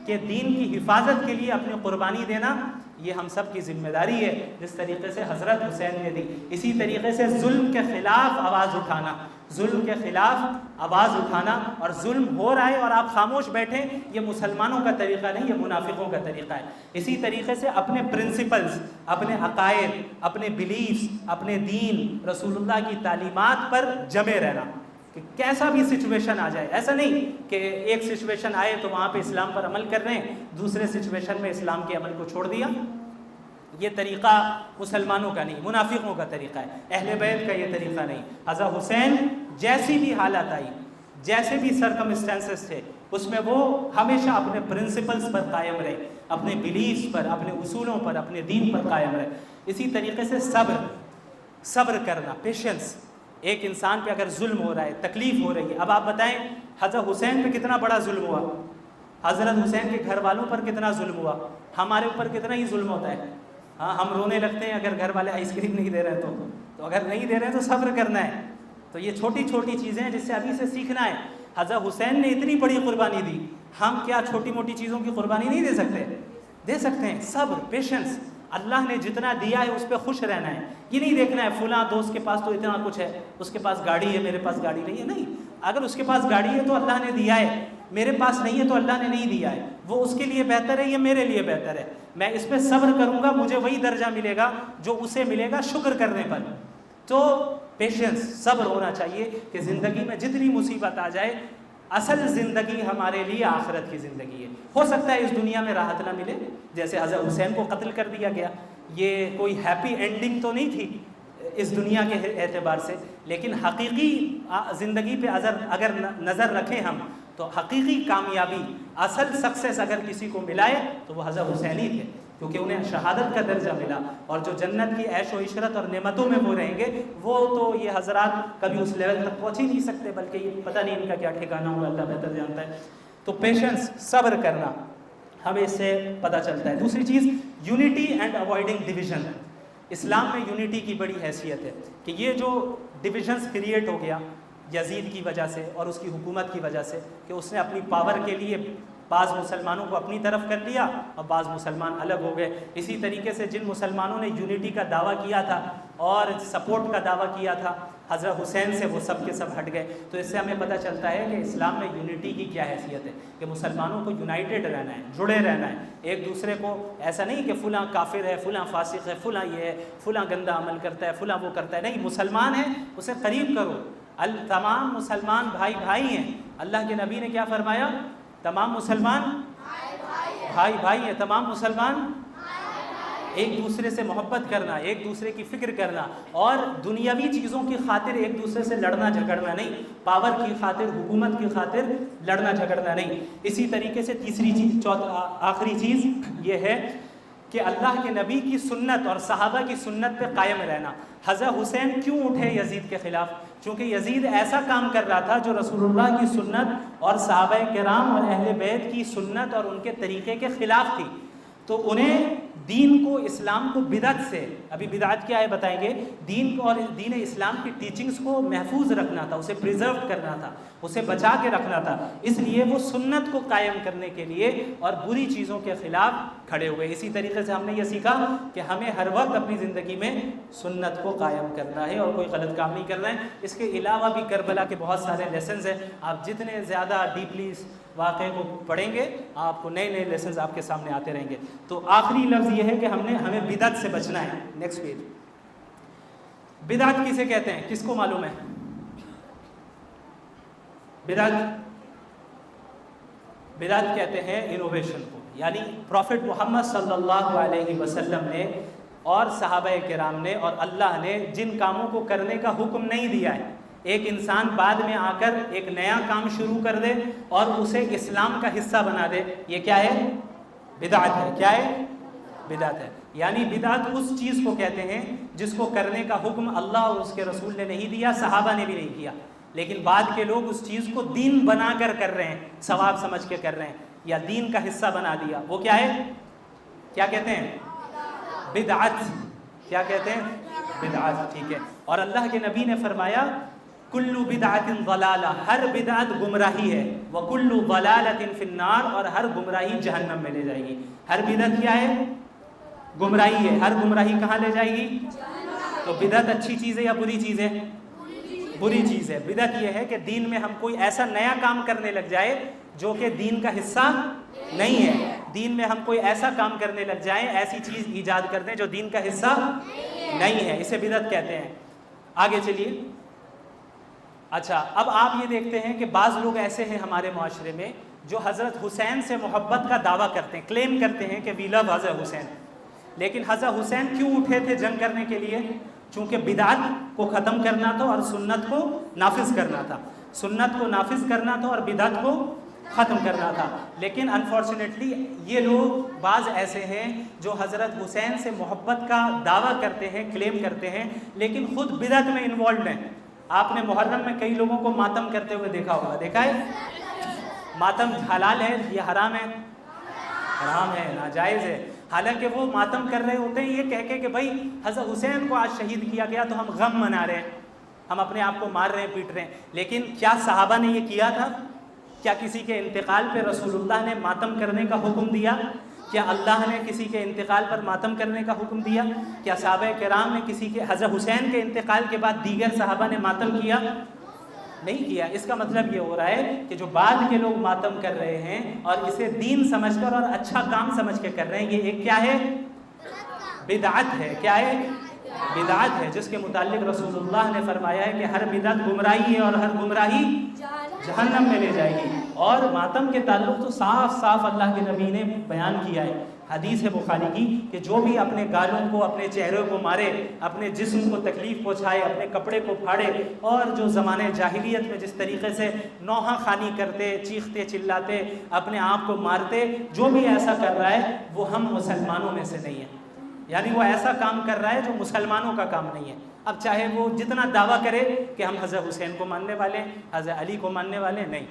کے دین کی حفاظت کے لیے اپنی قربانی دینا، یہ ہم سب کی ذمہ داری ہے، جس طریقے سے حضرت حسین نے دی۔ اسی طریقے سے ظلم کے خلاف آواز اٹھانا، ظلم کے خلاف آواز اٹھانا، اور ظلم ہو رہا ہے اور آپ خاموش بیٹھیں، یہ مسلمانوں کا طریقہ نہیں، یہ منافقوں کا طریقہ ہے۔ اسی طریقے سے اپنے پرنسپلز، اپنے عقائد، اپنے بلیفز، اپنے دین، رسول اللہ کی تعلیمات پر جمے رہنا، کہ کیسا بھی سچویشن آ جائے۔ ایسا نہیں کہ ایک سچویشن آئے تو وہاں پہ اسلام پر عمل کر رہے ہیں، دوسرے سچویشن میں اسلام کے عمل کو چھوڑ دیا۔ یہ طریقہ مسلمانوں کا نہیں، منافقوں کا طریقہ ہے، اہل بیت کا یہ طریقہ نہیں۔ حضرت حسین جیسی بھی حالت آئی، جیسے بھی سرکمسٹانسز تھے، اس میں وہ ہمیشہ اپنے پرنسپلز پر قائم رہے، اپنے بلیفز پر، اپنے اصولوں پر، اپنے دین پر قائم رہے۔ اسی طریقے سے صبر کرنا، پیشنس۔ ایک انسان پہ اگر ظلم ہو رہا ہے، تکلیف ہو رہی ہے، اب آپ بتائیں حضرت حسین پہ کتنا بڑا ظلم ہوا، حضرت حسین کے گھر والوں پر کتنا ظلم ہوا، ہمارے اوپر کتنا ہی ظلم ہوتا ہے۔ ہاں، ہم رونے لگتے ہیں اگر گھر والے آئس کریم نہیں دے رہے تو اگر نہیں دے رہے تو صبر کرنا ہے۔ تو یہ چھوٹی چھوٹی چیزیں ہیں جس سے ابھی سے سیکھنا ہے۔ حضرت حسین نے اتنی بڑی قربانی دی، ہم کیا چھوٹی موٹی چیزوں کی قربانی نہیں دے سکتے؟ دے سکتے ہیں۔ صبر، پیشنس، اللہ نے جتنا دیا ہے اس پہ خوش رہنا ہے۔ یہ نہیں دیکھنا ہے فلاں دوست کے پاس تو اتنا کچھ ہے، اس کے پاس گاڑی ہے، میرے پاس گاڑی نہیں ہے۔ نہیں، اگر اس کے پاس گاڑی ہے تو اللہ نے دیا ہے، میرے پاس نہیں ہے تو اللہ نے نہیں دیا ہے۔ وہ اس کے لیے بہتر ہے، یہ میرے لیے بہتر ہے۔ میں اس پہ صبر کروں گا، مجھے وہی درجہ ملے گا جو اسے ملے گا شکر کرنے پر۔ تو پیشنس، صبر ہونا چاہیے کہ زندگی میں جتنی مصیبت آ جائے، اصل زندگی ہمارے لیے آخرت کی زندگی ہے۔ ہو سکتا ہے اس دنیا میں راحت نہ ملے، جیسے حضرت حسین کو قتل کر دیا گیا، یہ کوئی ہیپی اینڈنگ تو نہیں تھی اس دنیا کے اعتبار سے، لیکن حقیقی زندگی پہ اگر نظر رکھیں ہم تو حقیقی کامیابی، اصل سکسیس اگر کسی کو ملا ہے تو وہ حضرت حسین ہی تھے، کیونکہ انہیں شہادت کا درجہ ملا، اور جو جنت کی عیش و عشرت اور نعمتوں میں وہ رہیں گے، وہ تو یہ حضرات کبھی اس لیول تک پہنچ ہی نہیں سکتے، بلکہ یہ پتہ نہیں ان کا کیا ٹھکانہ ہوگا، اللہ بہتر جانتا ہے۔ تو پیشنس، صبر کرنا، ہمیں اس سے پتہ چلتا ہے۔ دوسری چیز، یونٹی اینڈ اوائڈنگ ڈویژن۔ اسلام میں یونٹی کی بڑی حیثیت ہے کہ یہ جو ڈویژنس کریٹ ہو گیا یزید کی وجہ سے اور اس کی حکومت کی وجہ سے، کہ اس نے اپنی پاور کے لیے بعض مسلمانوں کو اپنی طرف کر لیا اور بعض مسلمان الگ ہو گئے۔ اسی طریقے سے جن مسلمانوں نے یونٹی کا دعویٰ کیا تھا اور سپورٹ کا دعویٰ کیا تھا حضرت حسین سے، وہ سب کے سب ہٹ گئے۔ تو اس سے ہمیں پتہ چلتا ہے کہ اسلام میں یونٹی کی کیا حیثیت ہے، کہ مسلمانوں کو یونائٹڈ رہنا ہے، جڑے رہنا ہے، ایک دوسرے کو ایسا نہیں کہ فلاں کافر ہے، فلاں فاسق ہے، فلاں یہ ہے، فلاں گندہ عمل کرتا ہے، فلاں وہ کرتا ہے، نہیں، مسلمان ہے اسے قریب کرو، تمام مسلمان بھائی بھائی ہیں۔ اللہ کے نبی نے کیا فرمایا؟ تمام مسلمان بھائی بھائی ہیں، تمام مسلمان ایک دوسرے سے محبت کرنا، ایک دوسرے کی فکر کرنا، اور دنیاوی چیزوں کی خاطر ایک دوسرے سے لڑنا جھگڑنا نہیں، پاور کی خاطر، حکومت کی خاطر لڑنا جھگڑنا نہیں۔ اسی طریقے سے تیسری چیز، آخری چیز یہ ہے کہ اللہ کے نبی کی سنت اور صحابہ کی سنت پہ قائم رہنا۔ حضرت حسین کیوں اٹھے یزید کے خلاف؟ چونکہ یزید ایسا کام کر رہا تھا جو رسول اللہ کی سنت اور صحابہ کرام اور اہل بیت کی سنت اور ان کے طریقے کے خلاف تھی، تو انہیں دین کو، اسلام کو بدعت سے، ابھی بدعت کیا ہے بتائیں گے، دین کو اور دین اسلام کی ٹیچنگز کو محفوظ رکھنا تھا، اسے پریزرو کرنا تھا، اسے بچا کے رکھنا تھا، اس لیے وہ سنت کو قائم کرنے کے لیے اور بری چیزوں کے خلاف کھڑے ہوئے۔ اسی طریقے سے ہم نے یہ سیکھا کہ ہمیں ہر وقت اپنی زندگی میں سنت کو قائم کرنا ہے اور کوئی غلط کام نہیں کرنا ہے۔ اس کے علاوہ بھی کربلا کے بہت سارے لیسنز ہیں، آپ جتنے زیادہ ڈیپلی واقعے کو پڑھیں گے آپ کو نئے نئے لیسنز آپ کے سامنے آتے رہیں گے۔ تو آخری لفظ یہ ہے کہ ہمیں بدعت سے بچنا ہے۔ Next page. بدعت کسے کہتے ہیں؟ کس کو معلوم ہے؟ بدعت کہتے ہیں انوویشن کو، یعنی پروفٹ محمد صلی اللہ علیہ وسلم نے اور صحابہ کرام نے اور اللہ نے جن کاموں کو کرنے کا حکم نہیں دیا ہے، ایک انسان بعد میں آ کر ایک نیا کام شروع کر دے اور اسے اسلام کا حصہ بنا دے، یہ کیا ہے؟ بدعت ہے۔ کیا ہے؟ بدعت ہے۔ یعنی بدعت اس چیز کو کہتے ہیں جس کو کرنے کا حکم اللہ اور اس کے رسول نے نہیں دیا، صحابہ نے بھی نہیں کیا، لیکن بعد کے لوگ اس چیز کو دین بنا کر کر رہے ہیں، ثواب سمجھ کے کر رہے ہیں یا دین کا حصہ بنا دیا۔ وہ کیا ہے؟ کیا کہتے ہیں؟ بدعت۔ کیا کہتے ہیں؟ بدعت، ٹھیک ہے۔ اور اللہ کے نبی نے فرمایا کل بدعت ضلالہ، ہر بدعت گمراہی ہے، وکل ضلالۃ فی النار، اور ہر گمراہی جہنم میں لے جائے گی۔ ہر بدعت کیا ہے؟ گمراہی ہے۔ ہر گمراہی کہاں لے جائے گی؟ تو بدعت اچھی چیز ہے یا بری چیز ہے؟ بری چیز ہے۔ بدعت یہ ہے کہ دین میں ہم کوئی ایسا نیا کام کرنے لگ جائے جو کہ دین کا حصہ نہیں ہے، دین میں ہم کوئی ایسا کام کرنے لگ جائیں، ایسی چیز ایجاد کر دیں جو دین کا حصہ نہیں ہے، اسے بدعت کہتے ہیں۔ آگے چلیے۔ اچھا، اب آپ یہ دیکھتے ہیں کہ بعض لوگ ایسے ہیں ہمارے معاشرے میں جو حضرت حسین سے محبت کا دعویٰ کرتے ہیں، کلیم کرتے ہیں کہ وی لو حضرت حسین، لیکن حضرت حسین کیوں اٹھے تھے جنگ کرنے کے لیے؟ چونکہ بدعت کو ختم کرنا تھا اور سنت کو نافذ کرنا تھا، سنت کو نافذ کرنا تھا اور بدعت کو ختم کرنا تھا۔ لیکن انفارچونیٹلی یہ لوگ بعض ایسے ہیں جو حضرت حسین سے محبت کا دعویٰ کرتے ہیں، کلیم کرتے ہیں، لیکن خود بدعت میں انوالوڈ ہیں۔ آپ نے محرم میں کئی لوگوں کو ماتم کرتے ہوئے دیکھا ہوگا، دیکھا ہے؟ ماتم حلال ہے یا حرام ہے؟ حرام ہے، ناجائز ہے، حالانکہ وہ ماتم کر رہے ہوتے ہیں یہ کہہ کے کہ بھائی حضرت حسین کو آج شہید کیا گیا تو ہم غم منا رہے ہیں، ہم اپنے آپ کو مار رہے ہیں، پیٹ رہے ہیں۔ لیکن کیا صحابہ نے یہ کیا تھا؟ کیا کسی کے انتقال پہ رسول اللہ نے ماتم کرنے کا حکم دیا؟ کیا اللہ نے کسی کے انتقال پر ماتم کرنے کا حکم دیا؟ کیا صحابہ کرام نے کسی کے، حضرت حسین کے انتقال کے بعد دیگر صحابہ نے ماتم کیا؟ نہیں کیا۔ اس کا مطلب یہ ہو رہا ہے کہ جو بعد کے لوگ ماتم کر رہے ہیں اور اسے دین سمجھ کر اور اچھا کام سمجھ کے کر رہے ہیں، یہ ایک کیا ہے؟ بدعت ہے۔ کیا ہے؟ بدعت ہے، جس کے متعلق رسول اللہ نے فرمایا ہے کہ ہر بدعت گمراہی ہے اور ہر گمراہی جہنم میں لے جائے گی۔ اور ماتم کے تعلق تو صاف صاف اللہ کے نبی نے بیان کیا ہے حدیث ہے بخاری کی کہ جو بھی اپنے گالوں کو، اپنے چہرے کو مارے، اپنے جسم کو تکلیف پہنچائے، اپنے کپڑے کو پھاڑے، اور جو زمانے جاہلیت میں جس طریقے سے نوحہ خوانی کرتے، چیختے چلاتے، اپنے آپ کو مارتے، جو بھی ایسا کر رہا ہے وہ ہم مسلمانوں میں سے نہیں ہے. یعنی وہ ایسا کام کر رہا ہے جو مسلمانوں کا کام نہیں ہے. اب چاہے وہ جتنا دعویٰ کرے کہ ہم حضرت حسین کو ماننے والے، حضرت علی کو ماننے والے، نہیں.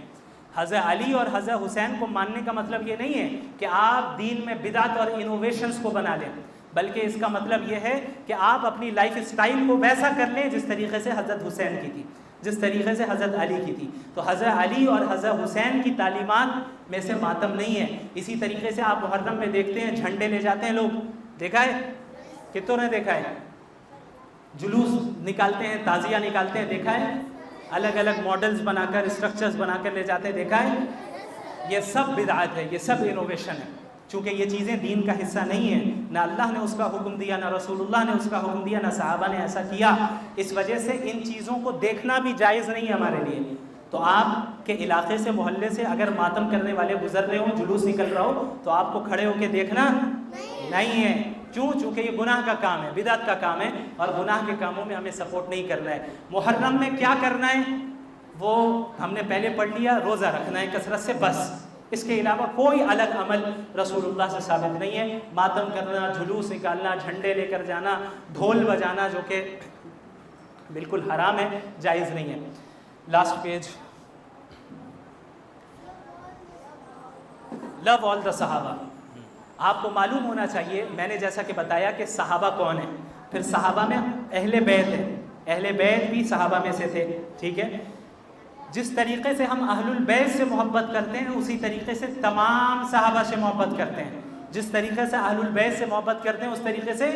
حضرت علی اور حضرت حسین کو ماننے کا مطلب یہ نہیں ہے کہ آپ دین میں بدعت اور انوویشنز کو بنا لیں، بلکہ اس کا مطلب یہ ہے کہ آپ اپنی لائف اسٹائل کو ویسا کر لیں جس طریقے سے حضرت حسین کی تھی، جس طریقے سے حضرت علی کی تھی. تو حضرت علی اور حضرت حسین کی تعلیمات میں سے ماتم نہیں ہے. اسی طریقے سے آپ محرم میں دیکھتے ہیں جھنڈے لے جاتے ہیں لوگ، دیکھا ہے؟ کتوں نے دیکھا ہے؟ جلوس نکالتے ہیں، تعزیہ نکالتے ہیں، دیکھا ہے؟ الگ الگ ماڈلز بنا کر، اسٹرکچرز بنا کر لے جاتے ہیں، دیکھا ہے؟ یہ سب بدعت ہے، یہ سب انوویشن ہے. چونکہ یہ چیزیں دین کا حصہ نہیں ہیں، نہ اللہ نے اس کا حکم دیا، نہ رسول اللہ نے اس کا حکم دیا، نہ صحابہ نے ایسا کیا. اس وجہ سے ان چیزوں کو دیکھنا بھی جائز نہیں ہے ہمارے لیے. تو آپ کے علاقے سے، محلے سے اگر ماتم کرنے والے گزر رہے ہوں، جلوس نکل رہا ہو، تو آپ کو کھڑے ہو کے دیکھنا نہیں ہے. کیوں؟ چونکہ یہ گناہ کا کام ہے، بدعت کا کام ہے، اور گناہ کے کاموں میں ہمیں سپورٹ نہیں کرنا ہے. محرم میں کیا کرنا ہے وہ ہم نے پہلے پڑھ لیا، روزہ رکھنا ہے کثرت سے، بس. اس کے علاوہ کوئی الگ عمل رسول اللہ سے ثابت نہیں ہے. ماتم کرنا، جلوس نکالنا، جھنڈے لے کر جانا، ڈھول بجانا، جو کہ بالکل حرام ہے، جائز نہیں ہے. Last page. لو آل دا صحابہ. آپ کو معلوم ہونا چاہیے، میں نے جیسا کہ بتایا کہ صحابہ کون ہیں، پھر صحابہ میں اہل بیت ہیں، اہل بیت بھی صحابہ میں سے تھے، ٹھیک ہے. جس طریقے سے ہم اہل البیت سے محبت کرتے ہیں اسی طریقے سے تمام صحابہ سے محبت کرتے ہیں. جس طریقے سے اہل البیت سے محبت کرتے ہیں اس طریقے سے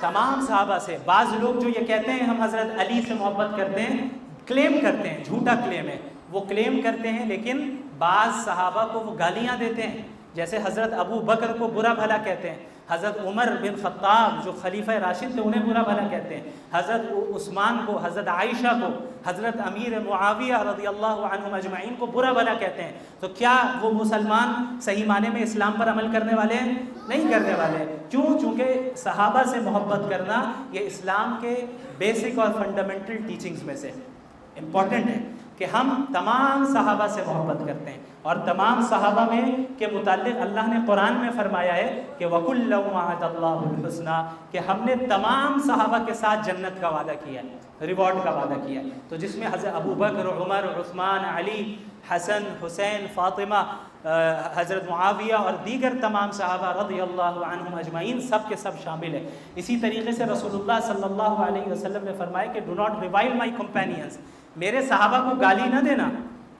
تمام صحابہ سے. بعض لوگ جو یہ کہتے ہیں ہم حضرت علی سے محبت کرتے ہیں، کلیم کرتے ہیں، جھوٹا کلیم ہے. وہ کلیم کرتے ہیں لیکن بعض صحابہ کو وہ گالیاں دیتے ہیں. جیسے حضرت ابو بکر کو برا بھلا کہتے ہیں، حضرت عمر بن خطاب جو خلیفہ راشد تھے انہیں برا بھلا کہتے ہیں، حضرت عثمان کو، حضرت عائشہ کو، حضرت امیر معاویہ رضی اللہ عنہم اجمعین کو برا بھلا کہتے ہیں. تو کیا وہ مسلمان صحیح معنی میں اسلام پر عمل کرنے والے ہیں؟ نہیں کرنے والے. کیوں؟ چونکہ صحابہ سے محبت کرنا یہ اسلام کے بیسک اور فنڈامنٹل ٹیچنگز میں سے امپورٹنٹ ہے کہ ہم تمام صحابہ سے محبت کرتے ہیں. اور تمام صحابہ میں کے متعلق اللہ نے قرآن میں فرمایا ہے کہ وَكُلًّا وَعَدَ اللَّهُ الْحُسْنَىٰ، کہ ہم نے تمام صحابہ کے ساتھ جنت کا وعدہ کیا ہے، ریوارڈ کا وعدہ کیا ہے. تو جس میں حضرت ابو بکر، عمر، عثمان، علی، حسن، حسین، فاطمہ، حضرت معاویہ اور دیگر تمام صحابہ رضی اللہ عنہم اجمعین سب کے سب شامل ہیں. اسی طریقے سے رسول اللہ صلی اللہ علیہ وسلم نے فرمایا کہ ڈو ناٹ ریوائل مائی کمپینینز، میرے صحابہ کو گالی نہ دینا،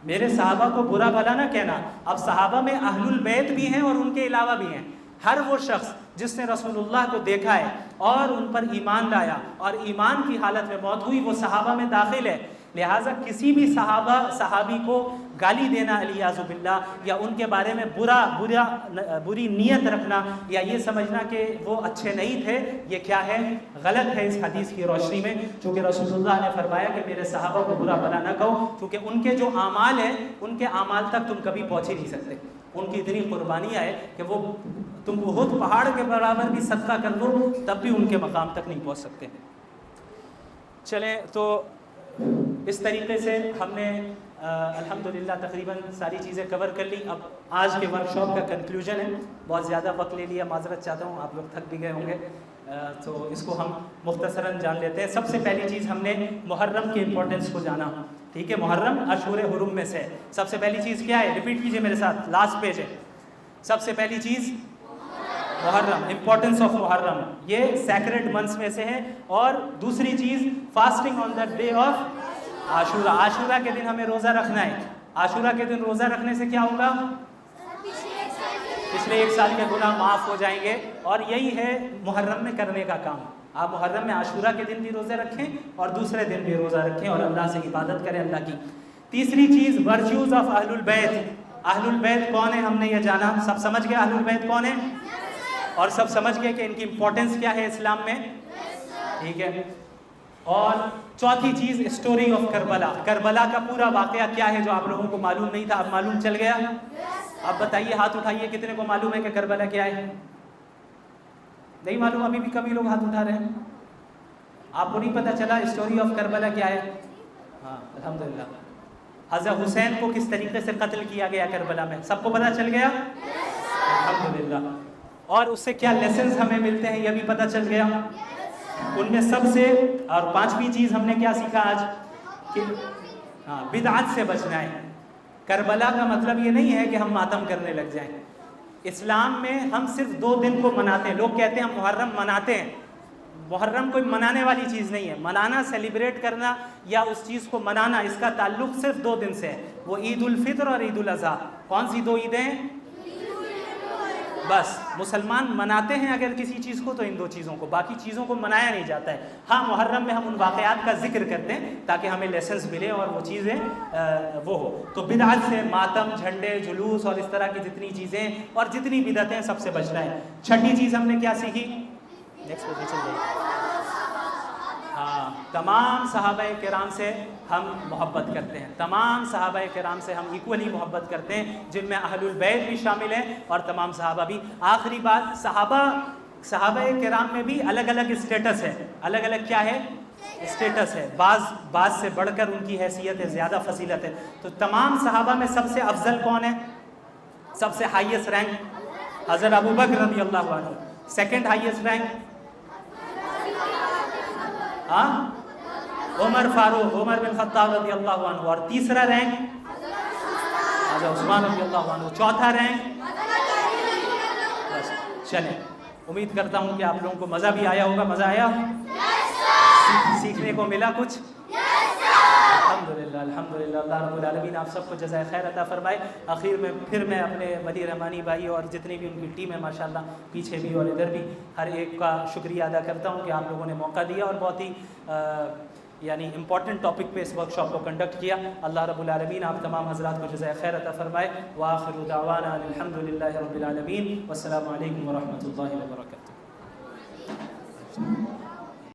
میرے صحابہ کو برا بھلا نہ کہنا. اب صحابہ میں اہل البیت بھی ہیں اور ان کے علاوہ بھی ہیں. ہر وہ شخص جس نے رسول اللہ کو دیکھا ہے اور ان پر ایمان لایا اور ایمان کی حالت میں موت ہوئی وہ صحابہ میں داخل ہے. لہٰذا کسی بھی صحابی کو گالی دینا علیاذ باللہ یا ان کے بارے میں بری نیت رکھنا یا یہ سمجھنا کہ وہ اچھے نہیں تھے، یہ کیا ہے؟ غلط ہے اس حدیث کی روشنی میں. چونکہ رسول اللہ نے فرمایا کہ میرے صحابہ کو برا بھلا نہ کہو، کیونکہ ان کے جو اعمال ہیں ان کے اعمال تک تم کبھی پہنچ ہی نہیں سکتے. ان کی اتنی قربانیاں ہے کہ وہ تم احد پہاڑ کے برابر بھی صدقہ کر دو تب بھی ان کے مقام تک نہیں پہنچ سکتے. چلیں تو اس طریقے سے ہم نے الحمدللہ تقریباً ساری چیزیں کور کر لی. اب آج کے ورکشاپ کا کنکلوژن ہے، بہت زیادہ وقت لے لیا، معذرت چاہتا ہوں، آپ لوگ تھک بھی گئے ہوں گے، تو اس کو ہم مختصراً جان لیتے ہیں. سب سے پہلی چیز ہم نے محرم کے امپورٹنس کو جانا، ٹھیک ہے. محرم اشہر حرم میں سے سب سے پہلی چیز کیا ہے؟ ریپیٹ کیجئے میرے ساتھ، لاسٹ پیج ہے. سب سے پہلی چیز محرم، امپورٹنس آف محرم، یہ سیکریڈ منتھس میں سے ہے. اور دوسری چیز fasting on the day of Ashura. Ashura کے دن ہمیں روزہ رکھنا ہے. عاشورہ کے دن روزہ رکھنے سے کیا ہوگا؟ پچھلے ایک سال کے گناہ معاف ہو جائیں گے. اور یہی ہے محرم میں کرنے کا کام. آپ محرم میں عاشورہ کے دن بھی روزے رکھیں اور دوسرے دن بھی روزہ رکھیں اور اللہ سے عبادت کریں اللہ کی. تیسری چیز ورچیوز آف اہل البیت. اہل البیت کون ہے ہم نے یہ جانا. سب سمجھ گئے اہل البیت کون ہے؟ اور سب سمجھ گئے کہ ان کی امپورٹنس کیا ہے اسلام میں؟ ٹھیک ہے. اور چوتھی چیز اسٹوری آف کربلا، کربلا کا پورا واقعہ کیا ہے جو آپ لوگوں کو معلوم نہیں تھا، اب معلوم چل گیا؟ اب بتائیے، ہاتھ اٹھائیے کتنے کو معلوم ہے کہ کربلا کیا ہے؟ نہیں معلوم؟ ابھی بھی کبھی لوگ ہاتھ اٹھا رہے ہیں. آپ کو نہیں پتا چلا اسٹوری آف کربلا کیا ہے؟ ہاں الحمدللہ. حضرت حسین کو کس طریقے سے قتل کیا گیا کربلا میں، سب کو پتا چل گیا؟ الحمدللہ. اور اس سے کیا لیسنز ہمیں ملتے ہیں یہ بھی پتا چل گیا. ان میں سب سے اور پانچویں چیز ہم نے کیا سیکھا آج کہ بدعت سے بچنا ہے. کربلا کا مطلب یہ نہیں ہے کہ ہم ماتم کرنے لگ جائیں. اسلام میں ہم صرف 2 دن کو مناتے ہیں. لوگ کہتے ہیں ہم محرم مناتے ہیں. محرم کوئی منانے والی چیز نہیں ہے. منانا، سیلیبریٹ کرنا یا اس چیز کو منانا، اس کا تعلق صرف 2 دن سے ہے. وہ عید الفطر اور عید الاضحیٰ. کون سی 2 عیدیں؟ بس مسلمان مناتے ہیں اگر کسی چیز کو تو ان 2 چیزوں کو، باقی چیزوں کو منایا نہیں جاتا ہے. ہاں محرم میں ہم ان واقعات کا ذکر کرتے ہیں تاکہ ہمیں لیسنس ملے اور وہ چیزیں وہ ہو. تو بدعت سے، ماتم، جھنڈے، جلوس اور اس طرح کی جتنی چیزیں اور جتنی بدعتیں سب سے بچنا ہے. چھٹی چیز ہم نے کیا سیکھی؟ نیکسٹ پہ چل جائیے. ہاں، تمام صحابہ کرام سے ہم محبت کرتے ہیں. تمام صحابہ کرام سے ہم ایکولی محبت کرتے ہیں، جن میں اہل البیت بھی شامل ہیں اور تمام صحابہ بھی. آخری بات، صحابہ کرام میں بھی الگ الگ اسٹیٹس ہے. الگ الگ کیا ہے؟ اسٹیٹس ہے. بعض سے بڑھ کر ان کی حیثیت ہے، زیادہ فضیلت ہے. تو تمام صحابہ میں سب سے افضل کون ہے؟ سب سے ہائیسٹ رینک حضرت ابوبکر رضی اللہ عنہ. سیکنڈ ہائیسٹ رینک عمر فاروق، عمر بن خطاب رضی اللہ عنہ. اور تیسرا رینک حضرت عثمان رضی اللہ عنہ. چوتھا رینک بس. چلیں، امید کرتا ہوں کہ آپ لوگوں کو مزہ بھی آیا ہوگا. مزہ آیا؟ سیکھنے کو ملا کچھ؟ الحمدللہ الحمدللہ. اللہ رب العالمین آپ سب کو جزائے خیر عطا فرمائے. آخر میں پھر میں اپنے ولی رحمانی بھائی اور جتنی بھی ان کی ٹیم ہے ماشاءاللہ پیچھے بھی اور ادھر بھی، ہر ایک کا شکریہ ادا کرتا ہوں کہ آپ لوگوں نے موقع دیا اور بہت ہی یعنی امپورٹنٹ ٹاپک پہ اس ورکشاپ کو کنڈکٹ کیا. اللہ رب العالمین آپ تمام حضرات کو جزائے خیر عطا فرمائے. وآخر دعوانا الحمدللہ رب العالمین. والسلام علیکم ورحمۃ اللہ وبرکاتہ.